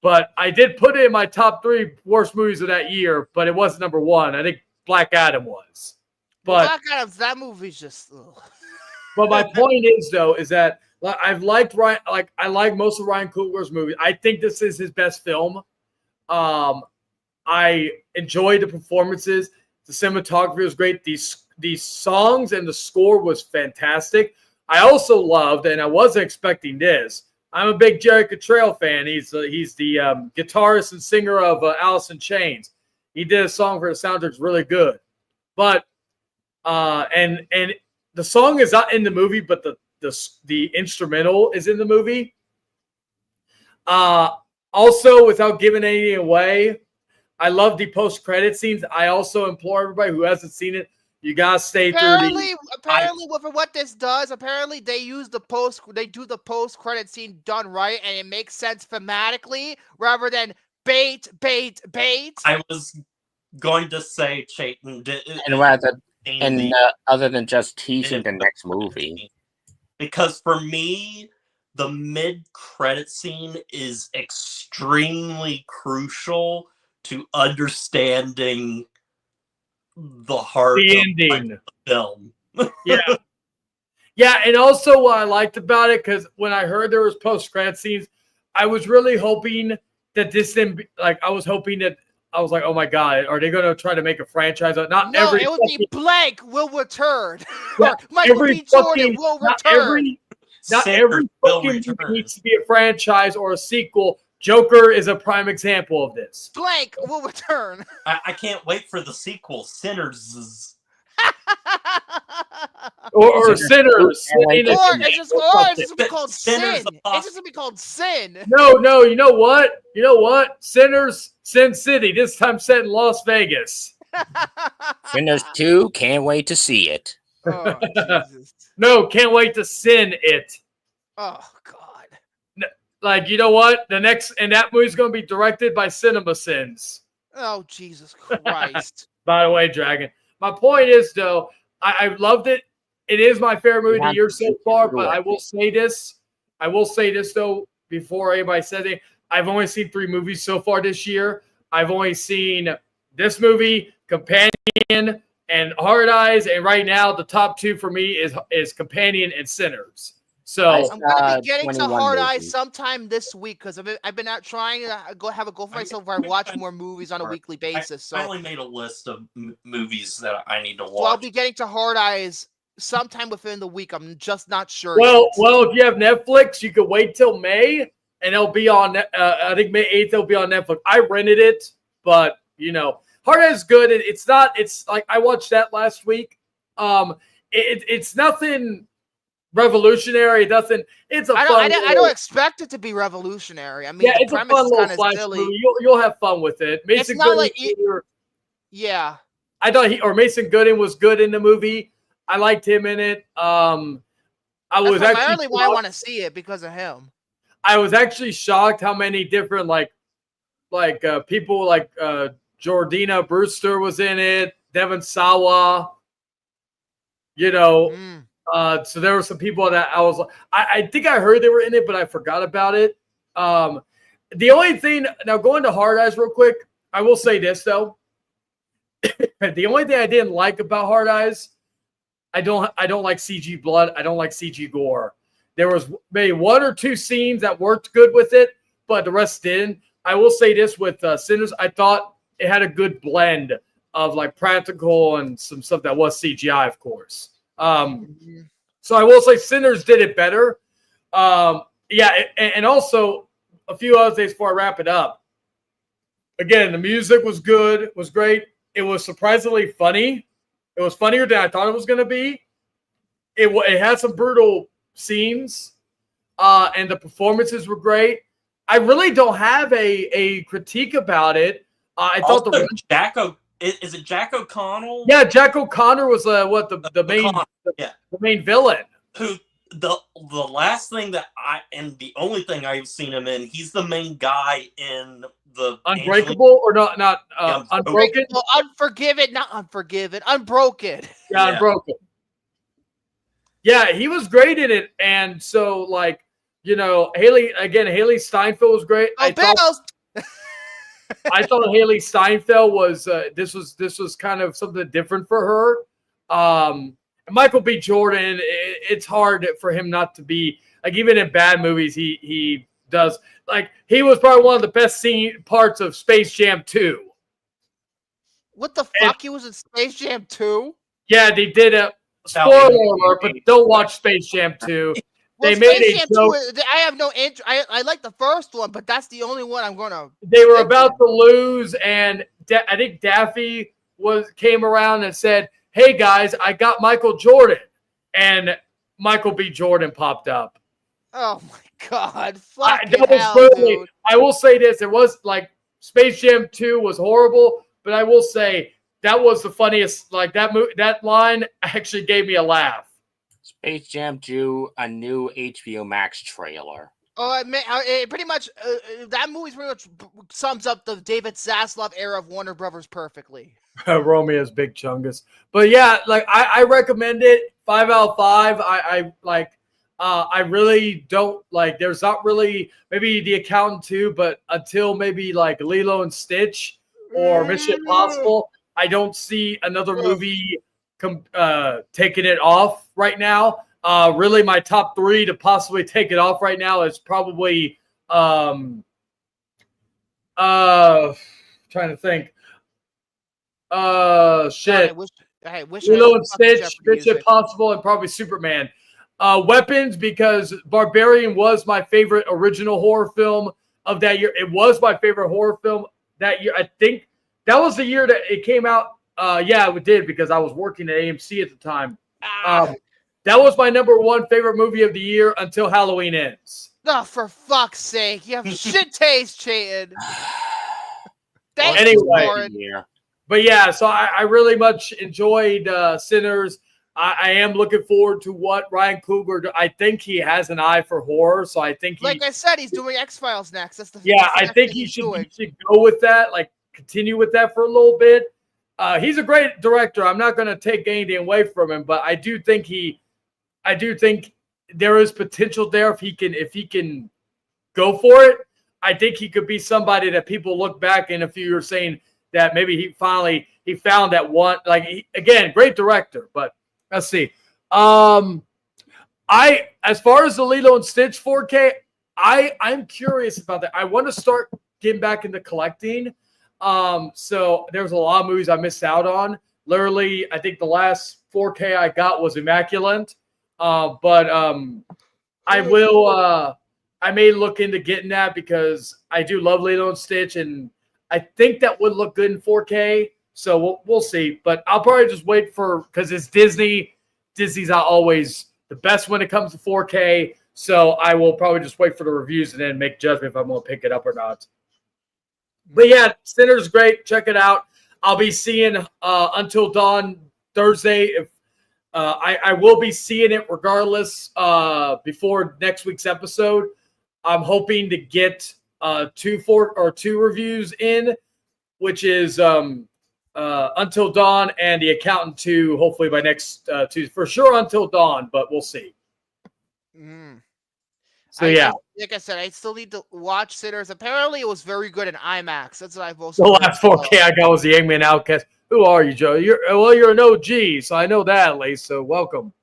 But I did put it in my top 3 worst movies of that year, but it wasn't number 1. I think Black Adam was. But Black Adam's that movie's just. Ugh. But my point is that I've liked Ryan. I like most of Ryan Coogler's movies. I think this is his best film. I enjoyed the performances. The cinematography was great. These songs and the score was fantastic. I also loved, and I wasn't expecting this. I'm a big Jerry Cottrell fan. He's the guitarist and singer of Alice in Chains. He did a song for the soundtrack that's really good. But and the song is not in the movie, but the instrumental is in the movie. Also, without giving anything away, I love the post-credit scenes. I also implore everybody who hasn't seen it, you gotta stay through. Apparently, for what this does, apparently they do the post-credit scene done right, and it makes sense thematically rather than bait. I was going to say, Chayton, other than just teasing the next movie. Because for me, the mid-credit scene is extremely crucial to understanding the heart the ending of the film. Yeah, and also what I liked about it, because when I heard there was post-credit scenes, I was really hoping that this didn't I was like, oh my god, are they going to try to make a franchise? It would be Blank will return. Michael B. Jordan will return. Not every fucking movie needs to be a franchise or a sequel. Joker is a prime example of this. Blank will return. I can't wait for the sequel, Sinners. or Sinners. It's just going to be called Sin. It's just going to be called Sin. No, you know what? Sinners, Sin City, this time set in Las Vegas. Sinners 2, can't wait to see it. Oh, Jesus. No, can't wait to sin it. Oh, God. You know what? That movie's going to be directed by Cinema Sins. Oh, Jesus Christ. By the way, Dragon. My point is, though, I loved it. It is my favorite movie of the year so far, but I will say this. Though, before anybody says it. I've only seen 3 movies so far this year. I've only seen this movie, Companion, and Hard Eyes, and right now the top 2 for me is Companion and Sinners. So I'm gonna be getting to Hard Eyes sometime this week because I've been out trying to have a goal for myself where I watch more movies on a weekly basis. I only made a list of movies that I need to watch. So I'll be getting to Hard Eyes sometime within the week. I'm just not sure. Well, if you have Netflix, you could wait till May, and it'll be on. I think May 8th it'll be on Netflix. I rented it, but Hard Eyes is good. It's not. It's like I watched that last week. It's nothing revolutionary. It doesn't. It's a I fun. don't expect it to be revolutionary. I mean, Yeah, the it's a premise fun is little kind of flash silly. movie. You'll have fun with it. It's Mason not Gooding like Jr. yeah. I thought Mason Gooding was good in the movie. I liked him in it. I That's was actually primarily why I shocked. want to see it because of him. I was actually shocked how many different people like Jordina Brewster was in it. Devon Sawa. You know, so there were some people that I was. I think I heard they were in it, but I forgot about it. The only thing now going to Hard Eyes real quick, I will say this though. The only thing I didn't like about Hard Eyes, I don't like CG blood. I don't like CG gore. There was maybe one or two scenes that worked good with it, but the rest didn't. I will say this with Sinners, I thought it had a good blend of like practical and some stuff that was CGI, of course. So I will say Sinners did it better. And also a few other things before I wrap it up. Again, the music was good, was great. It was surprisingly funny. It was funnier than I thought it was going to be. It had some brutal scenes, and the performances were great. I really don't have a critique about it. I thought is it Jack O'Connell? Yeah, Jack O'Connor was the main villain. Who the last thing that and the only thing I've seen him in, he's the main guy in the Unbreakable or not Unbroken? Unforgiven, not Unforgiven. Unbroken. Yeah, Unbroken. Yeah, he was great in it, and so like Haley Steinfeld was great. I thought Haley Steinfeld was this was kind of something different for her. Michael B. Jordan, it's hard for him not to be like, even in bad movies, he does, like, he was probably one of the best parts of Space Jam 2. What the fuck? He was in Space Jam 2? Yeah, they did a spoiler alert, but don't watch Space Jam 2. Well, they made a joke. I have no interest. I like the first one, but that's the only one I'm gonna. They were about to lose, and I think Daffy came around and said, "Hey guys, I got Michael Jordan," and Michael B. Jordan popped up. Oh my god! I will say this: it was like Space Jam 2 was horrible, but I will say that was the funniest. Like that line actually gave me a laugh. Space Jam 2, a new HBO Max trailer. Oh, it pretty much that movie pretty much sums up the David Zaslav era of Warner Brothers perfectly. Romeo's Big Chungus, but yeah, like I recommend it. 5 out of 5. I really don't like. There's not really, maybe The Accountant 2, but until maybe like Lilo and Stitch or Mission Impossible, I don't see another movie taking it off right now. Really, my top 3 to possibly take it off right now is probably trying to think. Lilo and Stitch, Mission Impossible, and probably Superman. Weapons, because Barbarian was my favorite original horror film of that year. It was my favorite horror film that year. I think that was the year that it came out. Yeah, it did, because I was working at AMC at the time. That was my number 1 favorite movie of the year until Halloween Ends. Oh, for fuck's sake. You have shit taste, Chayton. Anyway, but yeah, so I really much enjoyed Sinners. I am looking forward to what Ryan Coogler. I think he has an eye for horror, so I think like I said, he's doing X-Files next. I think he should go with that, like continue with that for a little bit. He's a great director. I'm not going to take anything away from him, but I do think there is potential there if he can go for it. I think he could be somebody that people look back in a few years saying that maybe he found that one. Like, again, great director, but let's see. As far as the Lilo and Stitch 4K, I'm curious about that. I want to start getting back into collecting. So there's a lot of movies I missed out on. Literally, I think the last 4K I got was immaculate. But I may look into getting that because I do love Lilo and Stitch, and I think that would look good in 4K. So we'll see. But I'll probably just wait because it's Disney. Disney's not always the best when it comes to 4K. So I will probably just wait for the reviews and then make judgment if I'm going to pick it up or not. But yeah, Sinner's great. Check it out. I'll be seeing Until Dawn Thursday. If I will be seeing it regardless before next week's episode. I'm hoping to get two reviews in, which is Until Dawn and The Accountant 2, hopefully by next Tuesday. For sure Until Dawn, but we'll see. So, yeah. Like I said, I still need to watch Sinners. Apparently, it was very good in IMAX. That's what I've also The last 4K I got was The Eggman Outcast. Who are you, Joe? You're an OG, so I know that at least, so welcome.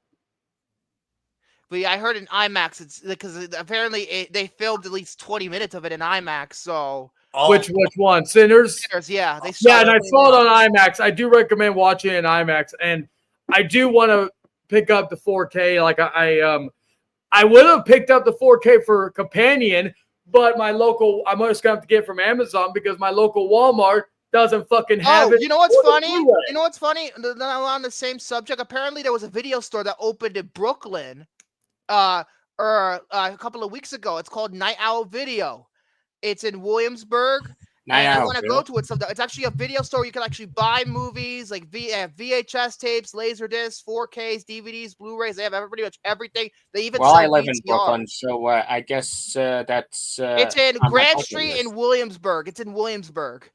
But yeah, I heard in IMAX, it's because apparently they filmed at least 20 minutes of it in IMAX, so... Which one? Sinners? Sinners, yeah. Yeah, and I saw it on IMAX. I do recommend watching it in IMAX, and I do want to pick up the 4K. Like I would have picked up the 4K for Companion, but I'm just gonna have to get it from Amazon because my local Walmart doesn't fucking have it. You know what's funny? You know what's funny? On the same subject, apparently there was a video store that opened in Brooklyn, a couple of weeks ago. It's called Night Owl Video. It's in Williamsburg. I want to go to it sometime. It's actually a video store. You can actually buy movies like VHS tapes, Laserdiscs, 4Ks, DVDs, Blu-rays. They have pretty much everything. They even sell I live VCRs. in Brooklyn, so I guess that's. It's in Grant Street in Williamsburg. It's in Williamsburg.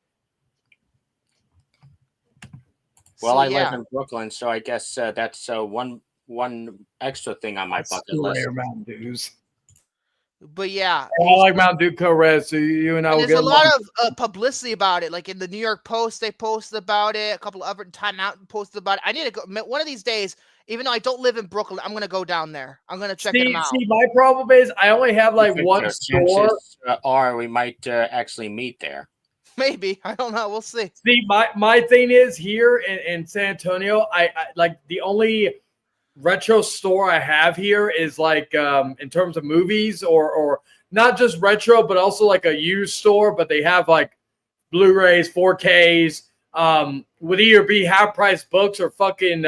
Well, I live in Brooklyn, so I guess that's one extra thing on my bucket list. Mountain Dews. But yeah, I like Mountain Dew Co-Red, so you and I will get there's a lot of publicity about it. Like in the New York Post, they posted about it. A couple of other Time Out posted about it. I need to go one of these days. Even though I don't live in Brooklyn, I'm gonna go down there. I'm gonna check them out. See, my problem is I only have like one store. Or we might actually meet there. Maybe, I don't know. We'll see. See, my thing is here in San Antonio. I like the only retro store I have here is like in terms of movies or not just retro, but also like a used store. But they have like Blu-rays, 4Ks, would either be half price books or fucking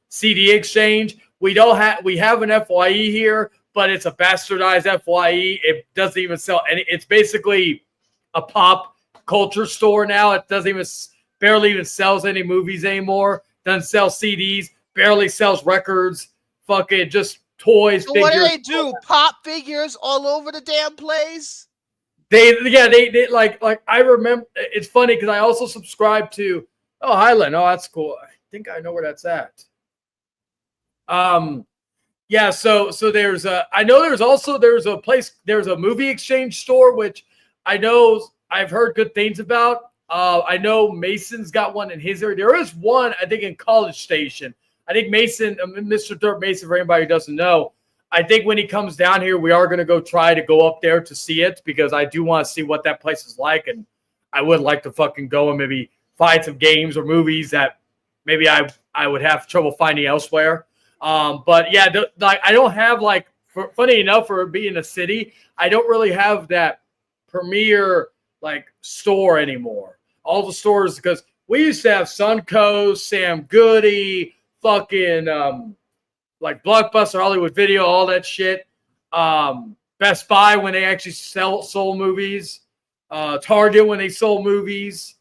CD exchange. We have an FYE here, but it's a bastardized FYE. It doesn't even sell any. It's basically a pop culture store now. It barely even sells any movies anymore. Doesn't sell CDs. Barely sells records, fucking just toys. So what do? Pop figures all over the damn place? They like I remember. It's funny because I also subscribe to. Oh, Highland. Oh, that's cool. I think I know where that's at. Yeah. So there's I know there's a place. There's a movie exchange store which I know I've heard good things about. I know Mason's got one in his area. There is one I think in College Station. I think Mason, Mr. Dirk Mason, for anybody who doesn't know, I think when he comes down here, we are going to go up there to see it because I do want to see what that place is like. And I would like to fucking go and maybe find some games or movies that maybe I would have trouble finding elsewhere. But yeah, I don't have funny enough for being a city, I don't really have that premier store anymore. All the stores, because we used to have Sunco, Sam Goody, fucking Blockbuster, Hollywood Video, all that shit. Best Buy when they actually sold movies. Target when they sold movies.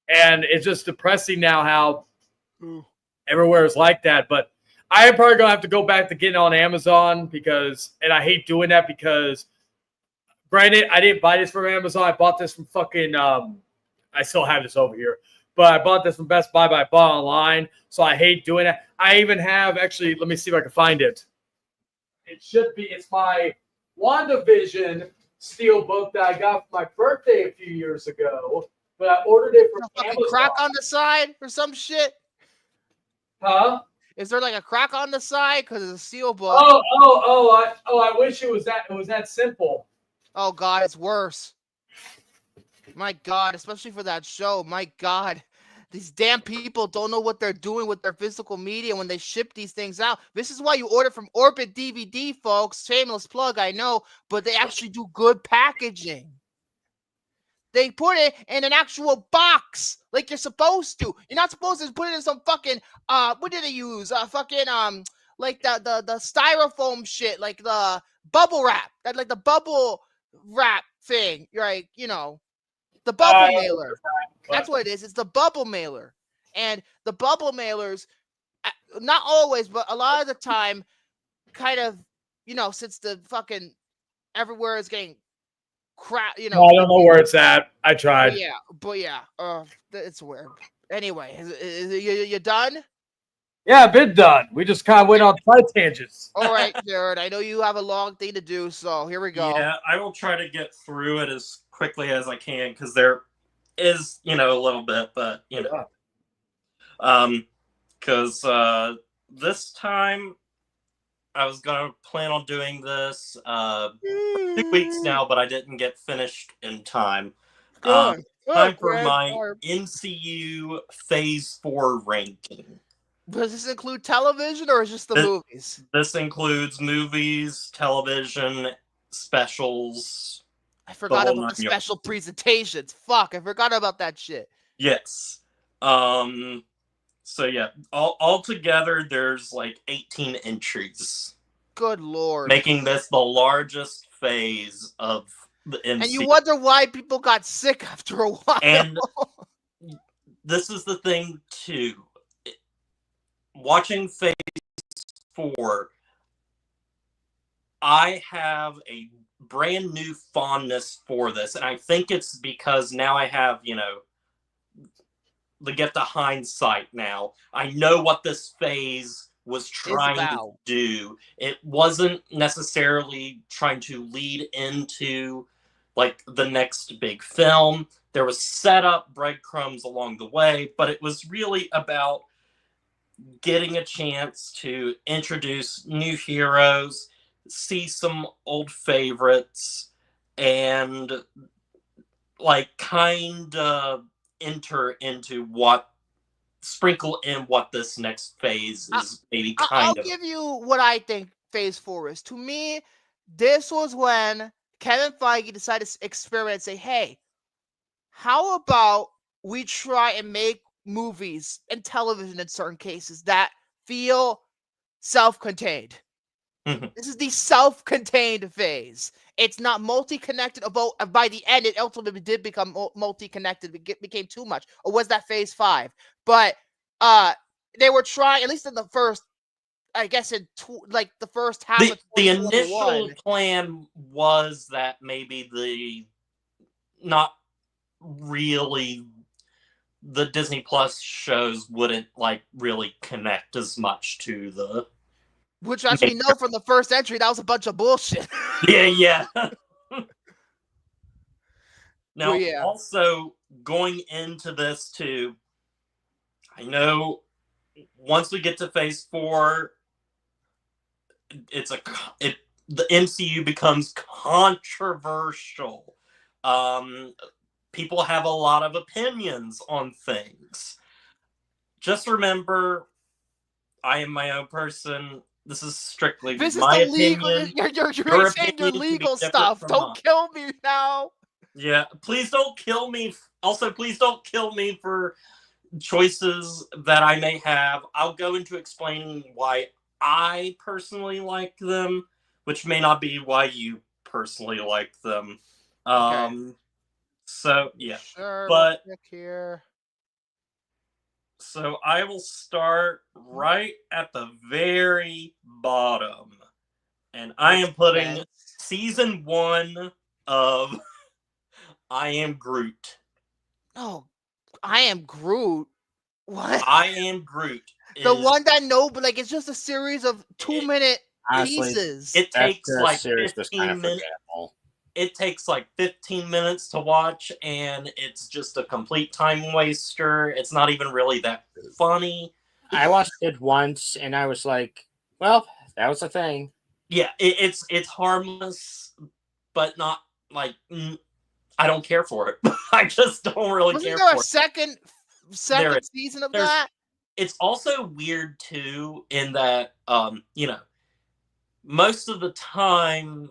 And it's just depressing now how everywhere is like that. But I am probably going to have to go back to getting on Amazon and I hate doing that because granted, I didn't buy this from Amazon. I bought this from fucking, I still have this over here. But I bought this from Best Buy, but I bought online, so I hate doing it. I even have, actually, let me see if I can find it. It's my WandaVision Steelbook that I got for my birthday a few years ago, but I ordered it from Amazon. Crack on the side or some shit? Huh? Is there like a crack on the side because of the Steelbook? I wish it was that simple. Oh, God, it's worse. My God, especially for that show. My God, these damn people don't know what they're doing with their physical media when they ship these things out. This is why you order from Orbit DVD, folks. Shameless plug, I know, but they actually do good packaging. They put it in an actual box like you're supposed to. You're not supposed to put it in some fucking, what did they use? like the styrofoam shit, like the bubble wrap, that like the bubble wrap thing, right? You know, the bubble mailer. That's what it is. It's the bubble mailer, and the bubble mailers, not always, but a lot of the time, kind of, you know, since the fucking everywhere is getting crap, you know. I don't know where it's at. I tried. But yeah, it's weird. Anyway, you done? Yeah, I've been done. We just kind of went on side tangents. All right, Jared. I know you have a long thing to do, so here we go. Yeah, I will try to get through it as quickly as I can because there is, you know, a little bit, but you know, because this time I was gonna plan on doing this 2 weeks now, but I didn't get finished in time. Time for my MCU Phase 4 ranking. Does this include television or is just the movies? This includes movies, television, specials. I forgot about the special presentations. Fuck, I forgot about that shit. Yes. So yeah, all together there's like 18 entries. Good lord. Making this the largest phase of the MCU. And you wonder why people got sick after a while. And this is the thing too. Watching Phase 4, I have a brand new fondness for this, and I think it's because now I have, you know, the gift of hindsight now. I know what this phase was trying to do. It wasn't necessarily trying to lead into like the next big film. There was setup, breadcrumbs along the way, but it was really about getting a chance to introduce new heroes, see some old favorites, and like kind of sprinkle in what this next phase is maybe I'll give you what I think Phase 4 is. To me, this was when Kevin Feige decided to experiment and say, hey, how about we try and make movies and television in certain cases that feel self-contained. This is the self-contained phase. It's not multi-connected. By the end, it ultimately did become multi-connected. It became too much. Or was that Phase 5? But they were trying, at least in the first, I guess in the first half of the initial plan was that maybe not really the Disney Plus shows wouldn't like really connect as much to the. Which, as we know from the first entry, that was a bunch of bullshit. Yeah. Now, also going into this too, I know once we get to Phase 4, the MCU becomes controversial. People have a lot of opinions on things. Just remember, I am my own person. This is strictly my opinion. You're saying your legal stuff. Don't kill me now. Yeah, please don't kill me. Also, please don't kill me for choices that I may have. I'll go into explaining why I personally like them, which may not be why you personally like them. Okay. So yeah, sure, but here. So I will start right at the very bottom, and I am putting season 1 of I Am Groot. Oh, I Am Groot. What? I Am Groot. The one that but it's just a series of 2-minute pieces. It takes like 15 minutes. It takes like 15 minutes to watch, and it's just a complete time waster. It's not even really that funny. I watched it once, and I was like, well, that was a thing. Yeah, it's harmless, but not like I don't care for it. I just don't really care for it. Wasn't there a second season of that? It's also weird too in that you know, most of the time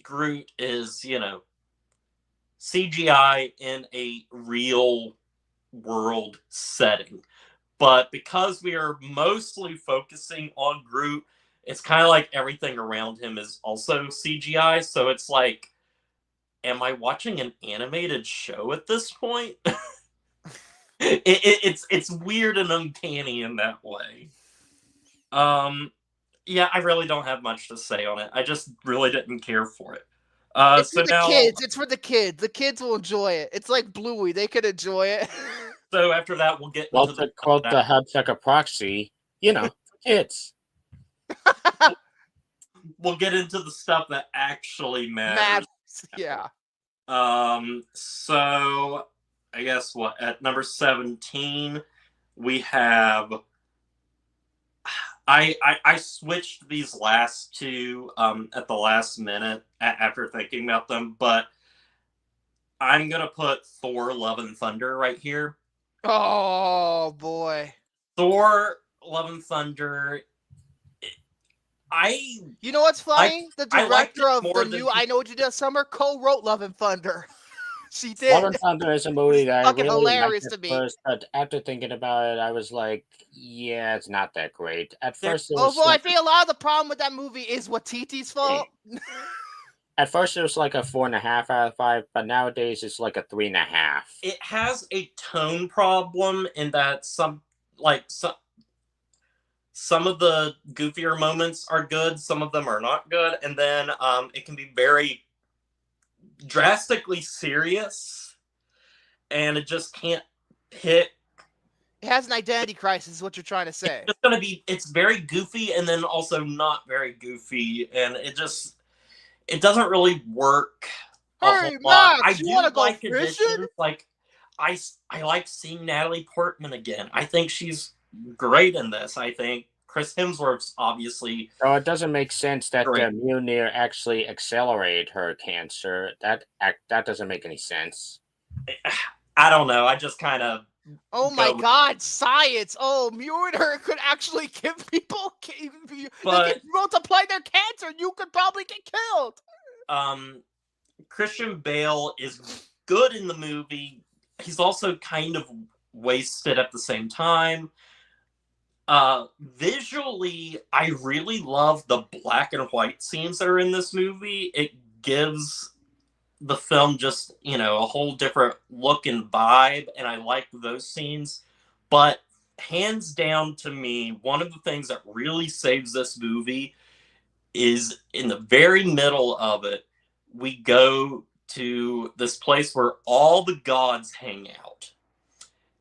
Groot is, you know, CGI in a real world setting. But because we are mostly focusing on Groot, it's kind of like everything around him is also CGI. So it's like, am I watching an animated show at this point? It's weird and uncanny in that way. Yeah, I really don't have much to say on it. I just really didn't care for it. It's for the kids. It's for the kids. The kids will enjoy it. It's like Bluey. They can enjoy it. So after that, we'll get Well, into to quote the Hudsucker proxy, kids. We'll get into the stuff that actually matters. Yeah. So I guess at number 17 we have. I switched these last two at the last minute after thinking about them, but I'm gonna put Thor: Love and Thunder right here. Oh boy, Thor: Love and Thunder. You know what's funny? The director of the new I Know What You Did Last Summer co-wrote Love and Thunder. She did. Love and Thunder is a movie that I really hilarious liked to at me. first, but after thinking about it, I was like, yeah, it's not that great. At first, I think a lot of the problem with that movie is Watiti's fault. At first, it was like a 4.5 out of 5, but nowadays it's like a 3.5. It has a tone problem in that some of the goofier moments are good, some of them are not good, and then it can be very drastically serious, and it just can't hit. It has an identity crisis, is what you're trying to say. It's very goofy and then also not very goofy, and it doesn't really work a whole lot. I do like additions. Like I like seeing Natalie Portman again. I think she's great in this. I think Chris Hemsworth's obviously. So it doesn't make sense that the Mjolnir actually accelerated her cancer. That doesn't make any sense. I don't know. I just kind of. Oh my God! Science. Oh, Mjolnir could actually give people. They can multiply their cancer. You could probably get killed. Christian Bale is good in the movie. He's also kind of wasted at the same time. Visually, I really love the black and white scenes that are in this movie. It gives the film just, a whole different look and vibe, and I like those scenes. But hands down to me, one of the things that really saves this movie is in the very middle of it, we go to this place where all the gods hang out.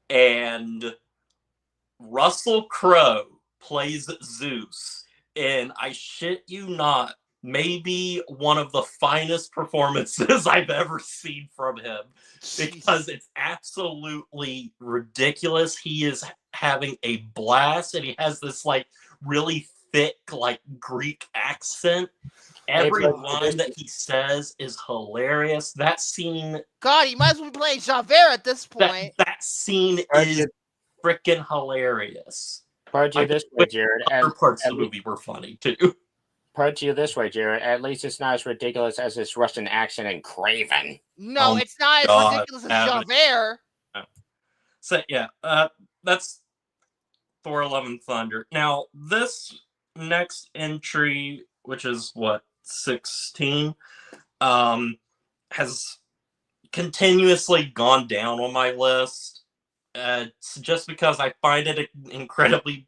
And Russell Crowe plays Zeus, and I shit you not, maybe one of the finest performances I've ever seen from him, because it's absolutely ridiculous. He is having a blast, and he has this really thick Greek accent. Every line that he says is hilarious. That scene, God, he might as well be playing Javert at this point. That scene is freaking hilarious. Put you this way, Jared. Other parts of the movie were funny too. Put you this way, Jared. At least it's not as ridiculous as his Russian accent in Craven. No, it's not as ridiculous as Javert. So yeah, that's Thor: Love and Thunder. Now this next entry, which is 16, has continuously gone down on my list. Just because I find it incredibly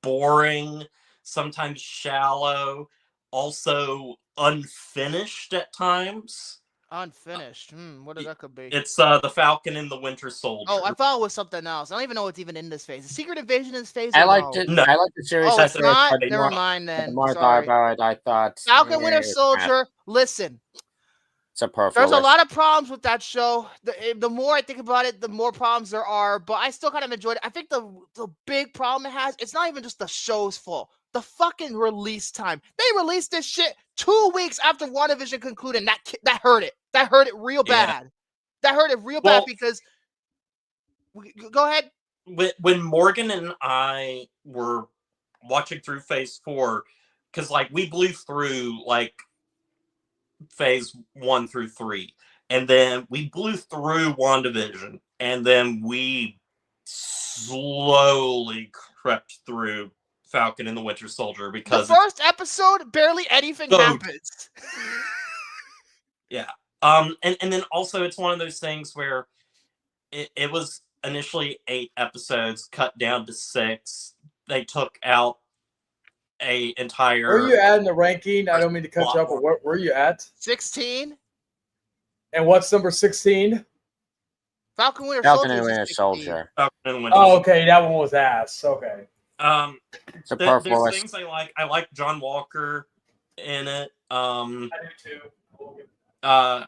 boring, sometimes shallow, also unfinished at times. Unfinished. What that could be? It's the Falcon and the Winter Soldier. Oh, I thought it was something else. I don't even know what's even in this phase. The Secret Invasion in this phase. I liked it. No. I liked the series. Oh, it's not. Never mind then. The more I thought about it, I thought Falcon Winter Soldier. Listen. It's a perfect. There's a lot of problems with that show. The more I think about it, the more problems there are. But I still kind of enjoyed it. I think the big problem it has, it's not even just the show's fault. The fucking release time. They released this shit 2 weeks after WandaVision concluded. And that hurt it. That hurt it real bad. That hurt it real bad because. Go ahead. When Morgan and I were watching through Phase 4, because we blew through Phase 1 through 3, and then we blew through WandaVision, and then we slowly crept through Falcon and the Winter Soldier The because first episode, barely anything So- happens. yeah. And then also it's one of those things where it was initially 8 episodes, cut down to 6. They took out a entire. Where are you at in the ranking? I don't mean to cut you up, but where are you at? 16. And what's number 16? Falcon Winter Falcon Soldier. and is Winter 16. Soldier. Falcon and Winter Oh, Soldier. okay, that one was ass. Okay. There's There's things I like. I like John Walker in it. I do too.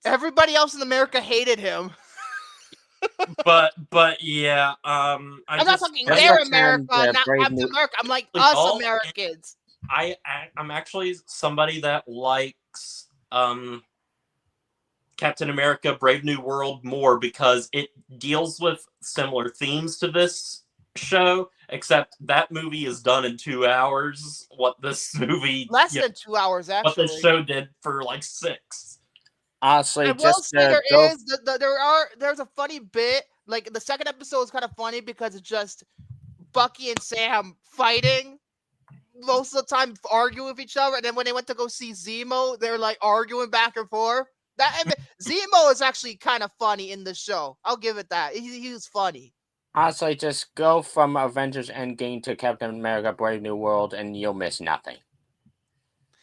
Everybody else in America hated him. but yeah. I'm not talking That's their what America, time the not Brave Captain New- America. I'm like Like, us all- Americans. I'm actually somebody that likes Captain America: Brave New World more because it deals with similar themes to this show, except that movie is done in 2 hours. What this movie Less than 2 hours, what actually. this show did for like 6. Honestly, I will just say go. there's a funny bit. Like the second episode is kind of funny because it's just Bucky and Sam fighting most of the time, arguing with each other. And then when they went to go see Zemo, they're like arguing back and forth. Zemo is actually kind of funny in the show. I'll give it that. He was funny. Honestly, just go from Avengers Endgame to Captain America: Brave New World, and you'll miss nothing.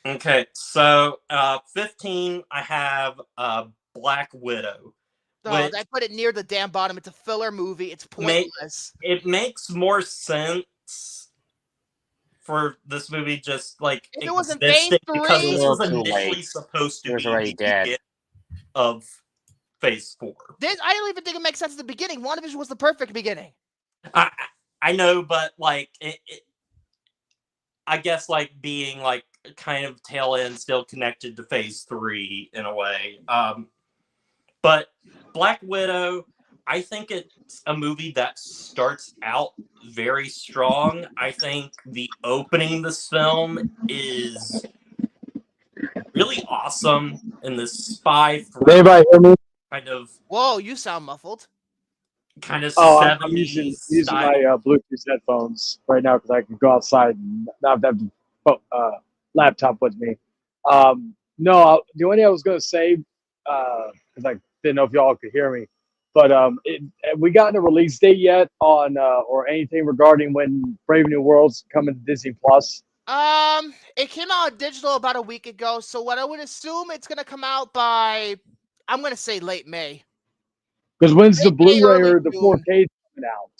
Okay, so 15, I have Black Widow. Oh, which I put it near the damn bottom. It's a filler movie. It's pointless. It makes more sense for this movie just like If it was in existing Phase because 3 this was Too initially late. supposed to It was be already the dead. beginning of Phase 4. I don't even think it makes sense at the beginning. WandaVision was the perfect beginning. I know, but like I guess like being like kind of tail end still connected to Phase 3 in a way. But Black Widow, I think it's a movie that starts out very strong. I think the opening of this film is really awesome in this spy Can anybody hear me? kind of Whoa, you sound muffled. Oh, 70s I'm using style. my Bluetooth headphones right now because I can go outside and not have the laptop with me. No, the only thing I was going to say, because I didn't know if y'all could hear me, but we gotten a release date yet on or anything regarding when Brave New World's coming to Disney Plus? It came out on digital about a week ago, so what I would assume it's gonna come out by, I'm gonna say late May. Because when's the Late May, Blu-ray early or the June. 4K coming out?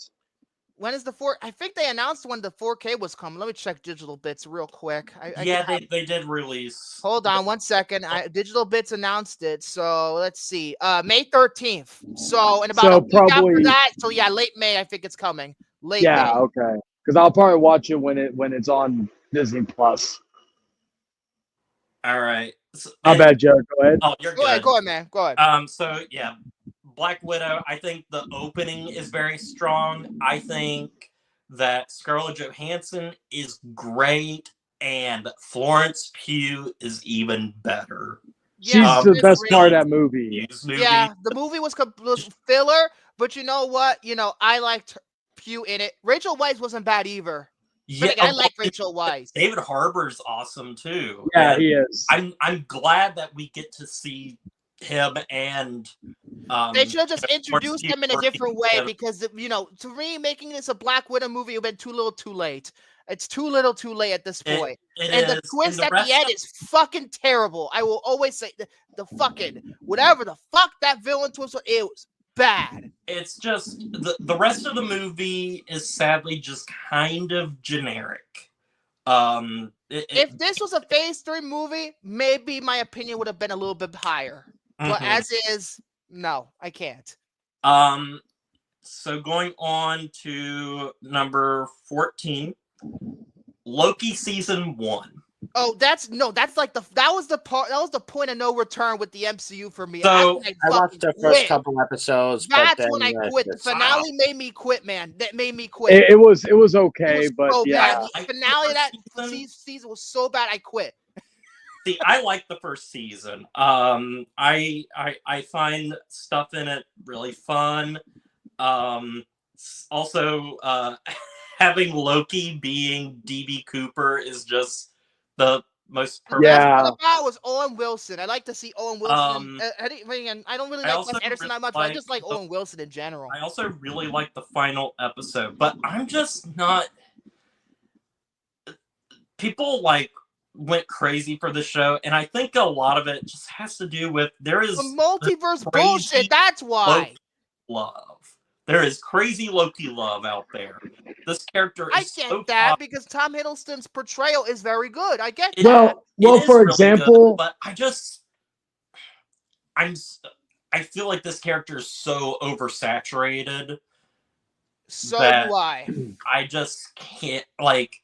When is the 4? I think they announced when the 4K was coming. Let me check digital bits real quick. Yeah, they did release. Hold on 1 second. Digital bits announced it. So let's see. May 13th. So in about a week after probably- that. So yeah, late May. I think it's coming. Late Yeah, May. okay. Because I'll probably watch it when it's on Disney Plus. All right. My bad, Jared. Go ahead. Oh, you're Go ahead, good. man. Go ahead. So yeah, Black Widow, I think the opening is very strong. I think that Scarlett Johansson is great and Florence Pugh is even better. She's Yeah, the it's best great. part of that movie. This movie, Yeah, the movie was filler, but you know what? I liked Pugh in it. Rachel Weisz wasn't bad either. yeah, I like Rachel Weisz. David Harbour's awesome too. Yeah, And he is. I'm glad that we get to see him and They should have just Florence introduced Pugh him in a working different way together. because, to me, making this a Black Widow movie would have been too little too late. It's too little too late at this point. It And the is, twist and at rest the end of- is fucking terrible. I will always say the fucking, whatever the fuck that villain twist was, it was bad. it's just the rest of the movie is sadly just kind of generic. If this was a Phase 3 movie, maybe my opinion would have been a little bit higher. But Mhm. as is, no, I can't. So going on to number 14, Loki season 1. Oh, that was the point of no return with the MCU for me. So, I I watched the fucking first quit. couple episodes, but That's then when I quit. The just- finale made me quit, man. That made me quit. It was okay, It was but so yeah. bad. I The finale of that first season- season was so bad, I quit. See, I like the first season. I find stuff in it really fun. Also, having Loki being DB Cooper is just the most perfect. Best Yeah. part about was Owen Wilson. I like to see Owen Wilson. I don't really like also Wes Anderson really that much, but I like just like the- Owen Wilson in general. I also really like the final episode, but I'm just not. People like went crazy for the show, and I think a lot of it just has to do with there is The multiverse crazy bullshit. That's why. Loki love. There is crazy Loki love out there. This character I is get so that popular. because Tom Hiddleston's portrayal is very good. I get It- that. Well, It is for really example, good, but I feel like this character is so oversaturated So that do I. I just can't like.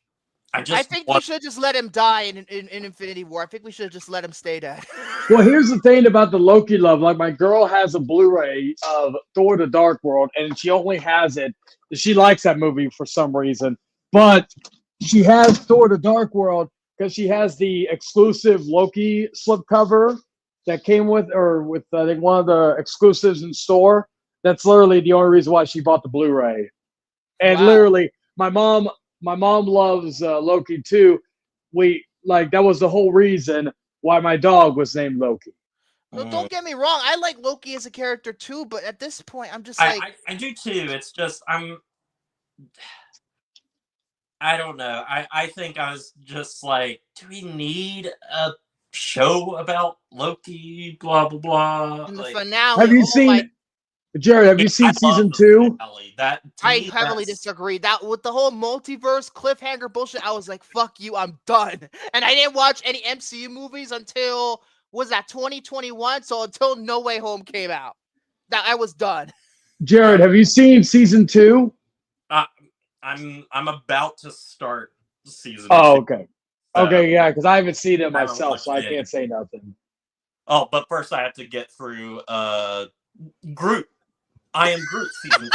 I think we should just let him die in Infinity War. I think we should just let him stay dead. well, here's the thing about the Loki love. Like, my girl has a Blu-ray of Thor: The Dark World, and she only has it. She likes that movie for some reason, but she has Thor: The Dark World because she has the exclusive Loki slipcover that came with, I think one of the exclusives in store. That's literally the only reason why she bought the Blu-ray. And Wow. literally, my mom loves Loki too. That was the whole reason why my dog was named Loki. No, don't get me wrong. I like Loki as a character too, but at this point, I'm just like, I do too. It's just I don't know. I think I was just like, do we need a show about Loki? Blah blah blah. in the Like, finale. Have you seen, Jared? Have you seen I love season the 2? finale. That to I me, heavily that's- disagree. That with the whole multiverse cliffhanger bullshit, I was like, "Fuck you, I'm done." And I didn't watch any MCU movies until 2021. So until No Way Home came out, that I was done. Jared, have you seen season 2? I'm about to start season. Oh, 2. okay. So, Okay, yeah, because I haven't seen it I haven't myself, watched so I it. can't say nothing. Oh, but first I have to get through Groot. I Am Groot season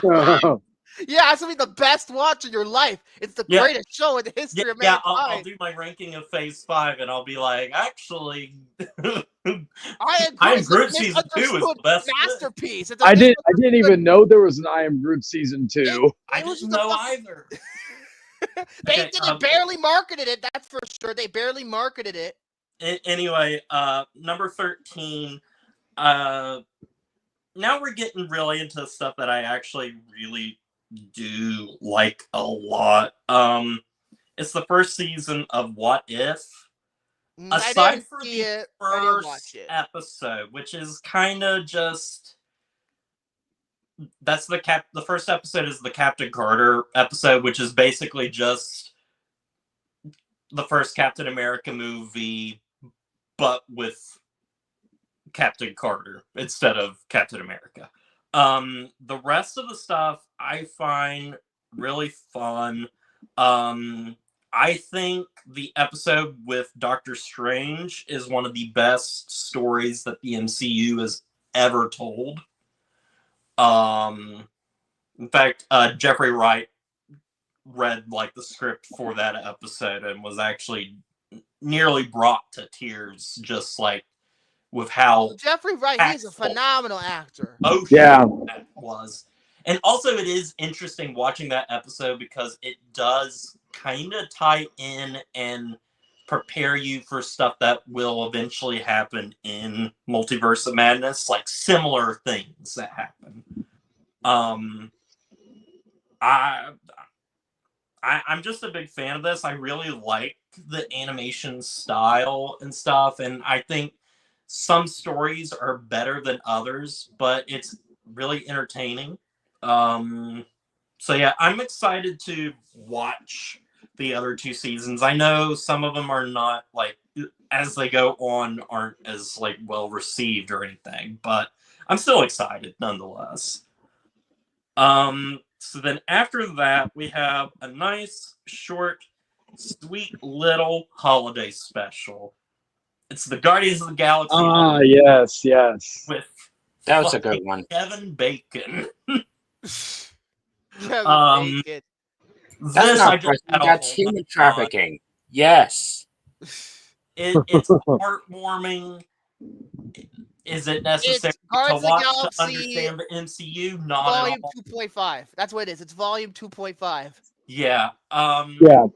2. Yeah, it's gonna be the best watch of your life. It's the Yeah. greatest show in the history of mankind. I'll do my ranking of Phase 5, and I'll be like, actually, I I Am It's a Groot season 2 is the misunderstood best. bit. masterpiece. It's a I didn't even misunderstood- know there was an I Am Groot season 2. I It was didn't just a know fucking- either. They barely marketed it. That's for sure. They barely marketed it. Anyway, number 13. Now we're getting really into stuff that I actually really do like a lot. It's the first season of What If. I Aside didn't from see the it. I didn't watch first it. episode, which is kind of just that's the first episode is the Captain Carter episode, which is basically just the first Captain America movie, but with Captain Carter instead of Captain America. The rest of the stuff I find really fun. I think the episode with Doctor Strange is one of the best stories that the MCU has ever told. In fact, Jeffrey Wright read like the script for that episode and was actually nearly brought to tears, just like with how Jeffrey Wright, he's a phenomenal actor. Oh, Yeah. that was. And also, it is interesting watching that episode because it does kind of tie in and prepare you for stuff that will eventually happen in Multiverse of Madness, like similar things that happen. I'm just a big fan of this. I really like the animation style and stuff, and I think some stories are better than others, but it's really entertaining. So yeah, I'm excited to watch the other 2 seasons. I know some of them are not like as they go on aren't as like well received or anything, but I'm still excited nonetheless. So then after that, we have a nice, short, sweet little holiday special. It's the Guardians of the Galaxy. Ah, yes. With That was a good one. Kevin Bacon. Kevin Bacon. That's not person. That's human trafficking. Yes. It's heartwarming. Is it necessary It's Guardians to of the watch to Galaxy understand the MCU? Not Volume at all. 2.5. That's what it is. It's Volume 2.5. Yeah. Yeah.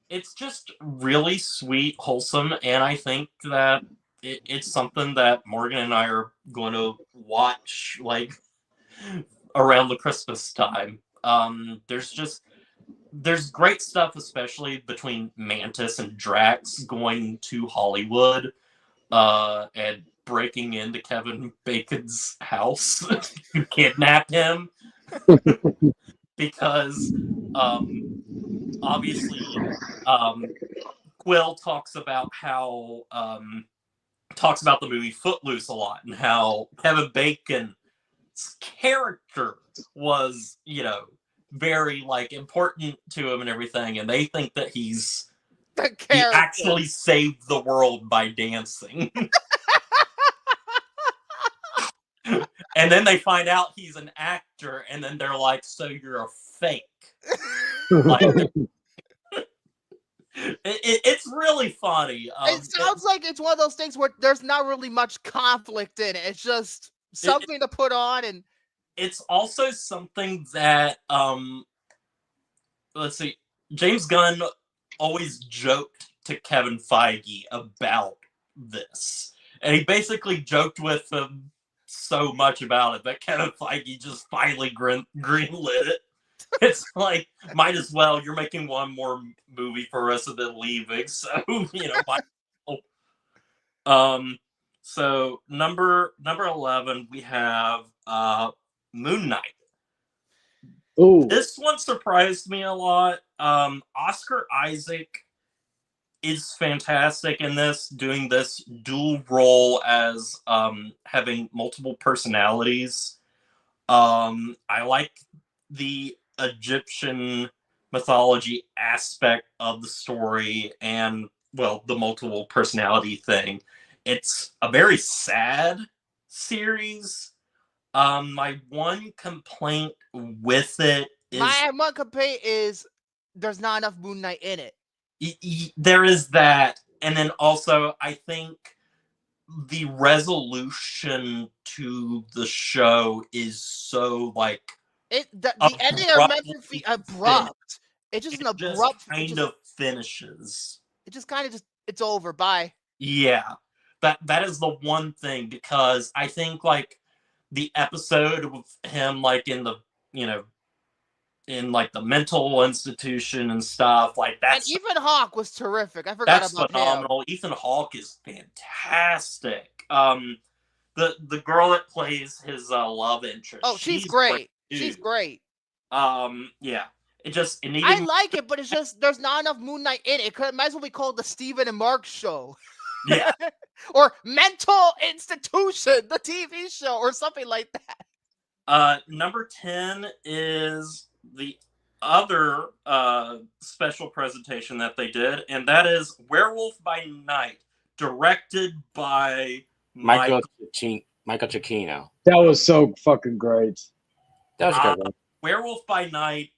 It's just really sweet, wholesome, and I think that it's something that Morgan and I are going to watch like around the Christmas time. There's great stuff, especially between Mantis and Drax going to Hollywood and breaking into Kevin Bacon's house to kidnap him because obviously Quill talks about the movie Footloose a lot and how Kevin Bacon's character was, very like important to him and everything, and they think that he actually saved the world by dancing. And then they find out he's an actor, and then they're like, "So you're a fake." Like, it's really funny. It sounds like it's one of those things where there's not really much conflict in it. It's just something to put on, and it's also something that let's see, James Gunn always joked to Kevin Feige about this, and he basically joked with him so much about it that Kevin Feige just finally greenlit it. It's like, might as well. You're making one more movie for us and then leaving, so might as well. So number 11, we have Moon Knight. Ooh. This one surprised me a lot. Oscar Isaac is fantastic in this, doing this dual role as having multiple personalities. I like the Egyptian mythology aspect of the story and, well, the multiple personality thing. It's a very sad series. My one complaint with it is... My one complaint is there's not enough Moon Knight in it. There is that, and then also I think the resolution to the show is so like the ending are meant to be abrupt. It's just an abrupt kind of finishes. It just kind of it's over. Bye. Yeah, that is the one thing, because I think like the episode with him like in the in like the mental institution and stuff like that. And Ethan Hawke was terrific. I forgot that's about phenomenal. him. Ethan Hawke is fantastic. The girl that plays his love interest. Oh, she's great. She's great. Yeah. I like it, but it's just there's not enough Moon Knight in it. It might as well be called the Steven and Mark Show. Yeah. Or Mental Institution, the TV show, or something like that. Number 10 is the other special presentation that they did, and that is Werewolf by Night, directed by Michael Giacchino. That was so fucking great. That was a good one. Werewolf by Night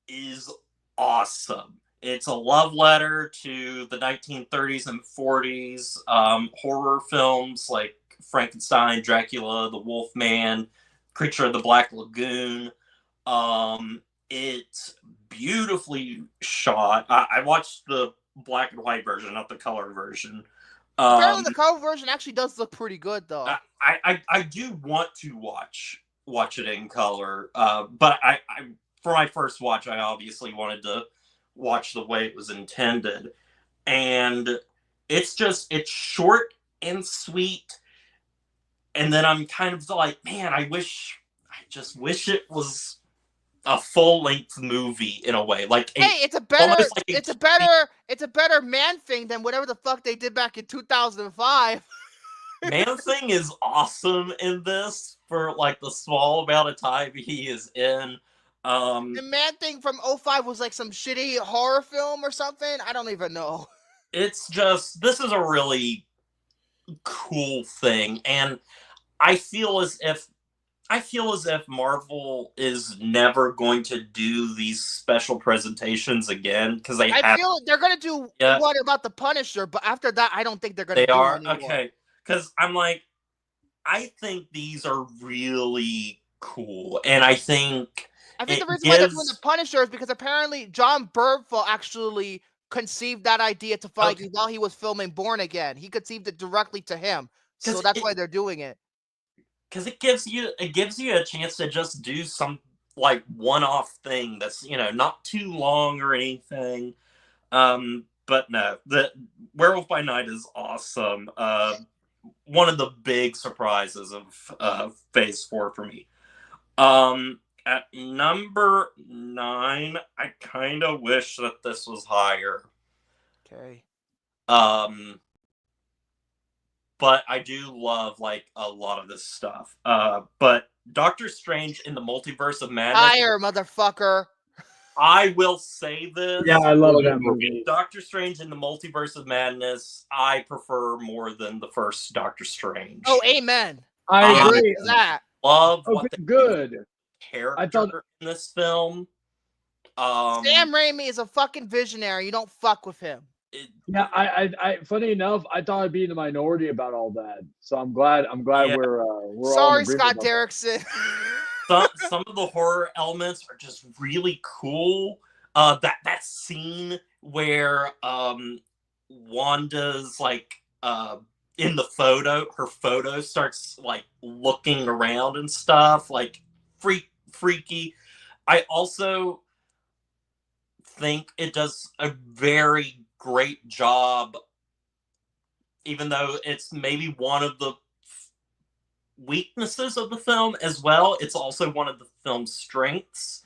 is awesome. It's a love letter to the 1930s and 40s horror films like Frankenstein, Dracula, The Wolfman, Creature of the Black Lagoon. It's beautifully shot. I watched the black and white version, not the color version. Apparently the color version actually does look pretty good, though. I do want to watch it in color, but I for my first watch, I obviously wanted to watch the way it was intended, and it's short and sweet, and then I'm kind of like, man, I just wish it was a full-length movie in a way. Like, hey, it's a better Man Thing than whatever the fuck they did back in 2005. Man Thing is awesome in this for like the small amount of time he is in. The Man Thing from 2005 was like some shitty horror film or something. I don't even know. It's just, this is a really cool thing, and I feel as if Marvel is never going to do these special presentations again, because I feel they're going to do one about the Punisher, but after that, I don't think they're going to do are anymore. Okay, because I'm like, I think these are really cool, and I think the reason why they're doing the gives Punisher is because apparently John Bernthal actually conceived that idea to Feige while he was filming Born Again. He conceived it directly to him, so that's why they're doing it. Because it gives you a chance to just do some like one-off thing that's not too long or anything. But no, the Werewolf by Night is awesome. One of the big surprises of Phase 4 for me. At number 9, I kind of wish that this was higher. Okay. But I do love like a lot of this stuff. But Doctor Strange in the Multiverse of Madness. Higher, motherfucker. I will say this. Yeah, I love that movie. Doctor Strange in the Multiverse of Madness, I prefer more than the first Doctor Strange. Oh, amen. I agree. That. Love what they good character in this film. Sam Raimi is a fucking visionary. You don't fuck with him. Yeah, I funny enough, I thought I'd be in the minority about all that. So I'm glad we're sorry, Scott Derrickson. Some of the horror elements are just really cool. That scene where Wanda's like in the her photo starts like looking around and stuff, like freaky. I also think it does a very great job, even though it's maybe one of the weaknesses of the film as well. It's also one of the film's strengths,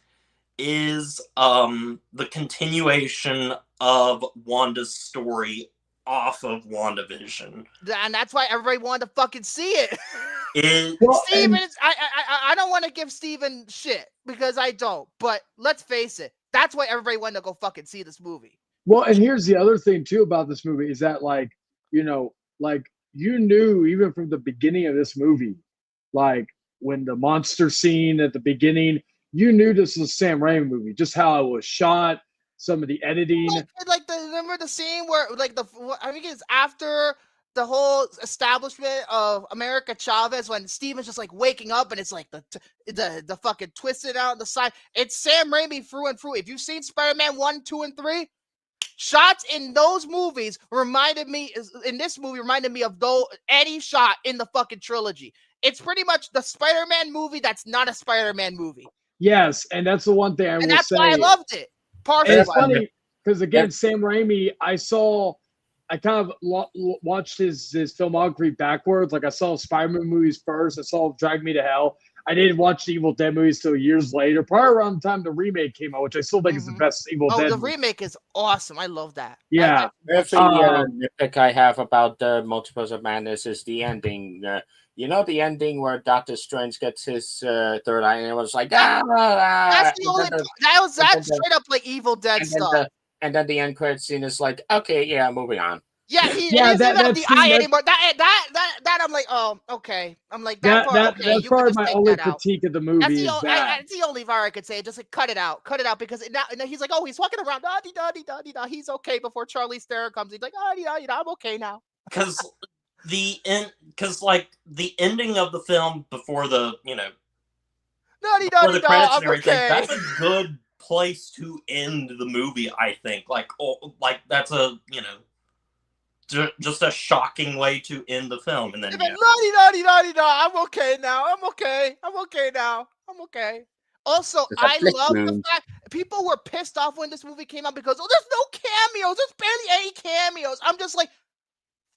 is the continuation of Wanda's story off of WandaVision. And that's why everybody wanted to fucking see it. Steven, I don't want to give Steven shit because I don't, but let's face it, that's why everybody wanted to go fucking see this movie. Well, and here's the other thing too about this movie is that you knew even from the beginning of this movie, like when the monster scene at the beginning, you knew this was a Sam Raimi movie, just how it was shot, some of the editing. Remember the scene where I think it's after the whole establishment of America Chavez when Steven's just like waking up and it's like the fucking twisted out on the side. It's Sam Raimi through and through. If you've seen Spider-Man 1, 2, and 3, shots in those movies reminded me of any shot in the fucking trilogy. It's pretty much the Spider-Man movie that's not a Spider-Man movie. Yes, and that's the one thing I will say. And that's why I loved it. Partially. It's funny because again, Sam Raimi, I kind of watched his filmography backwards. Like I saw Spider-Man movies first. I saw Drag Me to Hell. I didn't watch the Evil Dead movies till years later, probably around the time the remake came out, which I still think is the best Evil Dead. The remake is awesome. I love that. Yeah. That's the nitpick I have about the Multiverse of Madness is the ending. The ending where Doctor Strange gets his third eye, and it was like, that's the only. That's straight up like Evil Dead stuff. And then the end credit scene is like, okay, yeah, moving on. Yeah, it isn't about the eye anymore. That I'm like, oh, okay. I'm like that. That's probably my only critique of the movie. That's the only part I could say. Just like cut it out because now he's like, oh, he's walking around, he's okay before Charlize Theron comes. He's like, I'm okay now. Because the ending of the film before the before the credits and everything, that's a good place to end the movie. I think that's a just a shocking way to end the film, and then I'm okay now. I'm okay now. Also, I love the fact people were pissed off when this movie came out because there's no cameos. There's barely any cameos. I'm just like,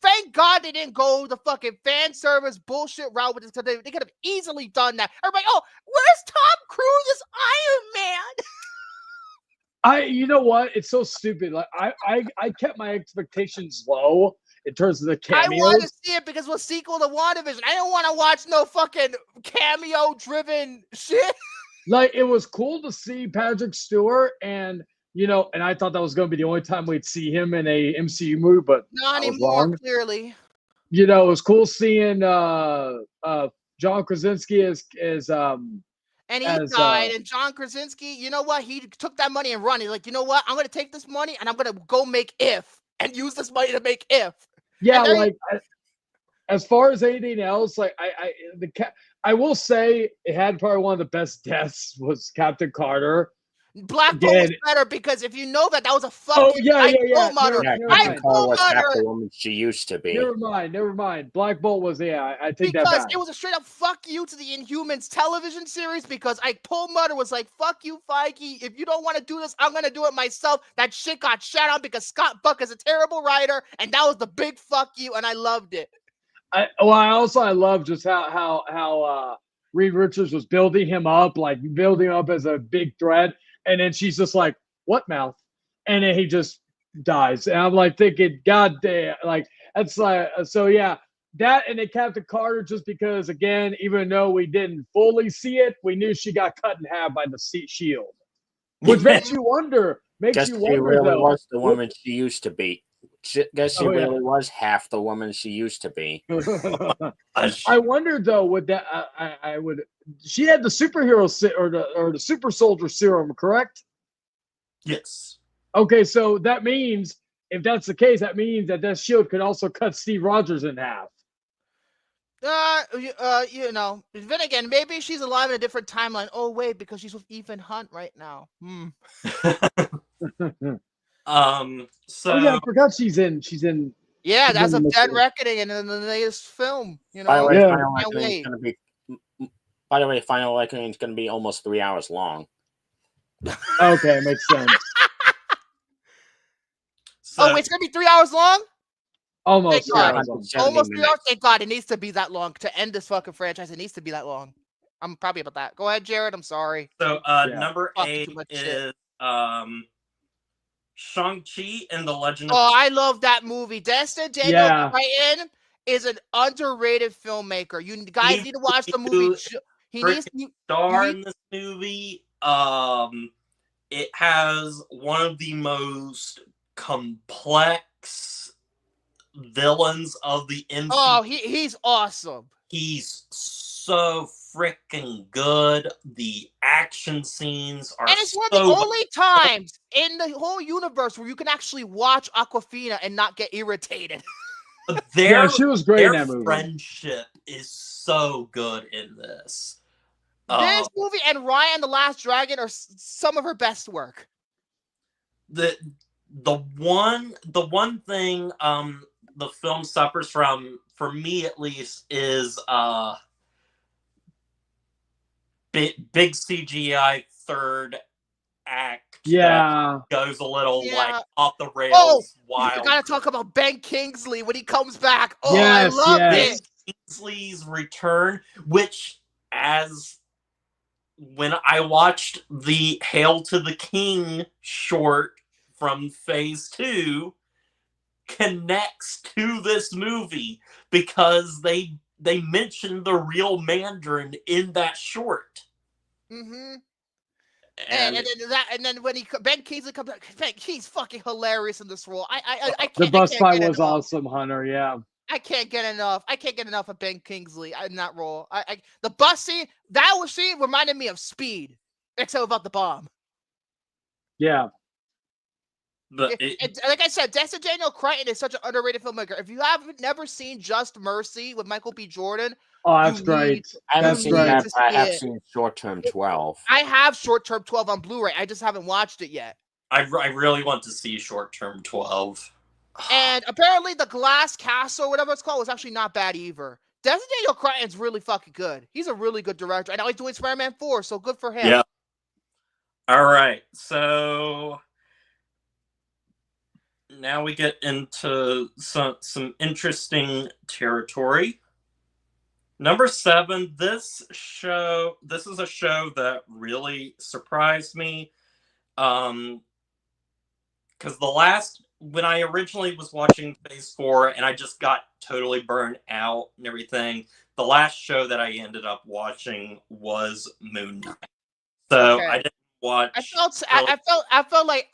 thank God they didn't go the fucking fan service bullshit route with this because they could have easily done that. Everybody, where's Tom Cruise's Iron Man? You know what? It's so stupid. Like I kept my expectations low in terms of the cameos. I want to see it because it was a sequel to WandaVision. I don't want to watch no fucking cameo-driven shit. Like it was cool to see Patrick Stewart, and I thought that was going to be the only time we'd see him in a MCU movie, but not anymore. Clearly, it was cool seeing John Krasinski as and he died. And John Krasinski, you know what? He took that money and run. He's like, you know what? I'm going to take this money and I'm going to go make If and use this money to make If. Yeah, as far as anything else, like I will say it had probably one of the best deaths was Captain Carter. Black Bolt was better because if you know that was a fucking yeah. Mother. Yeah, Captain Carter was half the woman she used to be. Never mind. Black Bolt was I take that because back. it was a straight up fuck you to the Inhumans television series because Paul Mutter was like, fuck you, Feige. If you don't want to do this, I'm gonna do it myself. That shit got shut on because Scott Buck is a terrible writer, and that was the big fuck you, and I loved it. I love just how Reed Richards was building him up as a big threat, and then she's just like, "What mouth?" And then he just dies, and I'm like thinking, "God damn!" Like that's like so yeah. That and then Captain Carter, just because again, even though we didn't fully see it, we knew she got cut in half by the shield, which makes you wonder. Guess she really was the woman she used to be. Guess she really was half the woman she used to be. I wonder though, would that I would she had the superhero or the super soldier serum, correct? Yes. Okay, so that means if that's the case, that means that shield could also cut Steve Rogers in half. You know, then again, maybe she's alive in a different timeline. Oh wait, because she's with Ethan Hunt right now. So yeah, I forgot she's in. Yeah, that's a Dead Reckoning in the latest film. You know, by the way, Final Reckoning is going to be almost 3 hours long. Okay, makes sense. So, it's going to be 3 hours long? Almost. Almost 3 hours. Thank God, it needs to be that long to end this fucking franchise. It needs to be that long. I'm probably about that. Go ahead, Jared. I'm sorry. So, number 8 is Shang-Chi and the Legend of... I love that movie. Destin Daniel Cretton is an underrated filmmaker. You guys need to watch the movie. He needs to star in this movie. It has one of the most complex villains of the MCU. Oh, he's awesome. He's so freaking good. The action scenes are, and it's one of the only times in the whole universe where you can actually watch Awkwafina and not get irritated. She was great in that movie. Their friendship is so good in this. This movie and Raya and the Last Dragon are some of her best work. The one thing the film suffers from, for me at least, is big CGI third act. Yeah, goes a little like off the rails. Wild. You gotta talk about Ben Kingsley when he comes back. Oh, yes, I love Ben Kingsley's return, which when I watched the Hail to the King short from Phase 2 connects to this movie because they mentioned the real Mandarin in that short. Mm-hmm. And then when Ben Kingsley comes back, he's fucking hilarious in this role. I can't. The bus fight was enough. awesome, Hunter. Yeah. I can't get enough. I can't get enough of Ben Kingsley in that role. The bus scene, that scene reminded me of Speed, except without the bomb. Yeah. Like I said, Destin Daniel Cretton is such an underrated filmmaker. If you haven't never seen Just Mercy with Michael B. Jordan, that's great. I haven't seen that, but I have seen Short Term 12. I have Short Term 12 on Blu-ray. I just haven't watched it yet. I really want to see Short Term 12. And apparently the Glass Castle, whatever it's called, was actually not bad either. Destin Daniel Cretton's really fucking good. He's a really good director. I know he's doing Spider-Man 4, so good for him. Yeah. All right. So now we get into some interesting territory. Number 7, this is a show that really surprised me. Because when I originally was watching Phase 4 and I just got totally burned out and everything, the last show that I ended up watching was Moon Knight. So I didn't watch. I felt like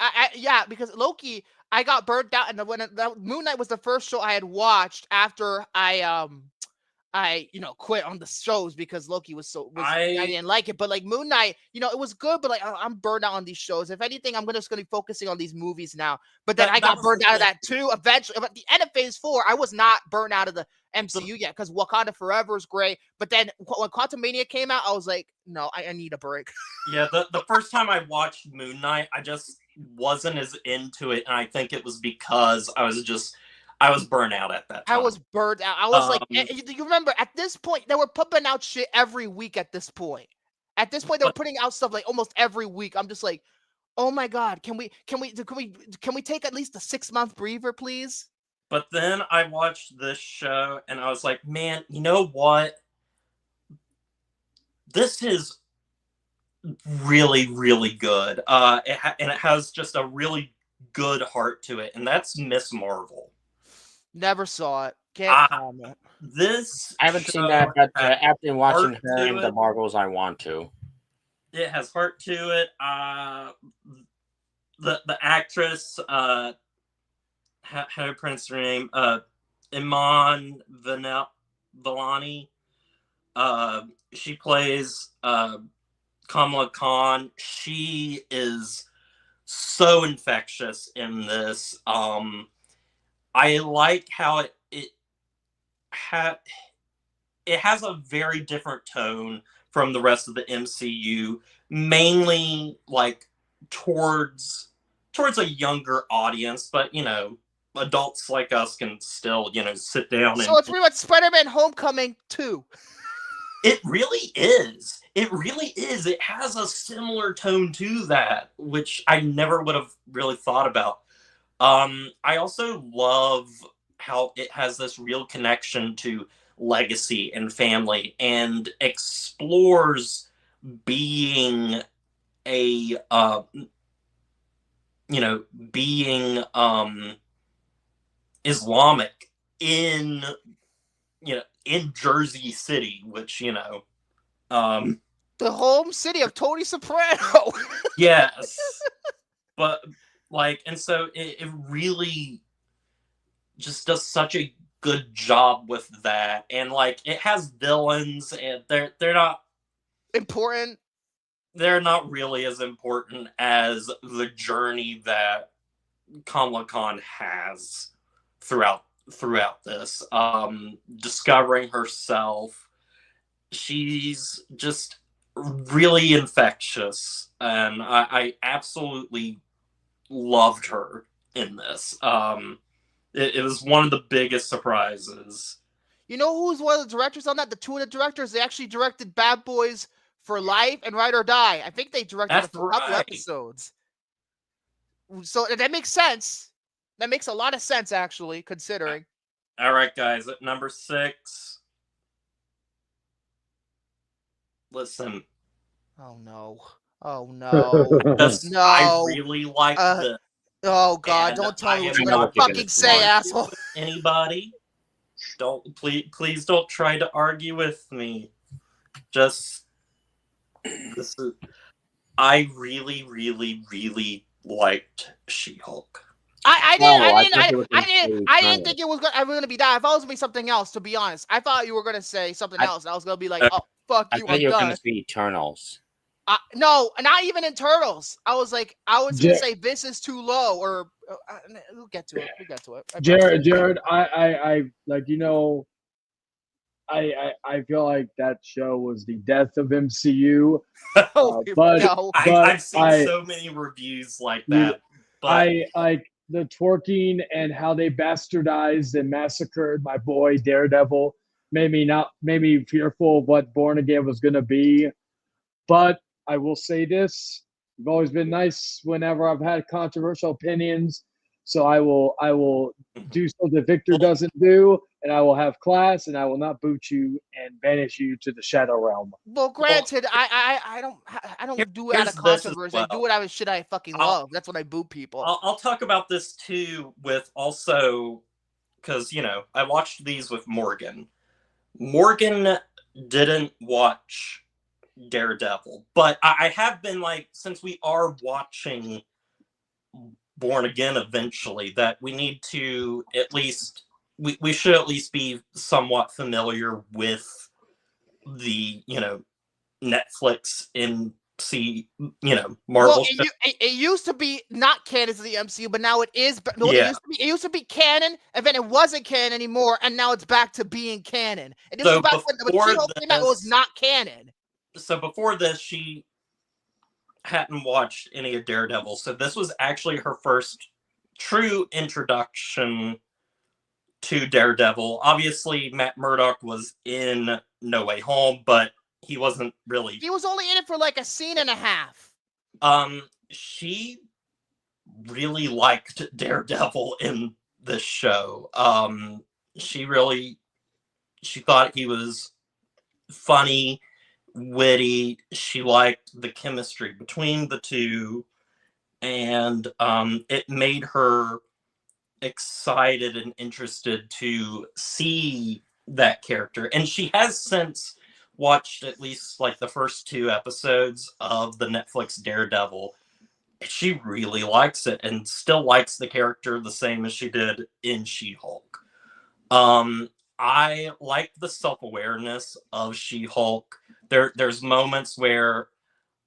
because Loki, I got burnt out, and when Moon Knight was the first show I had watched after I quit on the shows because Loki I didn't like it. But like Moon Knight, it was good, but like I'm burned out on these shows. If anything, I'm just gonna be focusing on these movies now. But then I got burned out of that too. Eventually, at the end of Phase 4, I was not burned out of MCU yet, because Wakanda Forever is great. But then when Quantumania came out, I was like, no, I need a break. Yeah, the first time I watched Moon Knight, I just wasn't as into it, and I think it was because I was burnt out at that time. I was burnt out. I was like, you remember at this point they were pumping out shit every week. At this point, they were putting out stuff like almost every week. I'm just like, oh my god, can we take at least a 6-month breather, please? But then I watched this show, and I was like, man, you know what? This is really, really good. And it has just a really good heart to it, and that's Miss Marvel. Never saw it. Can't comment. I haven't seen that, but after watching her and the Marvels, I want to. It has heart to it. The actress, how do I pronounce her name? Iman Vellani. She plays Kamala Khan. She is so infectious in this. I like how it has a very different tone from the rest of the MCU, mainly like towards a younger audience, but adults like us can still sit down. So it's pretty much Spider-Man Homecoming 2. It really is. It has a similar tone to that, which I never would have really thought about. I also love how it has this real connection to legacy and family, and explores being a being Islamic in Jersey City, which the home city of Tony Soprano. Yes. But and so it really just does such a good job with that, and it has villains, and they're not important. They're not really as important as the journey that Kamala Khan has throughout this, discovering herself. She's just really infectious, and I absolutely loved her in this. It was one of the biggest surprises. You know who's one of the directors on that? The two of the directors, they actually directed Bad Boys for Life and Ride or Die. I think they directed a couple episodes. So that makes sense. That makes a lot of sense, actually, considering. All right, guys, at number 6. Listen. Oh no! No! I really like this. Oh God! Don't tell me what you're gonna fucking say, asshole. Anybody? Please don't try to argue with me. I really, really, really liked She-Hulk. I didn't think it was going to be that. I thought it was going to be something else, to be honest. I thought you were going to say something else, and I was going to be like, oh, fuck you. I thought you were going to say Eternals. No, not even in Turtles. I was going to say this is too low, or we'll get to it. Jared, I feel like that show was the death of MCU. I've seen so many reviews like that. But I like the twerking and how they bastardized and massacred my boy Daredevil. Made me fearful of what Born Again was going to be. But I will say this: you've always been nice whenever I've had controversial opinions. So I will do something Victor doesn't do, and I will have class, and I will not boot you and banish you to the shadow realm. Well, granted, I don't do it out of controversy. I do it out of shit I fucking love. That's when I boot people. I'll talk about this too, with also because I watched these with Morgan. Morgan didn't watch Daredevil, but I have been since we are watching Born Again eventually, that we need to at least we should at least be somewhat familiar with the Netflix in see, Marvel. Well, it used to be not canon to the MCU, but now it is. But no, Yeah. it used to be canon, and then it wasn't canon anymore, and now it's back to being canon. And this So was back when She-Hulk came out, it was not canon. So before this, she hadn't watched any of Daredevil, so this was actually her first true introduction to Daredevil. Obviously, Matt Murdock was in No Way Home, but he wasn't really. He was only in it for like a scene and a half. She really liked Daredevil in this show. She thought he was funny, witty. She liked the chemistry between the two, and it made her excited and interested to see that character. And she has since watched at least like the first 2 episodes of the Netflix Daredevil. She really likes it and still likes the character the same as she did in She-Hulk. I like the self-awareness of She-Hulk. There's moments where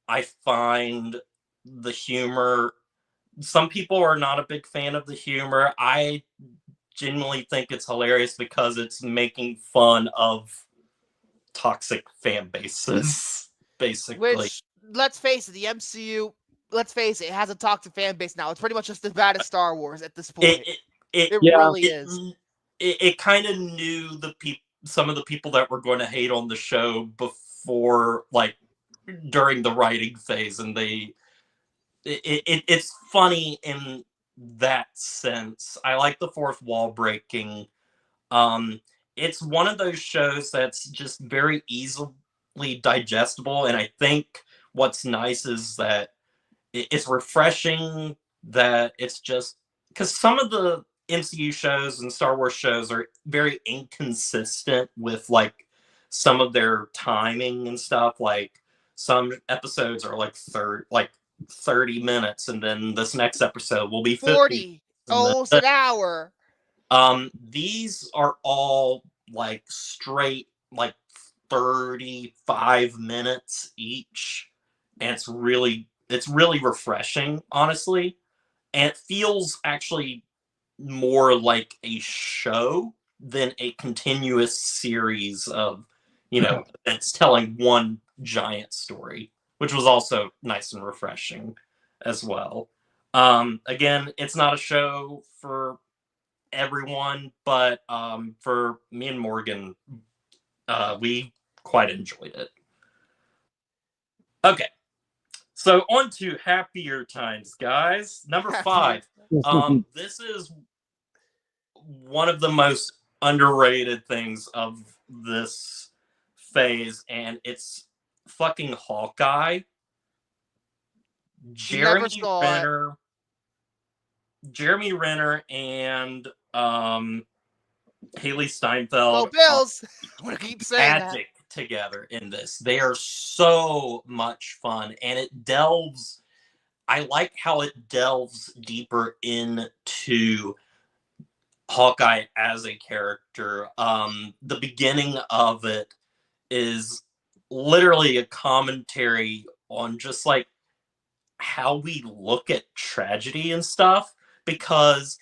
I find the humor. Some people are not a big fan of the humor. I genuinely think it's hilarious because it's making fun of toxic fan bases, basically. Which, let's face it, the MCU, it has a toxic fan base now. It's pretty much just as bad as Star Wars at this point. It really is. It kind of knew some of the people that were going to hate on the show before, like, during the writing phase, and it's funny in that sense. I like the fourth wall breaking. It's one of those shows that's just very easily digestible, and I think what's nice is that it's refreshing, that it's just because some of the MCU shows and Star Wars shows are very inconsistent with like some of their timing and stuff. Like some episodes are like 30 minutes, and then this next episode will be 40, almost an hour. These are all like straight like 35 minutes each, and it's really refreshing, honestly. And it feels actually more like a show than a continuous series of, it's telling one giant story, which was also nice and refreshing as well. Again, it's not a show for everyone, but for me and Morgan, we quite enjoyed it. Okay, so on to happier times, guys. Number 5. This is one of the most underrated things of this phase, and it's fucking Hawkeye. Jeremy Renner and Haley Steinfeld. Oh, Bills! I'm gonna keep saying that. Together in this. They are so much fun, and I like how it delves deeper into Hawkeye as a character. The beginning of it is literally a commentary on just like how we look at tragedy and stuff, because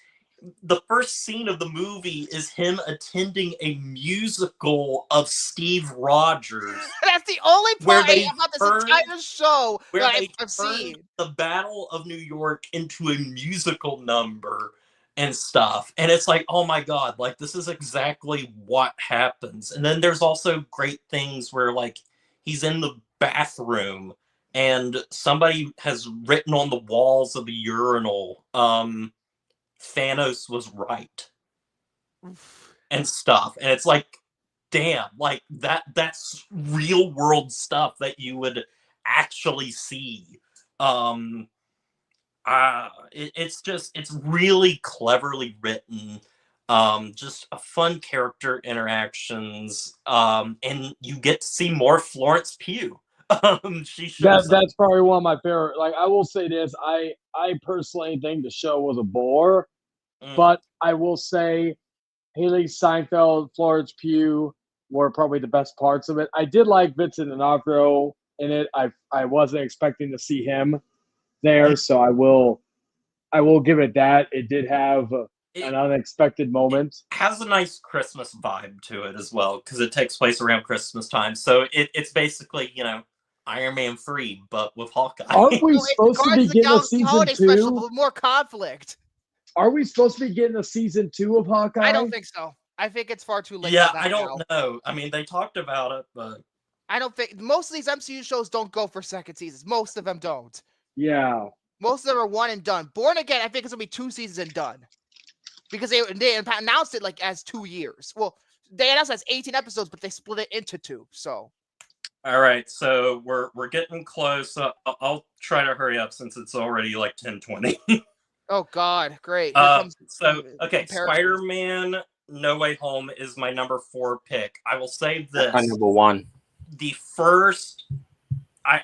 the first scene of the movie is him attending a musical of Steve Rogers. That's the only part about this entire show that I've seen. The Battle of New York into a musical number and stuff. And it's like, oh my God, like this is exactly what happens. And then there's also great things where like he's in the bathroom and somebody has written on the walls of the urinal, Thanos was right and stuff. And it's like, damn, like that's real world stuff that you would actually see. It's really cleverly written. Just a fun character interactions. And you get to see more Florence Pugh. That's probably one of my favorite. Like, I will say this, I personally think the show was a bore, but I will say Haley Steinfeld, Florence Pugh were probably the best parts of it. I did like Vincent D'Onofrio in it. I wasn't expecting to see him there, so I will give it that. It did have an unexpected moment. It has a nice Christmas vibe to it as well, because it takes place around Christmas time. So it's basically, Iron Man 3, but with Hawkeye. Aren't we supposed to be getting a season holiday special, 2? with more conflict. Are we supposed to be getting a season 2 of Hawkeye? I don't think so. I think it's far too late. Yeah, for that I don't now. know. I mean, they talked about it, but I don't think most of these MCU shows don't go for second seasons. Most of them don't. Yeah. Most of them are one and done. Born Again, I think it's gonna be 2 seasons and done, because they announced it like as 2 years. Well, they announced it as 18 episodes, but they split it into 2. So. All right, so we're getting close. I'll try to hurry up since it's already like 10:20. Oh God, great. Okay, Spider-Man No Way Home is my number 4 pick. I will say this. My number 1. The first, I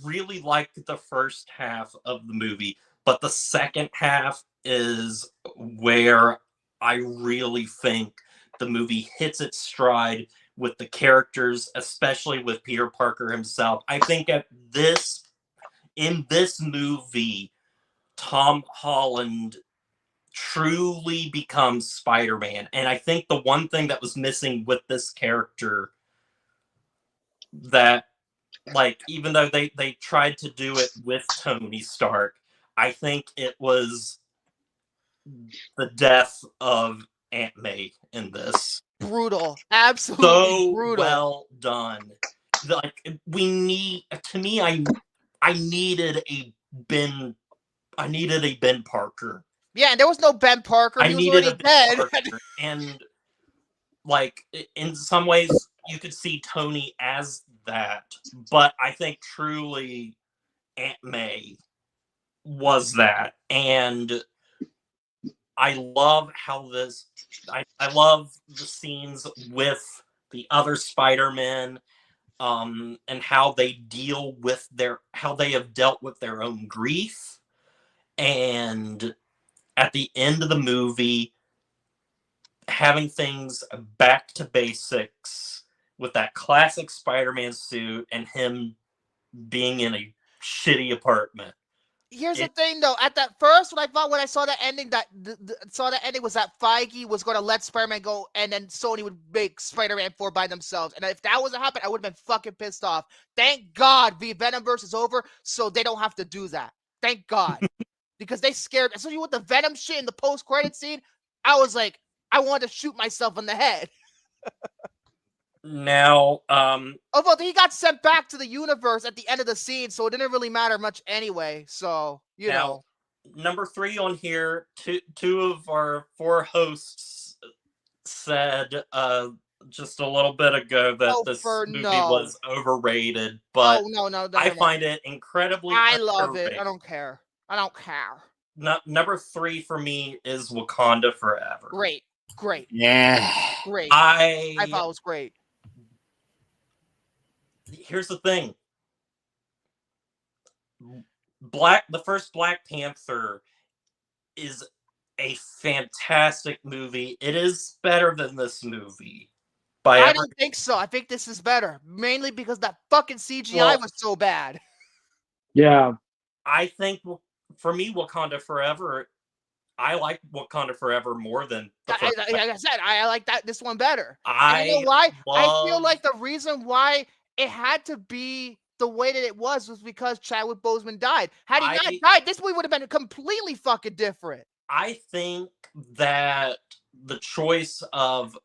really liked the first half of the movie, but the second half is where I really think the movie hits its stride with the characters, especially with Peter Parker himself. I think in this movie, Tom Holland truly becomes Spider-Man. And I think the one thing that was missing with this character, that, like, even though they tried to do it with Tony Stark, I think it was the death of Aunt May in this. Brutal. Absolutely so brutal. Well done. Like, I needed a Ben Parker. Yeah, and there was no Ben Parker. He was already dead. And like, in some ways you could see Tony as that, but I think truly Aunt May was that. And I love how I love the scenes with the other Spider-Men, and how they have dealt with their own grief. And at the end of the movie, having things back to basics with that classic Spider-Man suit and him being in a shitty apartment. Here's the thing, though. At that first, when I saw that ending, was that Feige was going to let Spider-Man go, and then Sony would make Spider-Man 4 by themselves. And if that wasn't happening, I would have been fucking pissed off. Thank God the Venomverse is over, so they don't have to do that. Thank God. Because they scared, especially with the Venom shit in the post-credit scene, I was like, I wanted to shoot myself in the head. Now, although he got sent back to the universe at the end of the scene, so it didn't really matter much anyway. So, you know. Number 3 on here, two of our 4 hosts said just a little bit ago that this movie was overrated, but I find it incredibly I love it. I don't care. Number 3 for me is Wakanda Forever. Great. Yeah. Great. I thought it was great. Here's the thing. The first Black Panther is a fantastic movie. It is better than this movie. I don't think so. I think this is better. Mainly because that fucking CGI was so bad. Yeah. I think, for me, Wakanda Forever, I like Wakanda Forever more than the first. Like I said, I like this one better. And you know why? I feel like the reason why it had to be the way that it was because Chadwick Boseman died. Had he not died, this movie would have been completely fucking different. I think that the choice of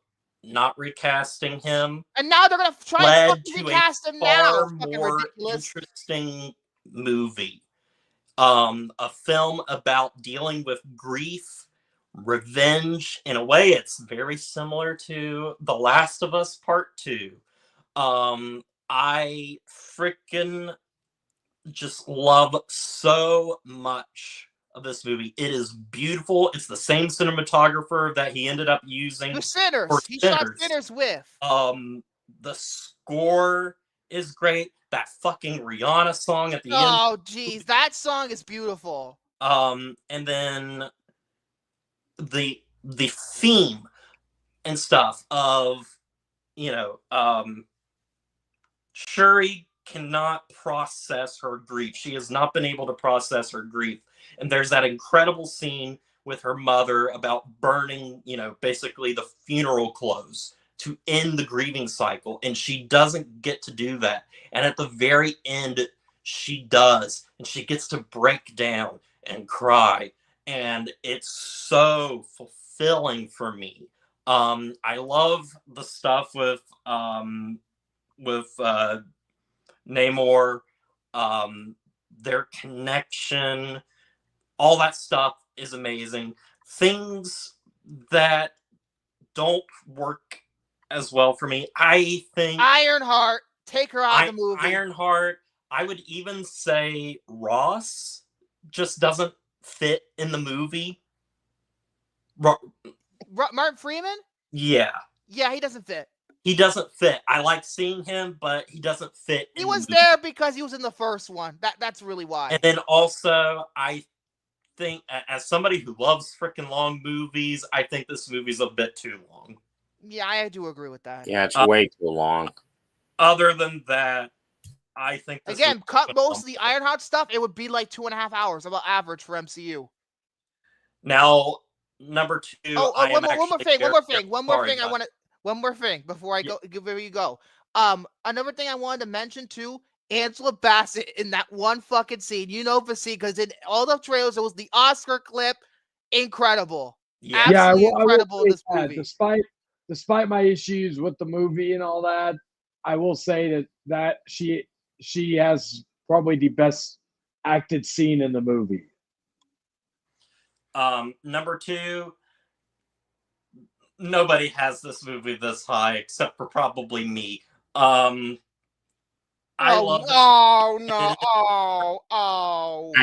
not recasting him, and now they're gonna try to recast him now. Far more interesting movie. A film about dealing with grief, revenge. In a way, it's very similar to The Last of Us Part 2. I freaking just love so much of this movie. It is beautiful. It's the same cinematographer that he ended up using for Sinners. He shot Sinners with. The score is great. That fucking Rihanna song at the end. Oh, geez, that song is beautiful. And then the theme and stuff of, Shuri cannot process her grief. She has not been able to process her grief. And there's that incredible scene with her mother about burning, basically the funeral clothes to end the grieving cycle. And she doesn't get to do that. And at the very end, she does. And she gets to break down and cry. And it's so fulfilling for me. I love the stuff with Namor, their connection, all that stuff is amazing. Things that don't work as well for me, I think. Ironheart, take her out of the movie. Ironheart, I would even say Ross just doesn't fit in the movie. Martin Freeman? Yeah. Yeah, he doesn't fit. He doesn't fit. I like seeing him, but he doesn't fit. He was there because he was in the first one. That's really why. And then also, I think, as somebody who loves freaking long movies, I think this movie's a bit too long. Yeah, I do agree with that. Yeah, it's way too long. Other than that, I think this again, cut most of the Ironheart stuff. It would be like 2.5 hours, about average for MCU. Now, number 2. One more thing. One more thing before I go. Before you go. Another thing I wanted to mention too. Angela Bassett in that one fucking scene. You know the scene because in all the trailers it was the Oscar clip. Incredible. Yeah, absolutely incredible in this movie. Despite my issues with the movie and all that, I will say that she has probably the best acted scene in the movie. Number 2, nobody has this movie this high except for probably me. I love it. I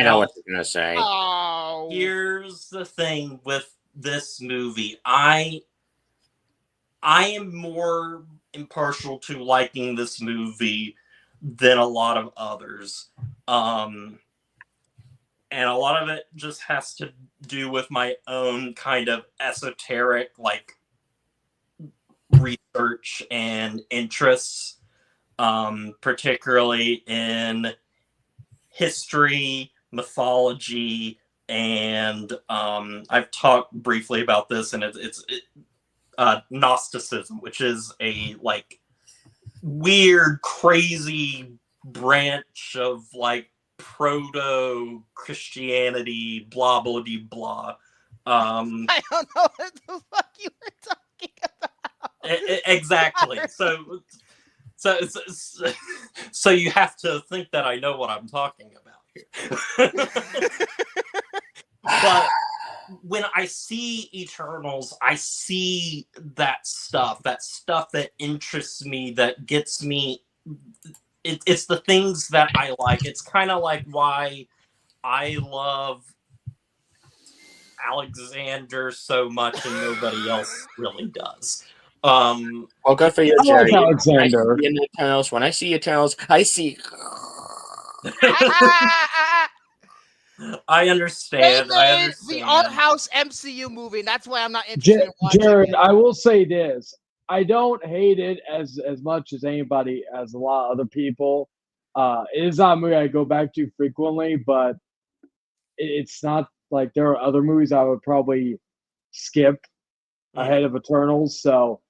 know what you're gonna say. Here's the thing with this movie. I am more impartial to liking this movie than a lot of others. And a lot of it just has to do with my own kind of esoteric, research and interests, particularly in history, mythology, and I've talked briefly about this, and it's Gnosticism, which is a weird, crazy branch of proto-Christianity, blah, blah, blah, blah. I don't know what the fuck you were talking about. Exactly. So you have to think that I know what I'm talking about here. But when I see Eternals, I see that stuff that interests me, that gets me. It's the things that I like. It's kind of like why I love Alexander so much and nobody else really does. Well, good for you, Jerry. I like Alexander. When I see Eternals, I see. I understand. The art house MCU movie. And that's why I'm not interested in watching Jared, it. I will say this. I don't hate it as much as anybody, as a lot of other people. It is not a movie I go back to frequently, but it's not like there are other movies I would probably skip ahead of Eternals. So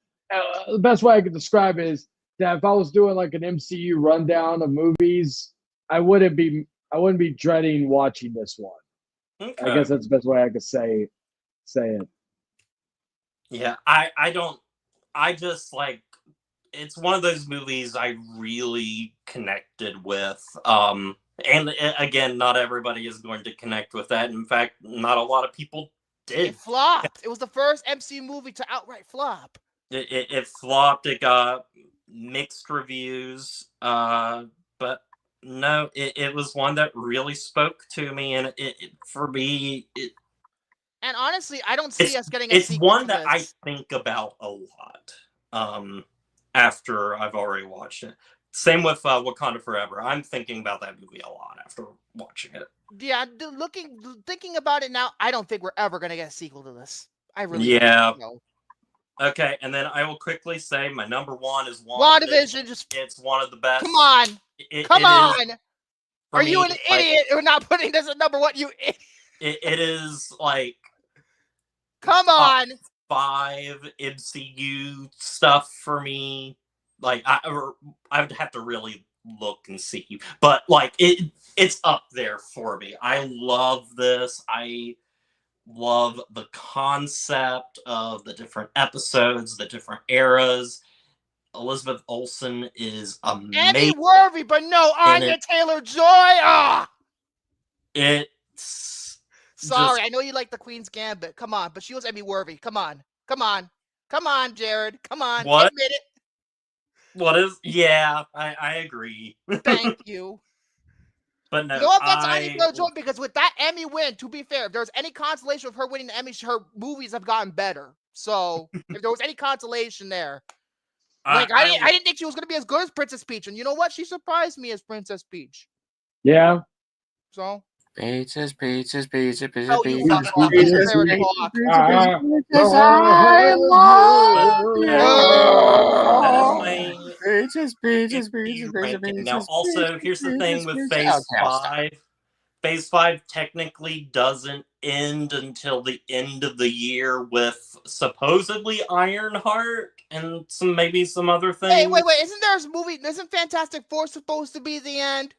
the best way I could describe it is that if I was doing an MCU rundown of movies, I wouldn't be dreading watching this one. Okay. I guess that's the best way I could say it. Yeah, I don't. I just it's one of those movies I really connected with. And again, not everybody is going to connect with that. In fact, not a lot of people did. It flopped. It was the first MCU movie to outright flop. It flopped. It got mixed reviews. But no, it was one that really spoke to me. And for me, and honestly, I don't see us getting a it's sequel one to that this. I think about a lot. After I've already watched it. Same with Wakanda Forever. I'm thinking about that movie a lot after watching it. Yeah, thinking about it now, I don't think we're ever gonna get a sequel to this. I really don't know. Okay, and then I will quickly say my number 1 is WandaVision. It's one of the best. Come on. Come it on. is, for Are you me, an like, idiot? We're not putting this at number one. You idiot. it is like Come top on. 5 MCU stuff for me. Like I would have to really look and see, but like it's up there for me. I love this. I love the concept of the different episodes, the different eras. Elizabeth Olsen is Emmy amazing worthy, but no in Anya it. Taylor-Joy. Ah. It's Sorry, just I know you like the Queen's Gambit. Come on, but she was Emmy worthy. Come on. Come on. Come on, Jared. Come on. what Admit it. what is yeah, I agree. Thank you. But no, No offense to Anya Taylor-Joy, because with that Emmy win, to be fair, if there's any consolation with her winning the Emmy, her movies have gotten better. So if there was any consolation there, like I didn't think she was gonna be as good as Princess Peach, and you know what? She surprised me as Princess Peach. Yeah. So Peaches. oh, you Peaches, fuck off. It's your favorite talk. that is my MCU ranking. Now, also, here's the thing with Phase 5. Phase 5 technically doesn't end until the end of the year with supposedly Ironheart and maybe some other things. Wait. Isn't there a movie? Isn't Fantastic Four supposed to be the end?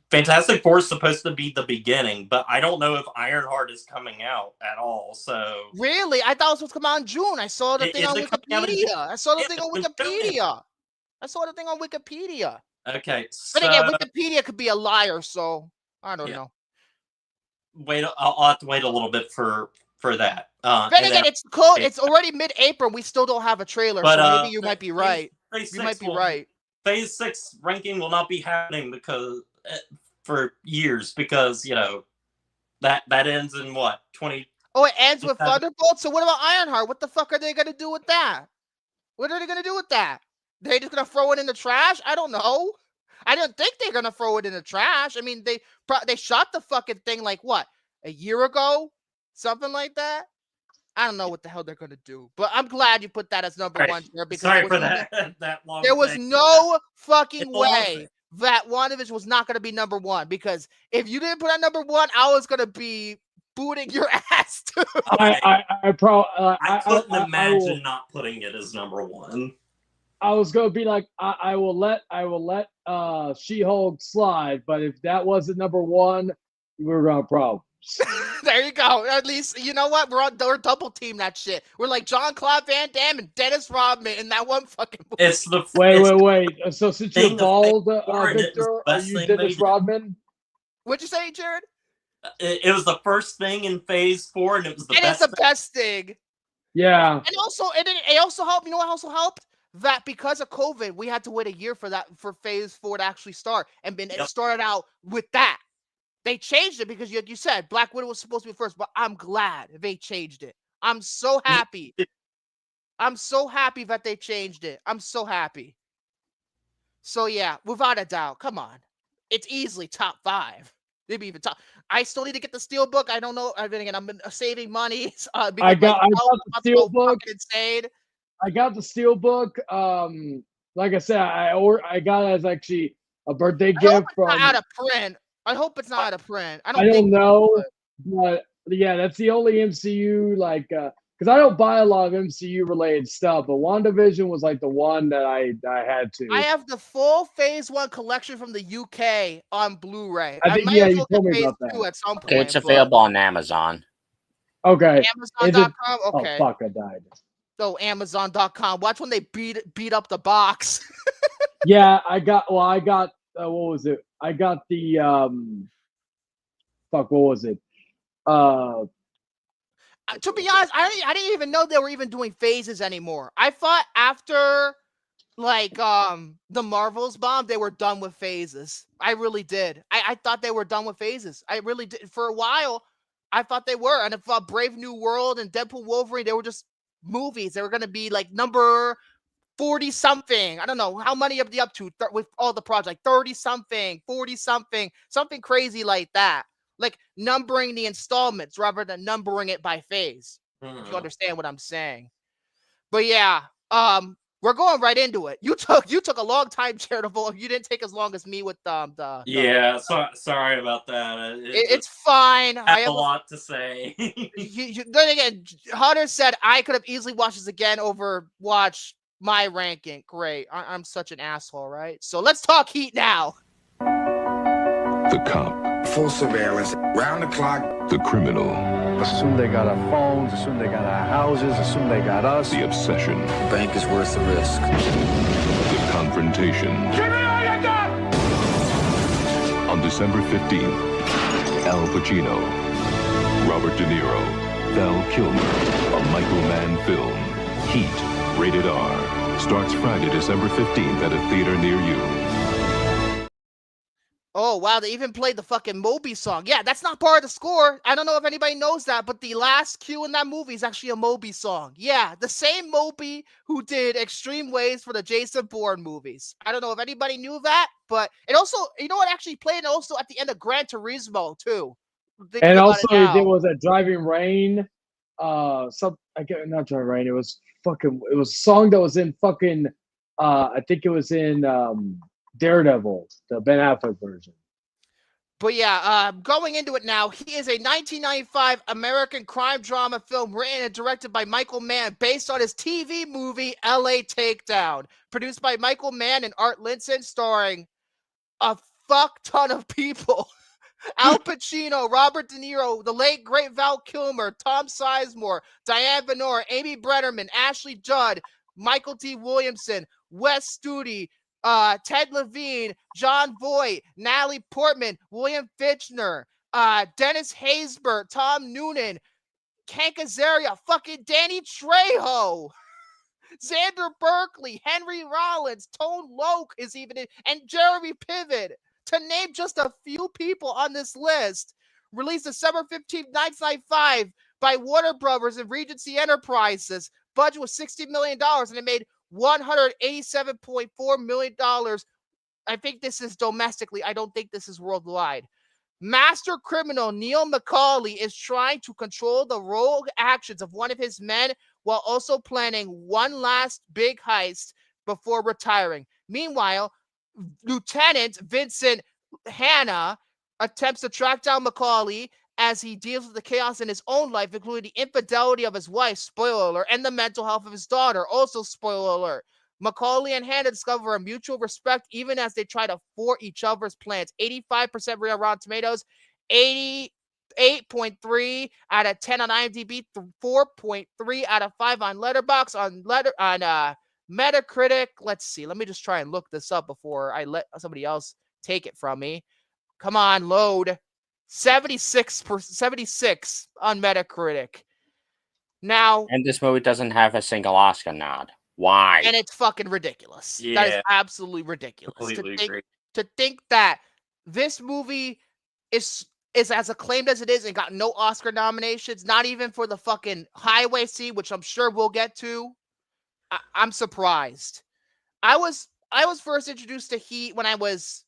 Fantastic Four is supposed to be the beginning, but I don't know if Ironheart is coming out at all. So really, I thought it was supposed to come out in June. I saw the thing on Is it coming out in June? Wikipedia. I saw the Yeah, thing on it's been shown. Wikipedia. I saw the thing on Wikipedia. Okay, But again, Wikipedia could be a liar, so I don't know. I'll have to wait a little bit for that. Then again, it's close. It's already mid-April. We still don't have a trailer, But, so maybe you might be right. Phase You might be will- right. Phase 6 ranking will not be happening because for years, because that ends in what 20. Oh, it ends with Thunderbolt. So what about Ironheart? What the fuck are they gonna do with that? What are they gonna do with that? They just gonna throw it in the trash? I don't know. I didn't think they're gonna throw it in the trash. I mean, they shot the fucking thing like what, a year ago, something like that. I don't know what the hell they're gonna do, but I'm glad you put that as number one here because Sorry for that long. there was thing. no fucking It's a long way thing. that WandaVision was not gonna be number one, because if you didn't put that number one, I was gonna be booting your ass too. I couldn't imagine not putting it as number one. I was gonna be like, I will let She-Hulk slide, but if that wasn't number one, we're gonna have problems. There you go. At least you know what, we're double team that shit. We're like Jean-Claude Van Damme and Dennis Rodman in that one fucking movie. It's the wait. So since you're bald, Victor, are you Dennis Rodman? What'd you say, Jared? It was the first thing in Phase 4, and it was the best. best. It's the best thing. Yeah. And also, it also helped. You know what also helped? That because of COVID, we had to wait a year for Phase 4 to actually start, and it started out with that. They changed it because, like you said, Black Widow was supposed to be first, but I'm glad they changed it. I'm so happy. I'm so happy that they changed it. I'm so happy. So yeah, without a doubt, come on, it's easily top 5. Maybe even top. I still need to get the Steelbook. I don't know. I mean, again, I'm saving money. Because I got the Steelbook. Insane. I got the Steelbook. Like I said, I got it as actually a birthday gift from. Not out of print. I hope it's not out of print. I don't know, but yeah, that's the only MCU because I don't buy a lot of MCU related stuff, but WandaVision was like the one that I had to. I have the full Phase 1 collection from the UK on Blu-ray. I think you told me about that. At some point, okay, it's available on Amazon. Okay. Amazon.com. Okay. Oh fuck! I died. So Amazon.com. Watch when they beat up the box. Yeah, I got. What was it? I got the What was it? To be honest, I didn't even know they were even doing phases anymore. I thought after the Marvels bomb, they were done with phases. I really did. I thought they were done with phases. I really did. For a while, I thought they were. And if Brave New World and Deadpool Wolverine, they were just movies. They were gonna be like number 40 something. I don't know how many of the up to with all the projects, like 30 something, 40 something, something crazy like that. Like numbering the installments rather than numbering it by phase. If you understand what I'm saying. But yeah, we're going right into it. You took a long time, Charitable. You didn't take as long as me with the Yeah, sorry about that. It's fine. I have a lot to say. Then again, Hunter said I could have easily watched this again over watch my ranking. Great. I'm such an asshole, right? So let's talk Heat now. The cop. Full surveillance, round the clock. The criminal. Assume they got our phones, assume they got our houses, assume they got us. The obsession. The bank is worth the risk. The confrontation. Give me all you got! On December 15th, Al Pacino, Robert De Niro, Val Kilmer, a Michael Mann film. Heat, rated R. Starts Friday, December 15th at a theater near you. Oh, wow, they even played the fucking Moby song. Yeah, that's not part of the score. I don't know if anybody knows that, but the last cue in that movie is actually a Moby song. Yeah, the same Moby who did Extreme Ways for the Jason Bourne movies. I don't know if anybody knew that, but it also, you know what, actually played also at the end of Gran Turismo, too. And also, there was a Driving Rain. Not Driving Rain. It was a song that was in fucking, I think it was in Daredevil, the Ben Affleck version. But yeah, going into it now, he is a 1995 American crime drama film written and directed by Michael Mann based on his TV movie LA Takedown, produced by Michael Mann and Art Linson, starring a fuck ton of people. Al Pacino, Robert De Niro, the late great Val Kilmer, Tom Sizemore, Diane Venor, Amy Brennerman, Ashley Judd, Michael T. Williamson, Wes Studi, Ted Levine, John Voight, Natalie Portman, William Fichtner, Dennis Haysbert, Tom Noonan, Hank Azaria, fucking Danny Trejo, Xander Berkeley, Henry Rollins, Tone Loc is even in, and Jeremy Piven, to name just a few people on this list. Released December 15th, 1995 by Warner Brothers and Regency Enterprises. Budget was $60 million and it made $187.4 million. I think this is domestically. I don't think this is worldwide. Master criminal Neil McCauley is trying to control the rogue actions of one of his men while also planning one last big heist before retiring. Meanwhile, Lieutenant Vincent Hanna attempts to track down McCauley as he deals with the chaos in his own life, including the infidelity of his wife, spoiler alert, and the mental health of his daughter, also spoiler alert. McCauley and Hanna discover a mutual respect even as they try to thwart each other's plans. 85% real Rotten Tomatoes, 88.3 out of 10 on IMDb, 4.3 out of 5 on Letterboxd, on Metacritic. Let's see. Let me just try and look this up before I let somebody else take it from me. Come on, load. 76 on Metacritic. Now, and this movie doesn't have a single Oscar nod. Why? And it's fucking ridiculous. Yeah, that is absolutely ridiculous. Completely agree. To think that this movie is as acclaimed as it is and got no Oscar nominations, not even for the fucking highway scene, which I'm sure we'll get to. I'm surprised. I was first introduced to Heat when I was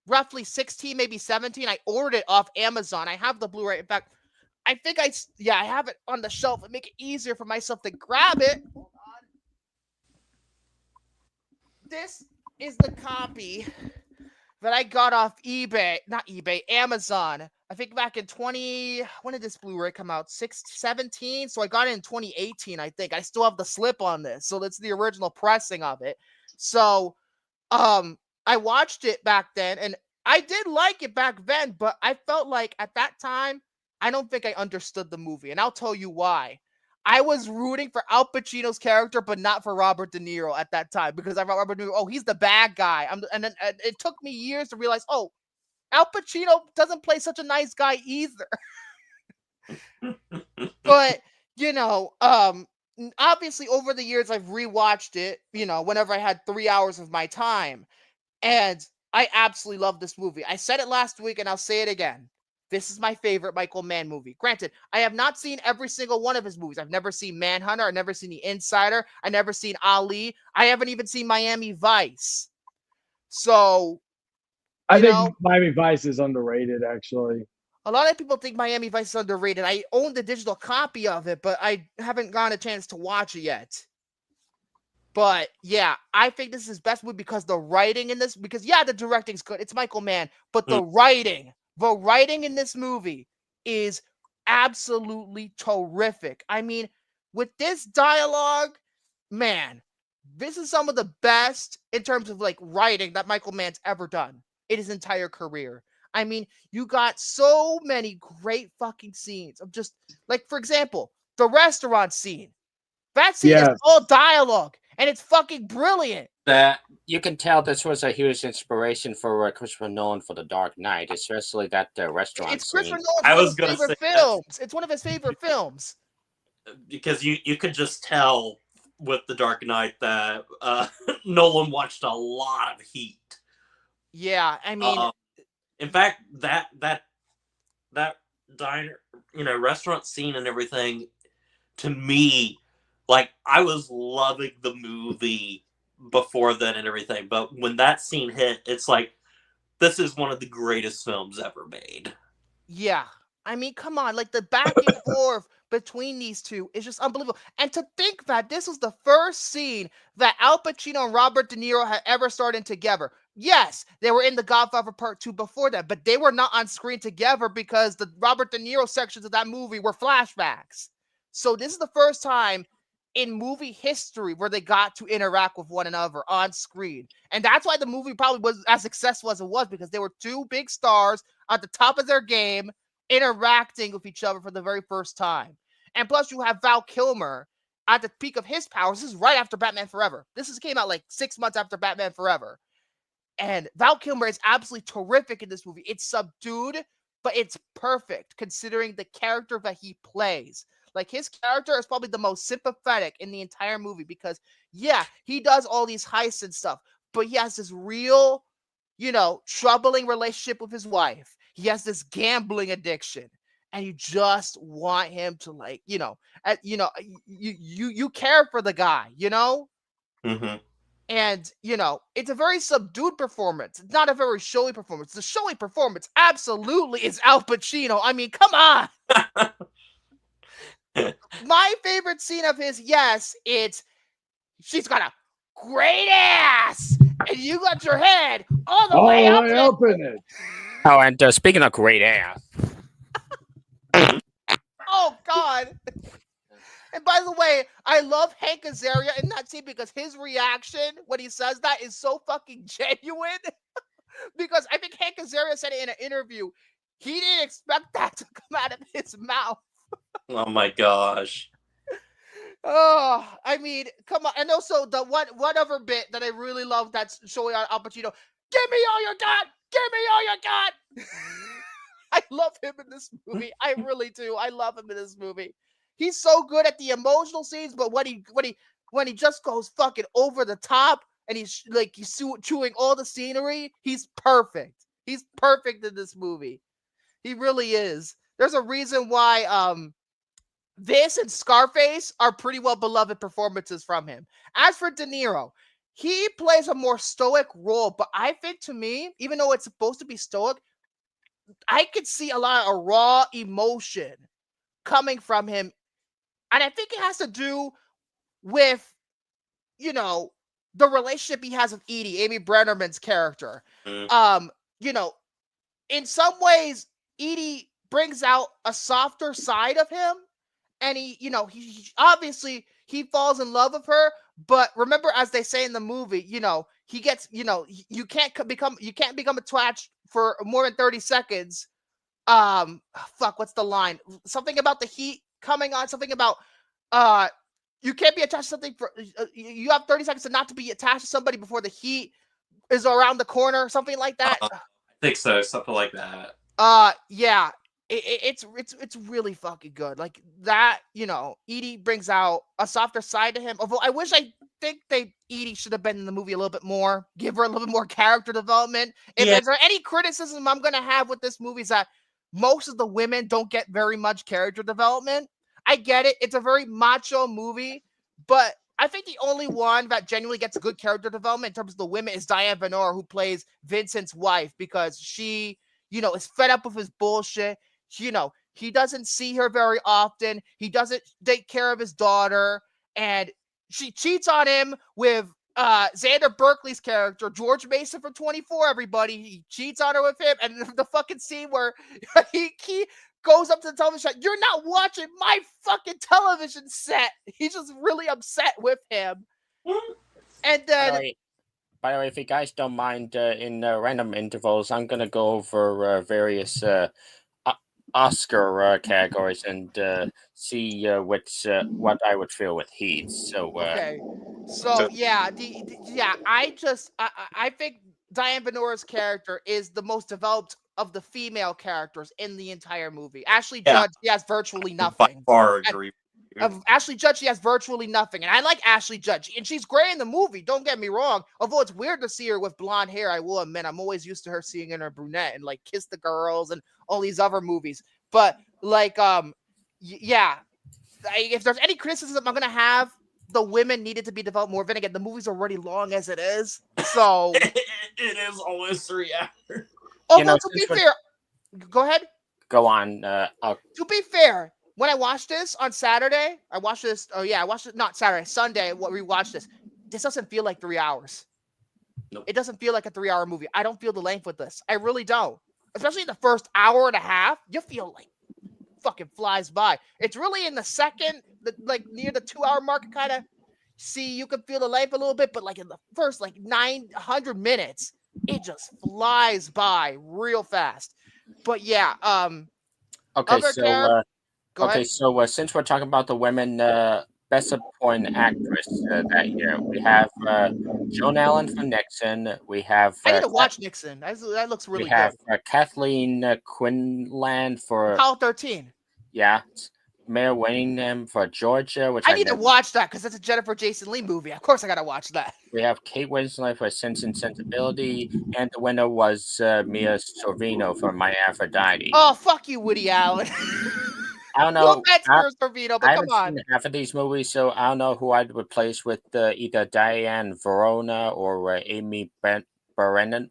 roughly 16, maybe 17. I ordered it off Amazon. I have the Blu-ray. In fact, I think I have it on the shelf and make it easier for myself to grab it. Hold on. This is the copy that I got off Amazon. I think back in when did this Blu-ray come out? 17. So I got it in 2018, I think. I still have the slip on this. So that's the original pressing of it. So, I watched it back then and I did like it back then, but I felt like at that time, I don't think I understood the movie. And I'll tell you why. I was rooting for Al Pacino's character, but not for Robert De Niro at that time because I thought Robert De Niro, he's the bad guy. And then it took me years to realize, Al Pacino doesn't play such a nice guy either. But, obviously over the years I've rewatched it, whenever I had 3 hours of my time. And I absolutely love this movie. I said it last week and I'll say it again. This is my favorite Michael Mann movie. Granted, I have not seen every single one of his movies. I've never seen Manhunter. I've never seen The Insider. I've never seen Ali. I haven't even seen Miami Vice. So, I think Miami Vice is underrated, actually. A lot of people think Miami Vice is underrated. I own the digital copy of it, but I haven't gotten a chance to watch it yet. But yeah, I think this is his best movie because the writing in this, because yeah, the directing's good. It's Michael Mann, but the writing in this movie is absolutely terrific. I mean, with this dialogue, man, this is some of the best in terms of like writing that Michael Mann's ever done in his entire career. I mean, you got so many great fucking scenes of just like, for example, the restaurant scene. That scene is all dialogue, and it's fucking brilliant. That you can tell this was a huge inspiration for Christopher Nolan for The Dark Knight, especially that restaurant It's scene. Christopher Nolan's one of his favorite films. It's one of his favorite films. Because you could just tell with The Dark Knight that Nolan watched a lot of Heat. Yeah, I mean, in fact, that diner, restaurant scene and everything, to me, like, I was loving the movie before then and everything, but when that scene hit, it's like, this is one of the greatest films ever made. Yeah, I mean, come on, like the back and forth between these two is just unbelievable. And to think that this was the first scene that Al Pacino and Robert De Niro had ever started together. Yes, they were in The Godfather Part 2 before that, but they were not on screen together because the Robert De Niro sections of that movie were flashbacks. So this is the first time in movie history where they got to interact with one another on screen. And that's why the movie probably was as successful as it was, because they were two big stars at the top of their game interacting with each other for the very first time. And plus you have Val Kilmer at the peak of his powers. This is right after Batman Forever. Came out like 6 months after Batman Forever. And Val Kilmer is absolutely terrific in this movie. It's subdued, but it's perfect considering the character that he plays. Like, his character is probably the most sympathetic in the entire movie because, yeah, he does all these heists and stuff, but he has this real, troubling relationship with his wife. He has this gambling addiction, and you just want him to, like, you care for the guy, Mm-hmm. And, it's a very subdued performance. It's not a very showy performance. The showy performance absolutely is Al Pacino. I mean, come on. My favorite scene of his, yes, it's she's got a great ass, and you got your head all the way up in it. Oh, and speaking of great ass. Oh, God. And by the way, I love Hank Azaria in that scene because his reaction when he says that is so fucking genuine. Because I think Hank Azaria said it in an interview. He didn't expect that to come out of his mouth. Oh my gosh. Oh, I mean, come on. And also the one other bit that I really love that's showing on Al Pacino. Give me all you got! Give me all you got! I love him in this movie. I really do. I love him in this movie. He's so good at the emotional scenes, but when he just goes fucking over the top and he's chewing all the scenery, he's perfect. He's perfect in this movie. He really is. There's a reason why this and Scarface are pretty well beloved performances from him. As for De Niro, he plays a more stoic role, but I think, to me, even though it's supposed to be stoic, I could see a lot of raw emotion coming from him. And I think it has to do with, the relationship he has with Edie, Amy Brennerman's character. Mm. In some ways, Edie brings out a softer side of him. And he obviously he falls in love with her, but remember, as they say in the movie, he gets, you can't become attached for more than 30 seconds. What's the line? Something about the heat coming on, something about, you can't be attached to something for, you have 30 seconds to not to be attached to somebody before the heat is around the corner, something like that. I think so, something like that. Yeah. It's really fucking good. Like that, Edie brings out a softer side to him. Although I think Edie should have been in the movie a little bit more, give her a little bit more character development. If there's any criticism I'm gonna have with this movie is that most of the women don't get very much character development. I get it. It's a very macho movie, but I think the only one that genuinely gets good character development in terms of the women is Diane Venora, who plays Vincent's wife, because she, is fed up with his bullshit. He doesn't see her very often. He doesn't take care of his daughter, and she cheats on him with Xander Berkeley's character, George Mason from 24. Everybody, he cheats on her with him, and the fucking scene where he goes up to the television set. You're not watching my fucking television set. He's just really upset with him. And then, by the way, if you guys don't mind, in random intervals, I'm gonna go over various Oscar categories and see what I would feel with Heat. So okay, so yeah, I think Diane Venora's character is the most developed of the female characters in the entire movie. Ashley Judd, she has virtually nothing. By far agree. Of Ashley Judd, she has virtually nothing, and I like Ashley Judd, and she's great in the movie. Don't get me wrong. Although it's weird to see her with blonde hair, I will admit I'm always used to her seeing in her brunette and like Kiss the Girls and all these other movies. But like, yeah, if there's any criticism I'm gonna have, the women needed to be developed more. Then again, the movie's already long as it is, so it is almost 3 hours. Although to be fair, go ahead. Go on. To be fair. When I watched this on Saturday, I watched it. Not Saturday, Sunday. We watched this. This doesn't feel like 3 hours. Nope. It doesn't feel like a 3-hour movie. I don't feel the length with this. I really don't. Especially in the first hour and a half, you feel like fucking flies by. It's really in the second, like near the 2-hour mark, kind of see you can feel the length a little bit, but like in the first like 900 minutes, it just flies by real fast. But yeah, okay, so since we're talking about the women, Best Supporting Actress that year, we have Joan Allen for Nixon. We have I need to watch Nixon. That looks really good. We have Kathleen Quinlan for Apollo 13. Yeah, Mayor Winningham for Georgia, which I need to watch that because it's a Jennifer Jason Leigh movie. Of course, I gotta watch that. We have Kate Winslet for Sense and Sensibility, and the winner was Mia Sorvino for My Aphrodite. Oh, fuck you, Woody Allen. I don't know. Sorvino, but I come haven't on. seen half of these movies, so I don't know who I'd replace with either Diane Verona or Amy Brenneman.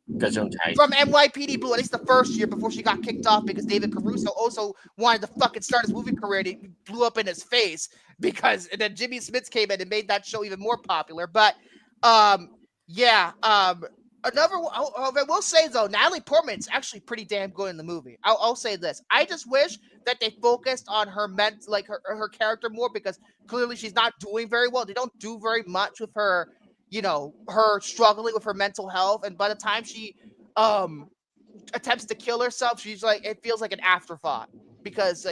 From NYPD Blue, at least the first year before she got kicked off because David Caruso also wanted to fucking start his movie career and he blew up in his face and then Jimmy Smits came in and made that show even more popular. But I will say though, Natalie Portman's actually pretty damn good in the movie. I'll say this. I just wish that they focused on her her character more because clearly she's not doing very well. They don't do very much with her. Her struggling with her mental health, and by the time she attempts to kill herself, she's like, it feels like an afterthought because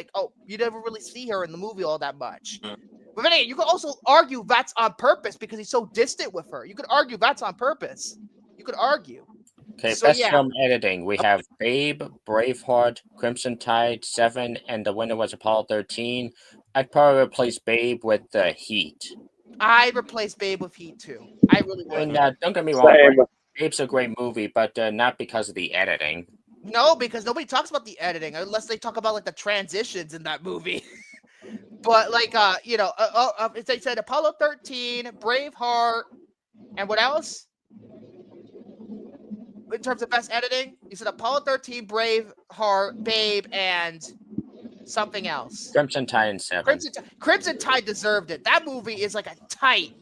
you never really see her in the movie all that much. But anyway, you could also argue that's on purpose because he's so distant with her. You could argue that's on purpose. You could argue. Okay, so, best film editing. We have Babe, Braveheart, Crimson Tide, Seven, and the winner was Apollo 13. I'd probably replace Babe with Heat. I'd replace Babe with Heat too. I really would. I mean, don't get me wrong. Babe's a great movie, but not because of the editing. No, because nobody talks about the editing unless they talk about like the transitions in that movie. But they said Apollo 13, Braveheart, and what else? In terms of best editing, you said Apollo 13, Braveheart, Babe, and something else. Crimson Tide and Seven. Crimson Tide deserved it. That movie is like a tight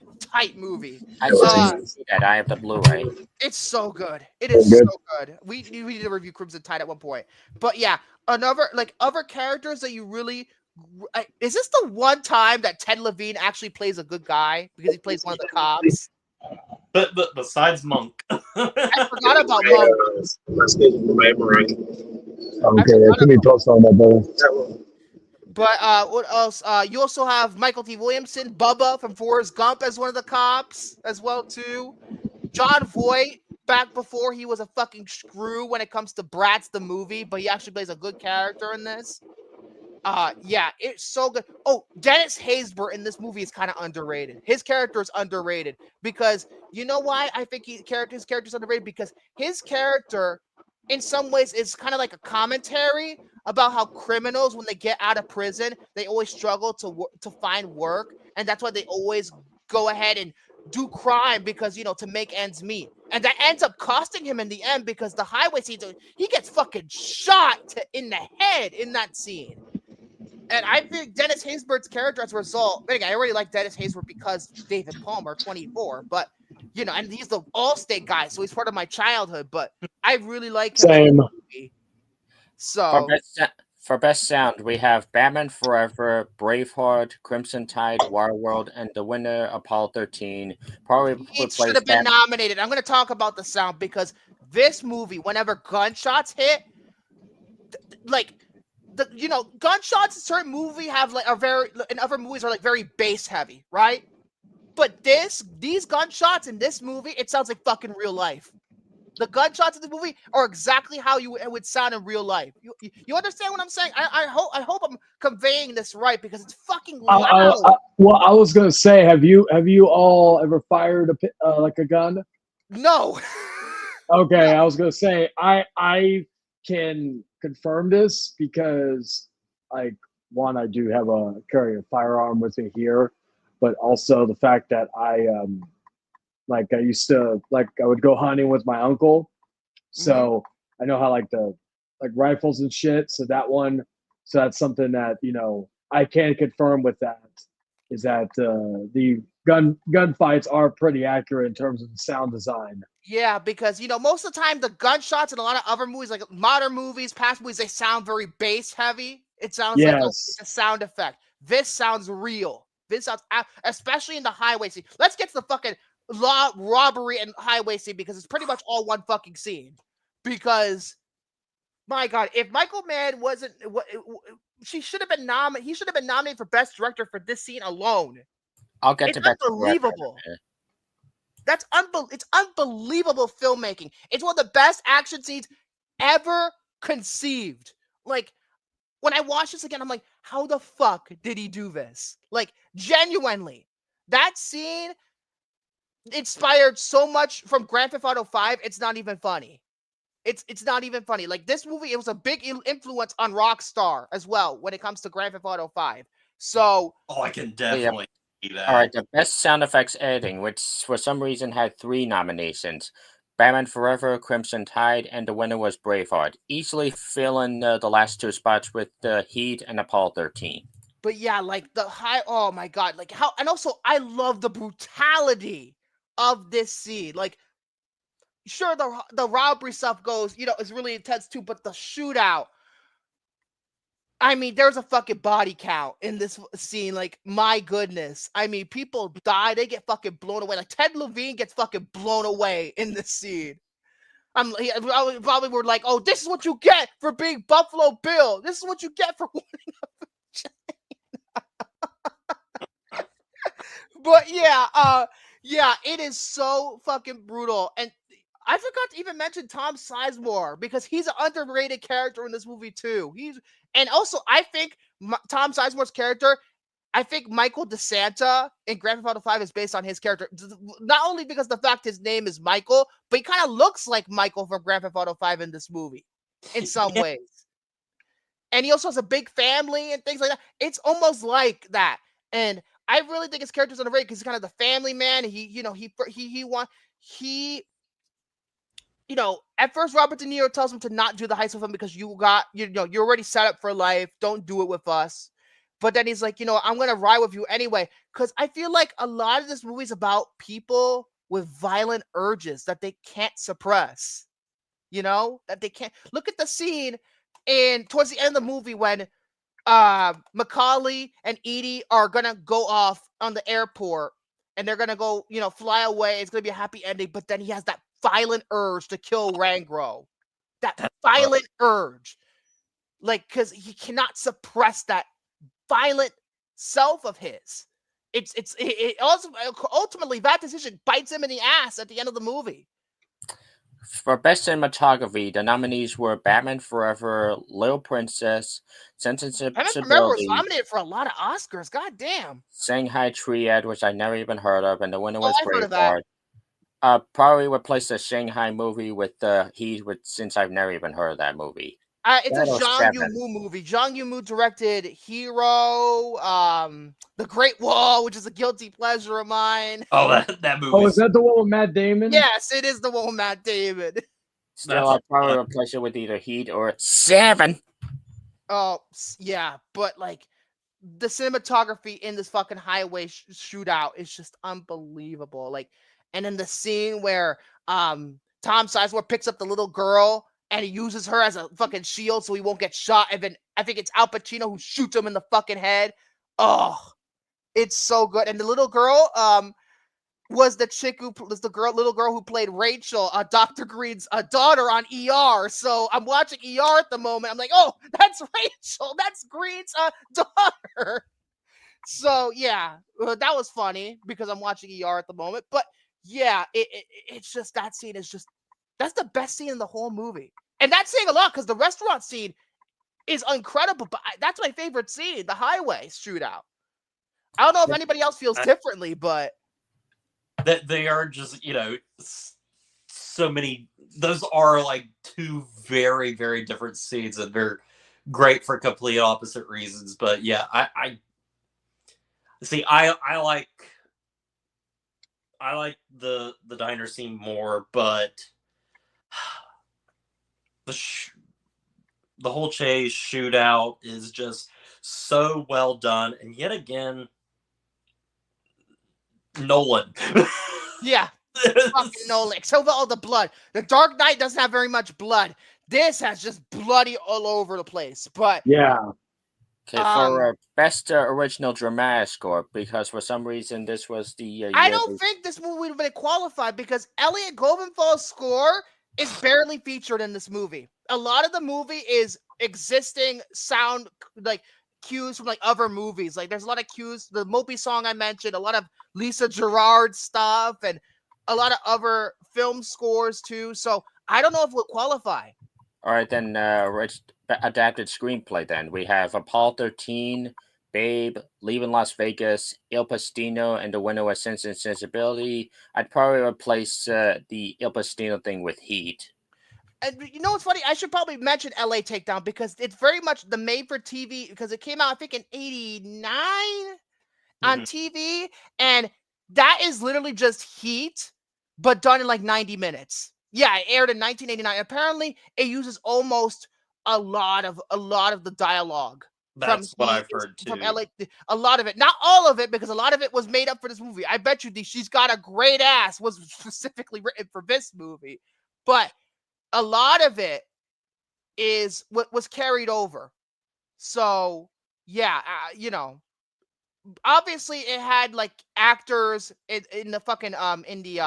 movie. I see that. I have the Blu-ray. It's so good. It is so good. We need to review Crimson Tide at one point. But yeah, other characters that you really. Is this the one time that Ted Levine actually plays a good guy because he plays one of the cops? But besides Monk, I forgot about Monk. Okay, can we post on that, brother? But what else? You also have Michael T. Williamson, Bubba from Forrest Gump as one of the cops as well too. John Voight back before he was a fucking screw when it comes to Bratz the movie, but he actually plays a good character in this. It's so good. Oh, Dennis Haysbert in this movie is kind of underrated. His character is underrated because you know why I think his character's underrated? Because his character, in some ways, is kind of like a commentary about how criminals, when they get out of prison, they always struggle to find work, and that's why they always go ahead and do crime because to make ends meet. And that ends up costing him in the end because the highway scene, he gets fucking shot in the head in that scene. And I think Dennis Haysbert's character as a result, again, I already like Dennis Haysbert because David Palmer, 24, but and he's the All-State guy, so he's part of my childhood, but I really like him in the movie. So for best sound, we have Batman Forever, Braveheart, Crimson Tide, Waterworld, and the winner, Apollo 13. Probably it should have been nominated. I'm going to talk about the sound because this movie, whenever gunshots hit, gunshots in certain movie in other movies are very bass heavy, right? But these gunshots in this movie, it sounds like fucking real life. The gunshots in the movie are exactly how it would sound in real life. You understand what I'm saying? I hope I'm conveying this right because it's fucking loud. I was gonna say, have you all ever fired a gun? No. Okay, I was gonna say I can confirm this because I do carry a firearm with me here, but also the fact that I used to I would go hunting with my uncle, so I know how the rifles and shit. So that's something that I can confirm with that is that the gunfights are pretty accurate in terms of the sound design. Yeah, because most of the time the gunshots in a lot of other movies, like modern movies, past movies, they sound very bass heavy. It sounds like it's a sound effect. This sounds real. This sounds, especially in the highway scene. Let's get to the fucking robbery and highway scene because it's pretty much all one fucking scene. Because, my God, if Michael Mann wasn't, he should have been nominated for Best Director for this scene alone. I'll get to Best unbelievable. It's unbelievable filmmaking. It's one of the best action scenes ever conceived. When I watch this again, I'm like, how the fuck did he do this? Genuinely. That scene inspired so much from Grand Theft Auto 5, it's not even funny. It's not even funny. This movie, it was a big influence on Rockstar as well when it comes to Grand Theft Auto 5. So I can definitely see that. All right, the best sound effects editing, which for some reason had 3 nominations: Batman Forever, Crimson Tide, and the winner was Braveheart, easily filling the last 2 spots with the Heat and Apollo 13. But yeah, the high, oh my God, how, and also I love the brutality of this scene. Sure, the robbery stuff goes, is really intense too, but the shootout, I mean, there's a fucking body count in this scene. My goodness. I mean, people die, they get fucking blown away. Ted Levine gets fucking blown away in this scene. Probably were like, oh, this is what you get for being Buffalo Bill. This is what you get for winning a vagina. But yeah, it is so fucking brutal. And I forgot to even mention Tom Sizemore because he's an underrated character in this movie too. And also I think Tom Sizemore's character, I think Michael DeSanta in Grand Theft Auto 5 is based on his character. Not only because the fact his name is Michael, but he kind of looks like Michael from Grand Theft Auto 5 in this movie in some ways. And he also has a big family and things like that. It's almost like that. And I really think his character's underrated because he's kind of the family man. At first Robert De Niro tells him to not do the heist with him because you're already set up for life. Don't do it with us. But then he's like, I'm going to ride with you anyway. Because I feel like a lot of this movie is about people with violent urges that they can't suppress. That they can't. Look at the scene towards the end of the movie when Macaulay and Edie are going to go off on the airport. And they're going to go, fly away. It's going to be a happy ending. But then he has that violent urge to kill Rangro. That violent urge. Because he cannot suppress that violent self of his. It also ultimately that decision bites him in the ass at the end of the movie. For best cinematography, the nominees were Batman Forever, Little Princess, Sensibility. Batman Forever was nominated for a lot of Oscars. God damn. Shanghai Triad, which I never even heard of, and the winner was I've heard of that. Probably replace the Shanghai movie with the Heat, since I've never even heard of that movie. It's a Zhang Yimou movie. Zhang Yimou directed Hero, The Great Wall, which is a guilty pleasure of mine. Oh, that movie. Oh, is that the one with Matt Damon? Yes, it is the one with Matt Damon. Still, I'll probably replace it with either Heat or Seven. Oh, yeah, but the cinematography in this fucking highway shootout is just unbelievable. Like, and then the scene where Tom Sizemore picks up the little girl and he uses her as a fucking shield so he won't get shot. And then I think it's Al Pacino who shoots him in the fucking head. Oh, it's so good. And the little girl was the chick who was the little girl who played Rachel, Dr. Green's daughter on ER. So I'm watching ER at the moment. I'm like, oh, that's Rachel. That's Green's daughter. So yeah, that was funny because I'm watching ER at the moment. But yeah, it's just that scene is just that's the best scene in the whole movie, and that's saying a lot because the restaurant scene is incredible. But that's my favorite scene, the highway shootout. I don't know if anybody else feels differently, but that they are just, you know, so many. Those are like two very, very different scenes, and they're great for complete opposite reasons. But yeah, I see. I like the diner scene more, but the whole chase shootout is just so well done, and yet again, Nolan. Yeah, fucking Nolan. Except for all the blood. The Dark Knight doesn't have very much blood. This has just bloody all over the place. But yeah. Okay, for best original dramatic score, because for some reason this was the. I don't think this movie would have been qualified because Elliot Goldenfall's score is barely featured in this movie. A lot of the movie is existing sound like cues from like other movies. Like there's a lot of cues. The Mopey song I mentioned, a lot of Lisa Gerrard stuff, and a lot of other film scores too. So I don't know if it would qualify. All right, then adapted screenplay. Then we have Apollo 13, Babe, Leaving Las Vegas, Il Pastino, and The Winner with Sense and Sensibility. I'd probably replace the Il Pastino thing with Heat. And you know what's funny? I should probably mention LA Takedown because it's very much the made for TV because it came out I think in '89 on TV, and that is literally just Heat, but done in like 90 minutes. Yeah, it aired in 1989. Apparently, it uses almost a lot of the dialogue. That's what I've heard too. From LA, a lot of it, not all of it, because a lot of it was made up for this movie. I bet you She's Got a Great Ass was specifically written for this movie, but a lot of it is what was carried over. So yeah, you know, obviously it had like actors in the fucking in the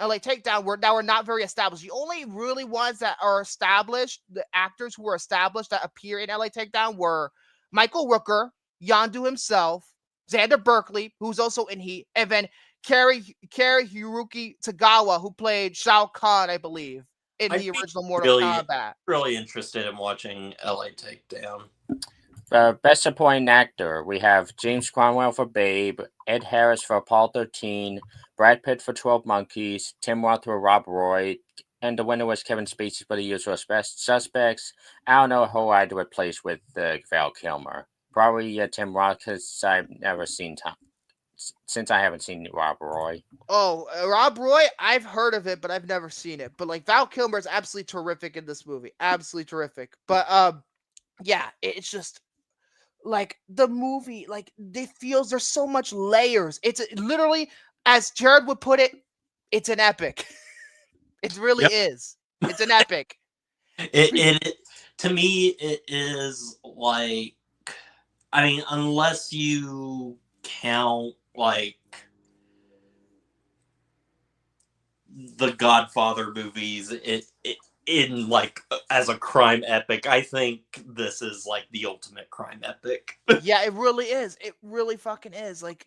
LA Takedown that were not very established. The only really ones that are established, the actors who were established that appear in LA Takedown were Michael Rooker, Yondu himself, Xander Berkeley, who's also in Heat, and then Cary Hiroki Tagawa, who played Shao Kahn, I believe, in the original Mortal Kombat. Really interested in watching LA Takedown. Best supporting actor, we have James Cromwell for Babe, Ed Harris for Apollo 13, Brad Pitt for 12 Monkeys, Tim Roth for Rob Roy, and the winner was Kevin Spacey for The Usual Suspects. I don't know who I'd replace with Val Kilmer. Probably Tim Roth, because I've never seen Tom. Since I haven't seen Rob Roy. Oh, Rob Roy, I've heard of it, but I've never seen it. But like Val Kilmer is absolutely terrific in this movie. Absolutely terrific. But yeah, it's just like the movie, like it feels there's so much layers. It's literally, as Jared would put it, it's an epic. It really is. It's an epic. It to me, it is like, I mean, unless you count like the Godfather movies, it in like as a crime epic, I think this is like the ultimate crime epic. Yeah, it really is. It really fucking is. Like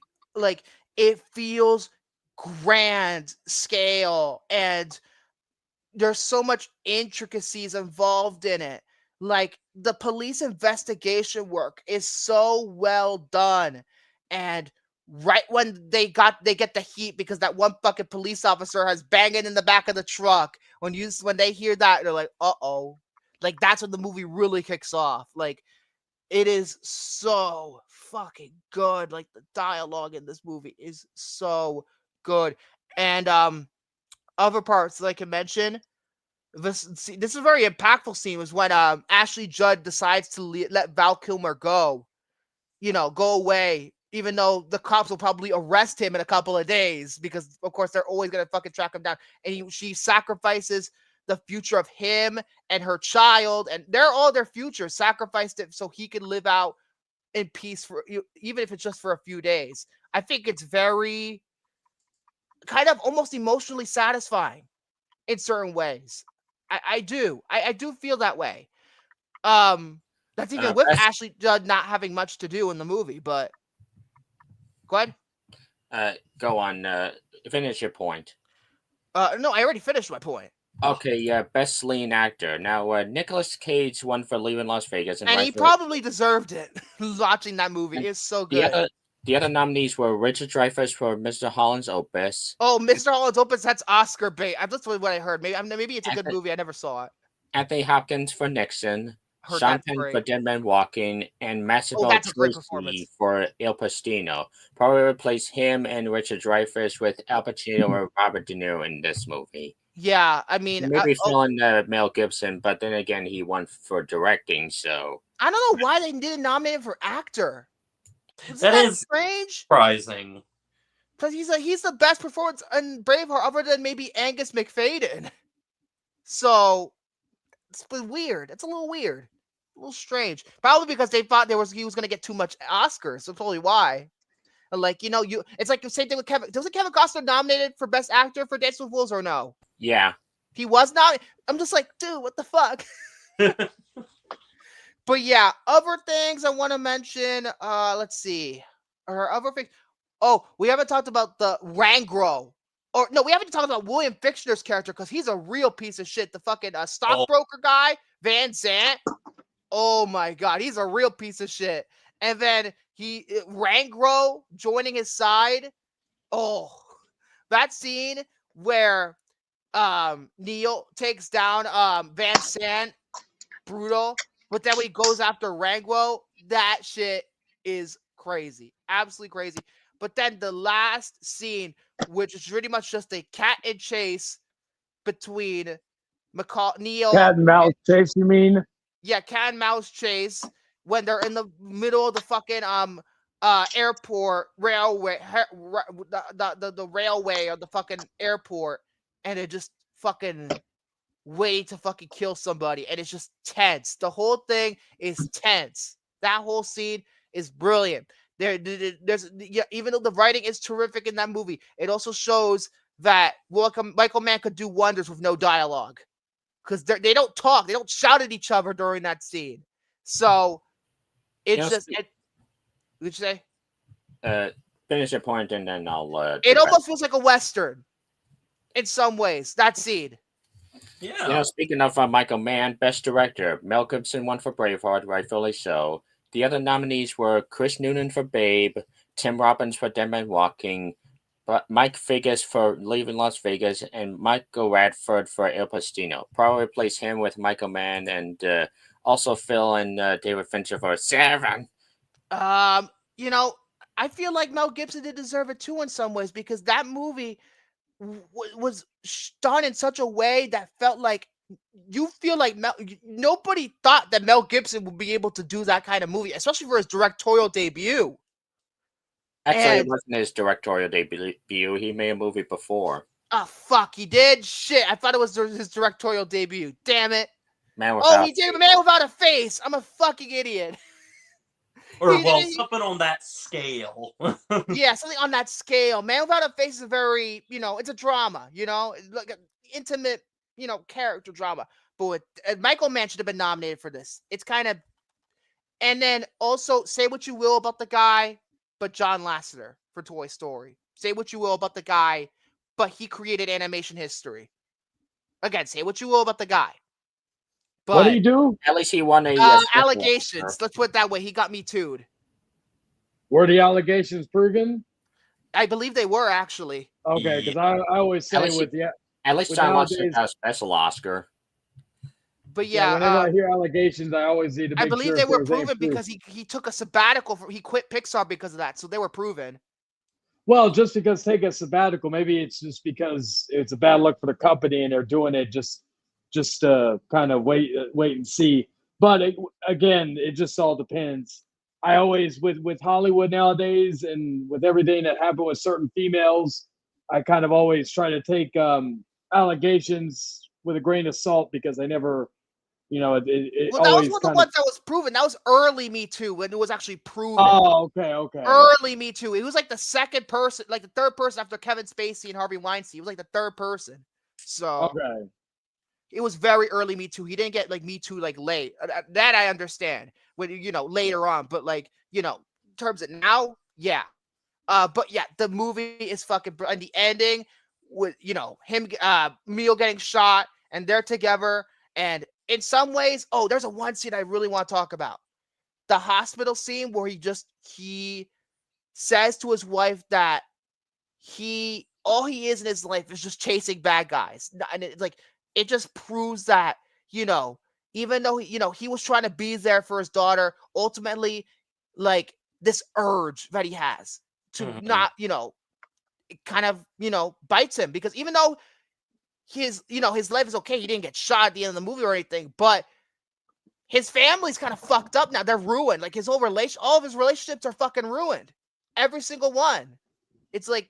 it feels grand scale, and there's so much intricacies involved in it. Like the police investigation work is so well done, and right when they get the heat because that one fucking police officer has banging in the back of the truck. When they hear that, they're like, "Uh-oh!" Like that's when the movie really kicks off. Like it is so fucking good. Like the dialogue in this movie is so good, and other parts that I can mention. This is a very impactful scene was when Ashley Judd decides to let Val Kilmer go. go away, even though the cops will probably arrest him in a couple of days because, of course, they're always going to fucking track him down. And she sacrifices the future of him and her child, and all their future, sacrificed it so he can live out in peace even if it's just for a few days. I think it's very kind of almost emotionally satisfying in certain ways. I do feel that way. That's even with Ashley Judd not having much to do in the movie, but go ahead. Go on. Finish your point. No, I already finished my point. Okay, yeah, best lead actor. Now, Nicolas Cage won for Leaving Las Vegas, and he probably deserved it. Watching that movie is so good. The other nominees were Richard Dreyfuss for Mr. Holland's Opus. Oh, Mr. Holland's Opus, that's Oscar bait. That's what I heard. Maybe it's a good movie. I never saw it. Anthony Hopkins for Nixon. Sean Penn for Dead Man Walking, and Massimo Tracy for Il Pastino. Probably replace him and Richard Dreyfuss with Al Pacino or Robert De Niro in this movie. Yeah, I mean, maybe filling Mel Gibson, but then again, he won for directing. So I don't know why they didn't nominate him for actor. That is strange. Surprising. Because he's the best performance in Braveheart, other than maybe Angus McFadden. So it's weird. It's a little weird. A little strange. Probably because they thought he was going to get too much Oscars. That's probably why. Like, it's like the same thing with Kevin. Wasn't Kevin Costner nominated for Best Actor for Dance with Wolves or no? Yeah. He was not. I'm just like, dude, what the fuck? But yeah, other things I want to mention. Let's see. Other things. Oh, we haven't talked about the Rangro. Or no, we haven't talked about William Fichtner's character because he's a real piece of shit. The fucking stockbroker guy, Van Zant. Oh my god, he's a real piece of shit. And then Rangro joining his side. Oh, that scene where Neil takes down Van Sant, brutal. But then when he goes after Rangro, that shit is crazy, absolutely crazy. But then the last scene, which is pretty much just a cat and chase between Neil. Cat and mouse chase, you mean? Yeah, cat and mouse chase when they're in the middle of the fucking airport railway, the railway or the fucking airport, and it just fucking waiting to fucking kill somebody, and it's just tense. The whole thing is tense. That whole scene is brilliant. There's even though the writing is terrific in that movie, it also shows that Michael Mann could do wonders with no dialogue. Because they don't talk, they don't shout at each other during that scene. So it's just. What'd you say? Finish your point, and then I'll. It almost feels like a Western, in some ways. That scene. Yeah. Speaking of Michael Mann, Best Director, Mel Gibson won for Braveheart, rightfully so. The other nominees were Chris Noonan for Babe, Tim Robbins for Dead Man Walking, Mike Figgis for Leaving Las Vegas, and Michael Radford for Il Pastino. Probably replace him with Michael Mann, and also Phil and David Fincher for Seven. I feel like Mel Gibson did deserve it too in some ways, because that movie was done in such a way that felt like you feel like nobody thought that Mel Gibson would be able to do that kind of movie, especially for his directorial debut. Actually, it wasn't his directorial debut. He made a movie before. Oh, fuck, he did? Shit, I thought it was his directorial debut. Damn it. He did Man Without a Face. I'm a fucking idiot. Or, something on that scale. Yeah, something on that scale. Man Without a Face is a very, it's a drama, like an intimate, character drama. But Michael Mann should have been nominated for this. It's kind of, and then also say what you will about the guy, but John Lasseter for Toy Story. Say what you will about the guy, but he created animation history. Again, say what you will about the guy. But what did he do? At least he won a allegations. Let's put it that way. He got me too'd. Were the allegations proven? I believe they were, actually. Okay, because I always say at least John Lasseter got a special Oscar. But yeah, whenever I hear allegations, I always need to make I believe sure they were proven because he took a sabbatical. He quit Pixar because of that, so they were proven. Well, just because take a sabbatical, maybe it's just because it's a bad look for the company and they're doing it just kind of wait and see. But again, it just all depends I always with Hollywood nowadays and with everything that happened with certain females, I kind of always try to take allegations with a grain of salt because I never, it Well, that was always one of the kind of. ones that was proven. That was early Me Too when it was actually proven. Oh, okay. Early Me Too. He was like the second person, like the third person after Kevin Spacey and Harvey Weinstein. He was like the third person. So Okay. it was very early Me Too. He didn't get like Me Too like late. That I understand when later on, but like in terms of now, yeah. But yeah, the movie is fucking and the ending with him Emil getting shot and they're together and in some ways, there's a one scene I really want to talk about. The hospital scene where he says to his wife that all he is in his life is just chasing bad guys. And it's like it just proves that, even though he was trying to be there for his daughter, ultimately, like this urge that he has to not, it kind of, bites him because even though his life is okay, he didn't get shot at the end of the movie or anything, but his family's kind of fucked up now. They're ruined. Like his whole all of his relationships are fucking ruined. Every single one. It's like,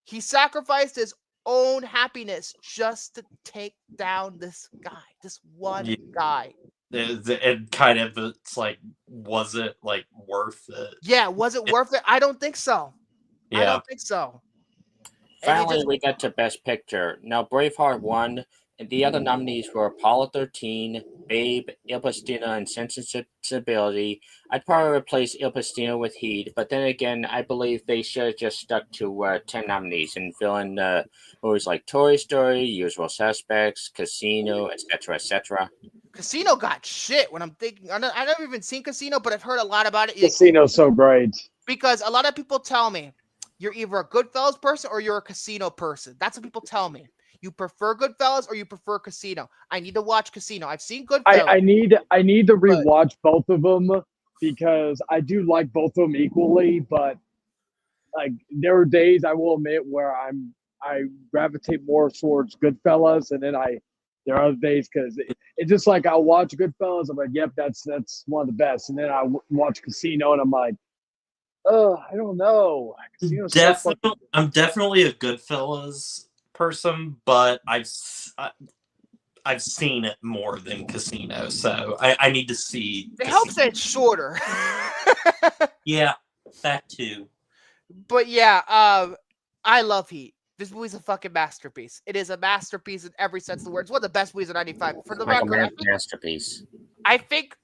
he sacrificed his own happiness just to take down this guy, this one guy. It kind of, it's like, was it like worth it? Yeah, was it worth it? I don't think so. Yeah. I don't think so. Finally, we got to Best Picture. Now, Braveheart won, and the other nominees were Apollo 13, Babe, Il Pastino, and Sensibility. I'd probably replace Il Pastino with Heat, but then again, I believe they should have just stuck to 10 nominees and fill in movies like Toy Story, Usual Suspects, Casino, etc., etc. Casino got shit when I'm thinking. I've never even seen Casino, but I've heard a lot about it. Casino's so great. Because a lot of people tell me you're either a Goodfellas person or you're a Casino person. That's what people tell me. You prefer Goodfellas or you prefer Casino. I need to watch Casino. I've seen Goodfellas. I need to rewatch both of them because I do like both of them equally, but like there are days I will admit where I gravitate more towards Goodfellas, and then there are other days because it's just like I'll watch Goodfellas, I'm like, yep, that's one of the best, and then I watch Casino, and I'm like, I don't know. I'm definitely a Goodfellas person, but I've seen it more than Casino, so I need to see. It helps that it's shorter. Yeah, that too. But yeah, I love Heat. This movie's a fucking masterpiece. It is a masterpiece in every sense of the word. It's one of the best movies of '95. For the record, masterpiece. I think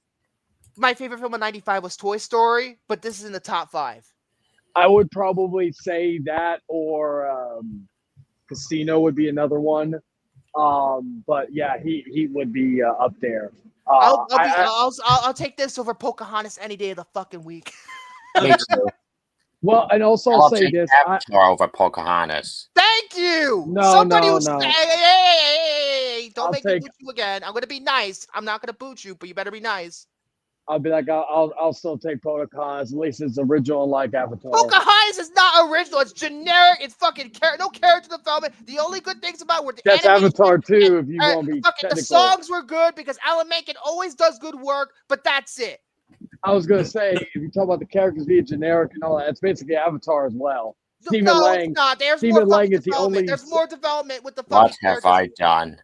my favorite film of '95 was Toy Story, but this is in the top 5. I would probably say that, or Casino would be another one. But yeah, he would be up there. I'll take this over Pocahontas any day of the fucking week. Me too. Well, and also I'll say this: Avatar over Pocahontas. Thank you. No, Somebody no, was no. Hey, don't make me boot you again. I'm gonna be nice. I'm not gonna boot you, but you better be nice. I'll be like, I'll still take Pocahontas. At least it's original, like Avatar. Pocahontas is not original. It's generic. It's fucking no character development. The only good things about it were the that's Avatar too. If you want to be fucking, the songs were good because Alan Menken always does good work, but that's it. I was gonna say, if you talk about the characters being generic and all that, it's basically Avatar as well. Stephen Lang. It's not. There's Stephen more Lang is the only. There's more development with the fucking What have characters. I done?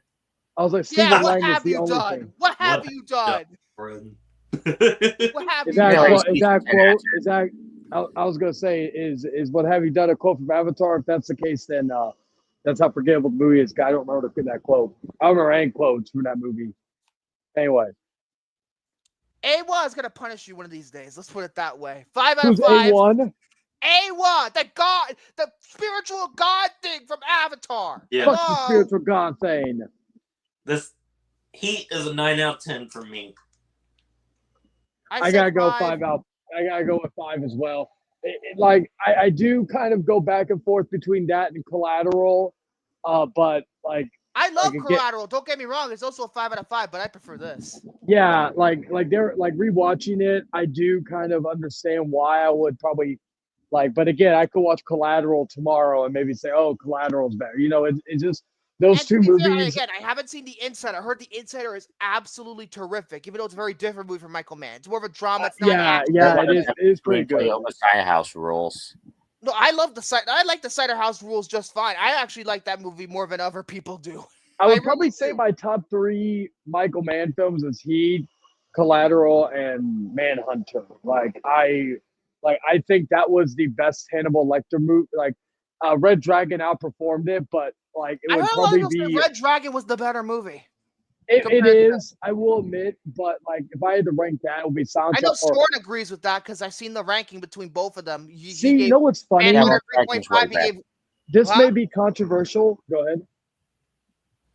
I was like, Stephen Lang is the only thing. What have you done? What have you done? I was gonna say is what have you done a quote from Avatar? If that's the case, then that's how forgettable the movie is. I don't remember that quote. I don't remember any quotes from that movie. Anyway. A1 is gonna punish you one of these days. Let's put it that way. 5 out of 5. A1? A1, the spiritual God thing from Avatar. Yeah. Fuck the spiritual God thing. This Heat is a 9 out of 10 for me. I gotta go 5 out. I gotta go with 5 as well. I do kind of go back and forth between that and Collateral, but like. I love Collateral. Don't get me wrong; it's also a 5 out of 5, but I prefer this. Yeah, they're rewatching it. I do kind of understand why I would probably but again, I could watch Collateral tomorrow and maybe say, "Oh, Collateral's better." It's just those And two to be fair, movies. again, I haven't seen The Insider. I heard The Insider is absolutely terrific, even though it's a very different movie from Michael Mann. It's more of a drama. It's not action. It is. It is pretty good. Messiah House rules. No, I love I like the Cider House Rules just fine. I actually like that movie more than other people do. I would probably say my top 3 Michael Mann films is Heat, Collateral, and Manhunter. I think that was the best Hannibal Lecter movie. Red Dragon outperformed it, but it I would heard a lot of probably people say be. Red Dragon was the better movie. It is. I will admit, but if I had to rank that, it would be soundtrack. I know Soren agrees with that because I've seen the ranking between both of them. See, you know what's funny? This may be controversial. Go ahead.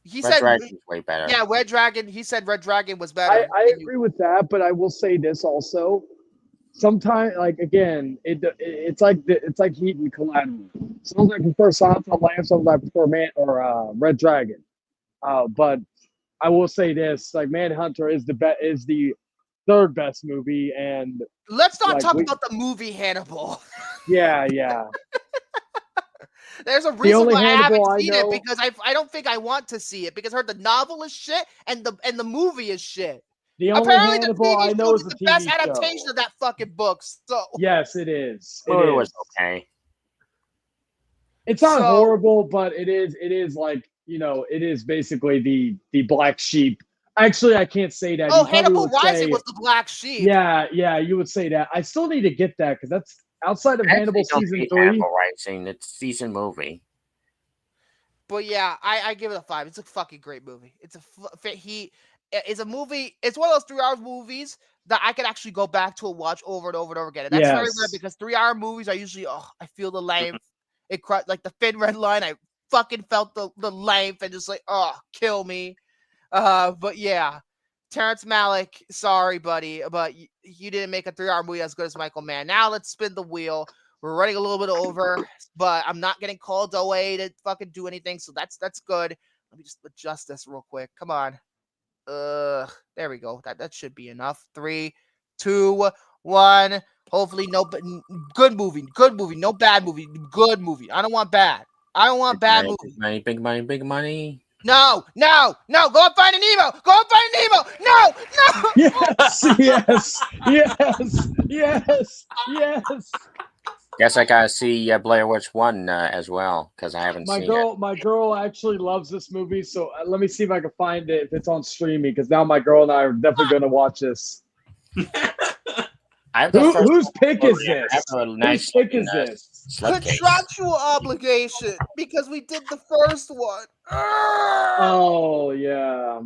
He Red said Dragon's way better. Yeah, Red Dragon. He said Red Dragon was better. I agree with that, but I will say this also. Sometimes, again, it's like Heat and Collateral. Sometimes I prefer Silence of the Lambs. Sometimes I prefer Red Dragon. But I will say this: Manhunter is the third best movie, and let's not talk about the movie Hannibal. Yeah. There's a reason why I haven't seen it because I don't think I want to see it because I heard the novel is shit and the movie is shit. Apparently, the TV I know is the best adaptation of that fucking book. So yes, it is. It was okay. It's not horrible, but it is. It is it is basically the black sheep. Actually, I can't say that. Oh, Hannibal Rising was the black sheep. Yeah, you would say that. I still need to get that because that's outside of Hannibal season 3. Hannibal Rising, it's a season movie. But yeah, I give it a 5. It's a fucking great movie. It's a movie. It's one of those 3-hour movies that I could actually go back to and watch over and over and over again. And that's very rare because 3-hour movies are usually I feel the length. It like the Thin Red Line. I fucking felt the length and just kill me. But yeah, Terrence Malick, sorry, buddy, but you didn't make a 3-hour movie as good as Michael Mann. Now let's spin the wheel. We're running a little bit over, but I'm not getting called away to fucking do anything, so that's good. Let me just adjust this real quick. Come on. There we go. That should be enough. 3, 2, 1. Hopefully, no good movie. No bad movie. Good movie. I don't want bad. I don't want bad movie. Big money. No. Go and find an Nemo. No. Yes. Guess I gotta see Blair Witch 1 as well because I haven't seen it. My girl actually loves this movie, so let me see if I can find it if it's on streaming because now my girl and I are definitely going to watch this. Whose pick is this? Whose pick is this? Contractual obligation because we did the first one. Oh yeah.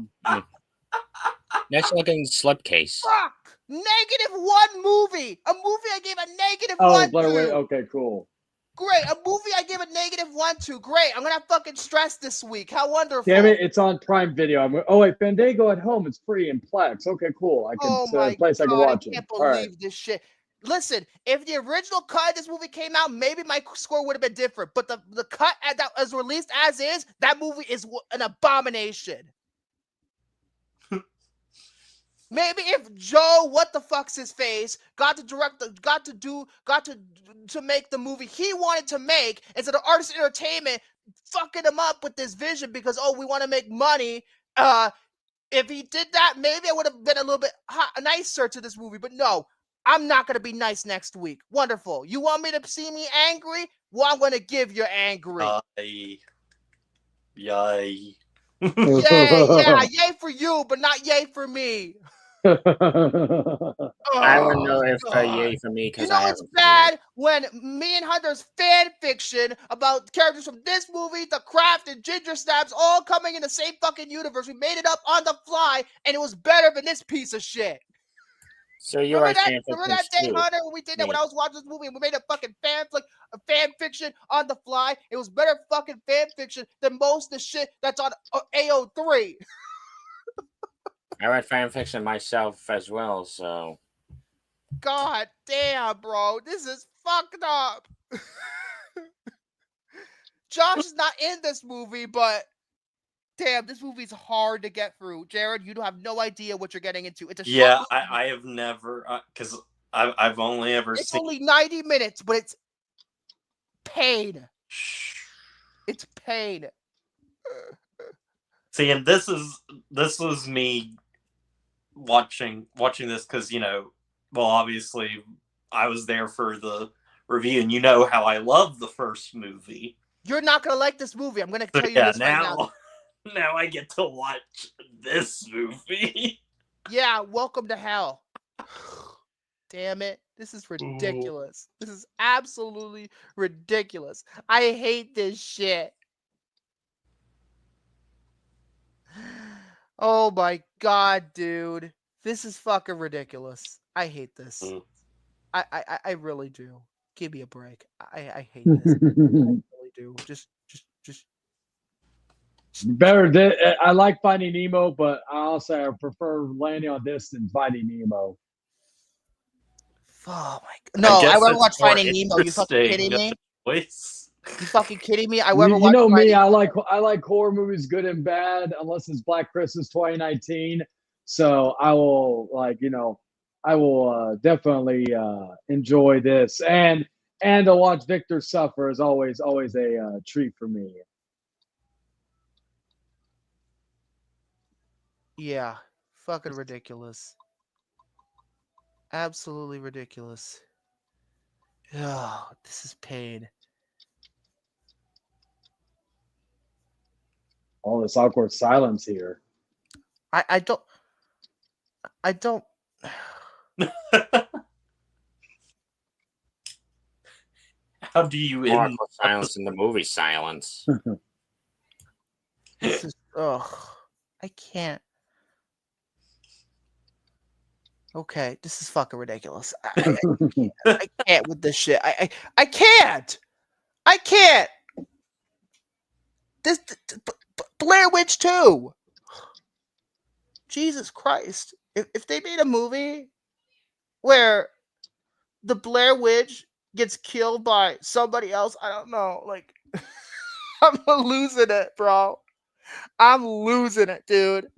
Nice looking slipcase. Fuck. -1 movie. A movie I gave a -1 Oh, Blair Witch. Okay, cool. Great. A movie I gave a -1 to. Great. I'm gonna fucking stress this week. How wonderful. Damn it! It's on Prime Video. Wait, Fandango at home. It's free in Plex. Okay, cool. I can place I can watch it. I can't believe this shit. Listen, if the original cut of this movie came out, maybe my score would have been different. But the cut that was released as is, that movie is an abomination. Maybe if Joe, what the fuck's his face, got to make the movie he wanted to make instead of Artist Entertainment fucking him up with this vision because we want to make money. If he did that, maybe I would have been a little bit nicer to this movie. But no, I'm not gonna be nice next week. Wonderful. You want me to see me angry? Well, I'm gonna give you angry. Yay. Yay for you, but not yay for me. I don't know if yay for me because it's bad when me and Hunter's fan fiction about characters from this movie, The Craft, and Ginger Snaps all coming in the same fucking universe. We made it up on the fly, and it was better than this piece of shit. So you're remember that day, Hunter, when we did that when I was watching this movie and we made a fucking fan fiction on the fly? It was better fucking fan fiction than most of the shit that's on AO3. I read fan fiction myself as well, so. God damn, bro. This is fucked up. Josh is not in this movie, but damn, this movie's hard to get through. Jared, you don't have no idea what you're getting into. It's a I have never, because I've only ever seen. It's only only 90 minutes, but it's pain. It's pain. See, and this was me watching this because well, obviously I was there for the review, and you know how I love the first movie. You're not gonna like this movie. I'm gonna So, tell you yeah, this right now. now I get to watch this movie. Yeah, welcome to hell. Damn it. This is ridiculous. This is absolutely ridiculous. I hate this shit. Oh my god, dude. This is fucking ridiculous. I hate this. I really do. Give me a break. I hate this. I really do. Just better. I like Finding Nemo, but I prefer Landing on This than Finding Nemo. Oh my god. No, I never watched Finding Nemo. You fucking kidding me? Voice. You fucking kidding me? I You know me, I like horror movies, good and bad, unless it's Black Christmas 2019. So I will I will definitely enjoy this, and to watch Victor suffer is always a treat for me. Yeah, fucking ridiculous. Absolutely ridiculous. Oh, this is pain. All this awkward silence here. I don't. How do you end silence in the movie silence? This is I can't. Okay, this is fucking ridiculous. I can't with this shit. I can't. I can't. This Blair Witch 2. Jesus Christ. If they made a movie where the Blair Witch gets killed by somebody else, I don't know. Like, I'm losing it, bro. I'm losing it, dude.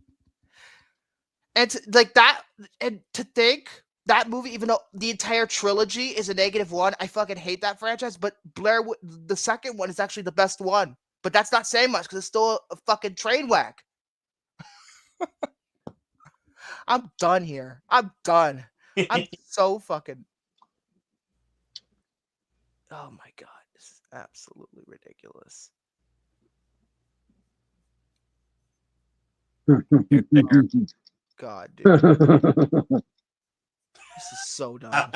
And to think that movie, even though the entire trilogy is a -1, I fucking hate that franchise. But the second one is actually the best one. But that's not saying much because it's still a fucking train wreck. I'm done here. I'm done. I'm so fucking. Oh my god, this is absolutely ridiculous. God, dude. This is so dumb.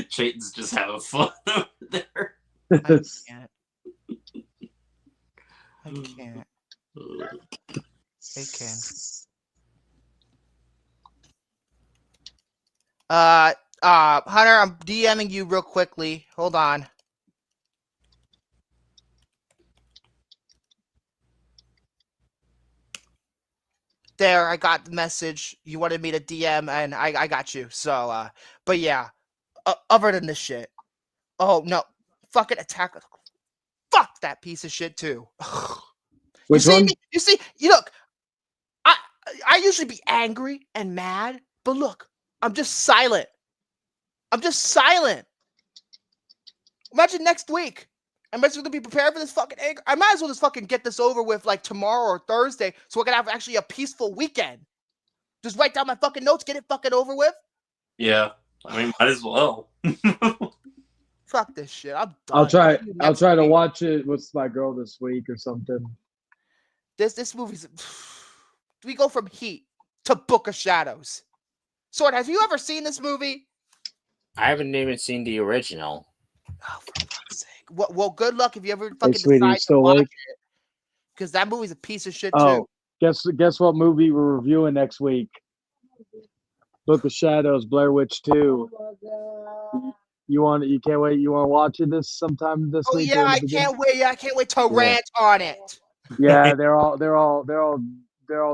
Chayton's just having fun over there. I can't. I can't. I can. Hunter, I'm DMing you real quickly. Hold on. There, I got the message. You wanted me to DM, and I got you. So, but yeah, other than this shit. Oh, no. Fucking Attack. Fuck that piece of shit, too. Which one? You see, look, I usually be angry and mad, but look, I'm just silent. I'm just silent. Imagine next week. I'm just going to be prepared for this fucking anger. I might as well just fucking get this over with like tomorrow or Thursday so I can have actually a peaceful weekend. Just write down my fucking notes, get it fucking over with. Yeah, I mean, might as well. Fuck this shit. I'm done. I'll try to watch it with my girl this week or something. This movie's. We go from Heat to Book of Shadows. Soren, have you ever seen this movie? I haven't even seen the original. Oh, for fuck's sake. Well, good luck if you ever fucking sweetie, decide still to watch awake? it. Because that movie's a piece of shit, Oh, too. guess what movie we're reviewing next week? Book of Shadows, Blair Witch 2. You can't wait. You want to watch it sometime this week? Oh yeah, I can't wait. Yeah, I can't wait to rant on it. Yeah, they're all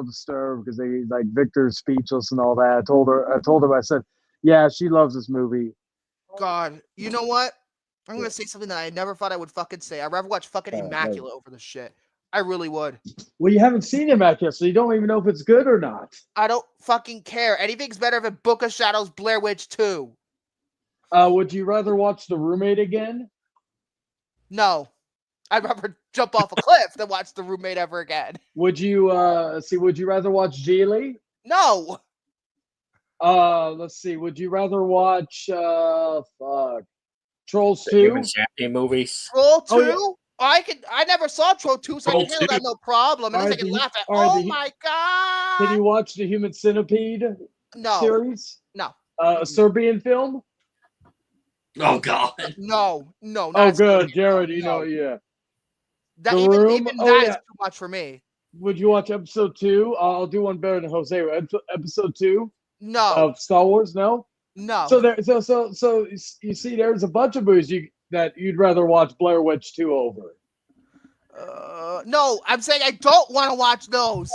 disturbed because they like Victor's speechless and all that. I told her, I said, yeah, she loves this movie. God, you know what? I'm gonna say something that I never thought I would fucking say. I'd rather watch fucking Immaculate over this shit. I really would. Well, you haven't seen Immaculate, so you don't even know if it's good or not. I don't fucking care. Anything's better than Book of Shadows, Blair Witch 2. Would you rather watch The Roommate again? No. I'd rather jump off a cliff than watch The Roommate ever again. Would you would you rather watch Geely? No. Let's see. Would you rather watch Trolls The 2? Human Champion movies. Troll 2? Oh, yeah. I never saw Troll 2, so I Troll can handle 2. that no problem. At least I can laugh at. Oh my god! Can you watch the Human Centipede series? No. A Serbian film? Oh God. No. Oh, good, Jared. You know, yeah. That The even Room? Oh, that is yeah. too much for me. Would you watch episode 2? I'll do one better than Jose. Episode 2 No. of Star Wars? No. No. So you see, there's a bunch of movies that you'd rather watch Blair Witch 2 over. No, I'm saying I don't want to watch those.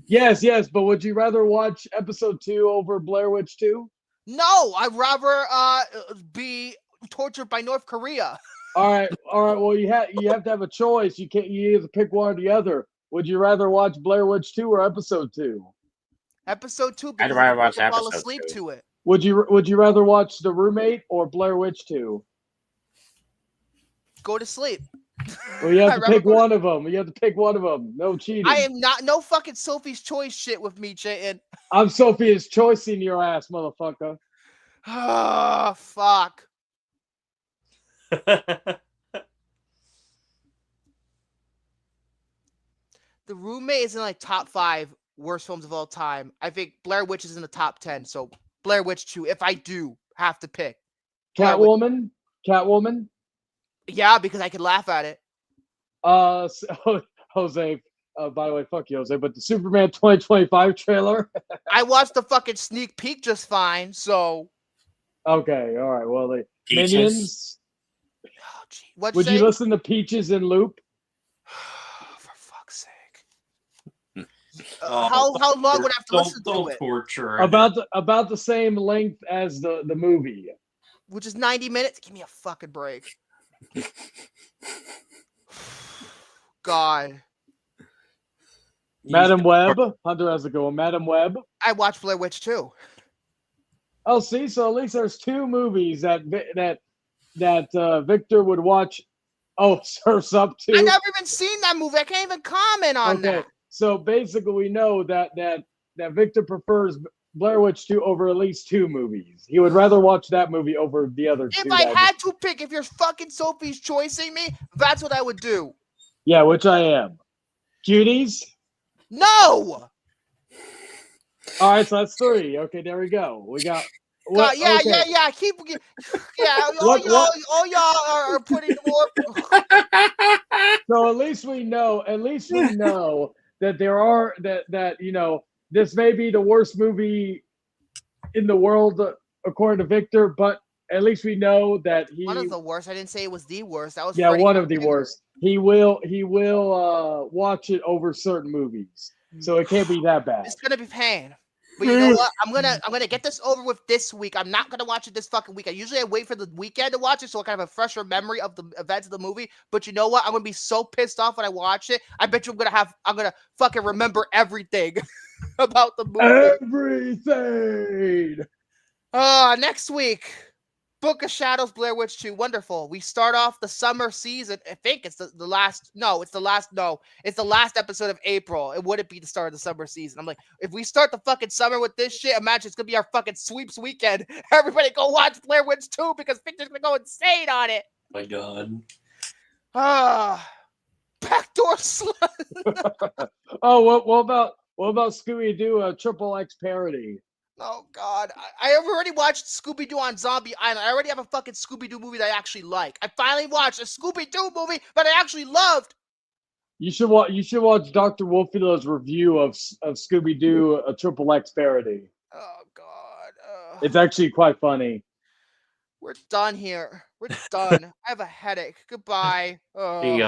Yes, but would you rather watch episode 2 over Blair Witch 2? No, I'd rather be tortured by North Korea. All right. Well, you have to have a choice. You either pick one or the other. Would you rather watch Blair Witch 2 or episode 2? Episode 2 I'd because rather I watch fall episode asleep 2. to it. Would you rather watch The Roommate or Blair Witch 2? Go to sleep. Well, you have I'd to rather pick go to- one of them. You have to pick one of them. No cheating. I am not no fucking Sophie's Choice shit with me, Jayton. I'm Sophia's choicing your ass, motherfucker. Ah, fuck. The Roommate is in like top 5 worst films of all time. I think Blair Witch is in the top 10. So Blair Witch 2, if I do have to pick. Catwoman. Yeah, because I could laugh at it. Jose. By the way, fuck you, Jose. But the Superman 2025 trailer. I watched the fucking sneak peek just fine. So. Okay. All right. Well, the Peaches. Minions. Oh, gee. What'd Would you you say? listen to Peaches in loop? For fuck's sake. Oh, how long would I have to listen to don't it? torture. About the same length as the movie. Which is 90 minutes? Give me a fucking break. God. Madam Web. Hunter has to go. Madam Web. I watched Blair Witch too. Oh, see, so at least there's 2 movies that Victor would watch. Oh, Surf's Up too. I never even seen that movie. I can't even comment on that. So basically, we know that Victor prefers Blair Witch 2 over at least 2 movies. He would rather watch that movie over the other 2. If I had to pick, if you're fucking Sophie's choicing me, that's what I would do. Yeah, which I am. Cuties? No! All right, so that's 3. Okay, there we go. We got. God, yeah. Keep. Yeah, all y'all are putting more. So at least we know that there are that this may be the worst movie in the world according to Victor, but at least we know that One of the worst. I didn't say it was the worst. That was one of the worst. He will watch it over certain movies, so it can't be that bad. It's gonna be pain. But you know what? I'm gonna get this over with this week. I'm not gonna watch it this fucking week. I wait for the weekend to watch it so I can have a fresher memory of the events of the movie. But you know what? I'm gonna be so pissed off when I watch it. I bet you I'm gonna fucking remember everything about the movie. Everything. Next week. Book of Shadows, Blair Witch 2, wonderful. We start off the summer season. I think it's the last episode of April. It wouldn't be the start of the summer season. I'm like, if we start the fucking summer with this shit, imagine it's gonna be our fucking sweeps weekend. Everybody go watch Blair Witch 2 because Victor's gonna go insane on it. Oh my God. Backdoor slut. Oh, what about Scooby Doo? A Triple X parody. Oh, God. I have already watched Scooby-Doo on Zombie Island. I already have a fucking Scooby-Doo movie that I actually like. I finally watched a Scooby-Doo movie that I actually loved. You should watch Dr. Wolfie's review of Scooby Doo, a Triple X parody. Oh God, it's actually quite funny. We're done here. We're done. I have a headache. Goodbye. See ya.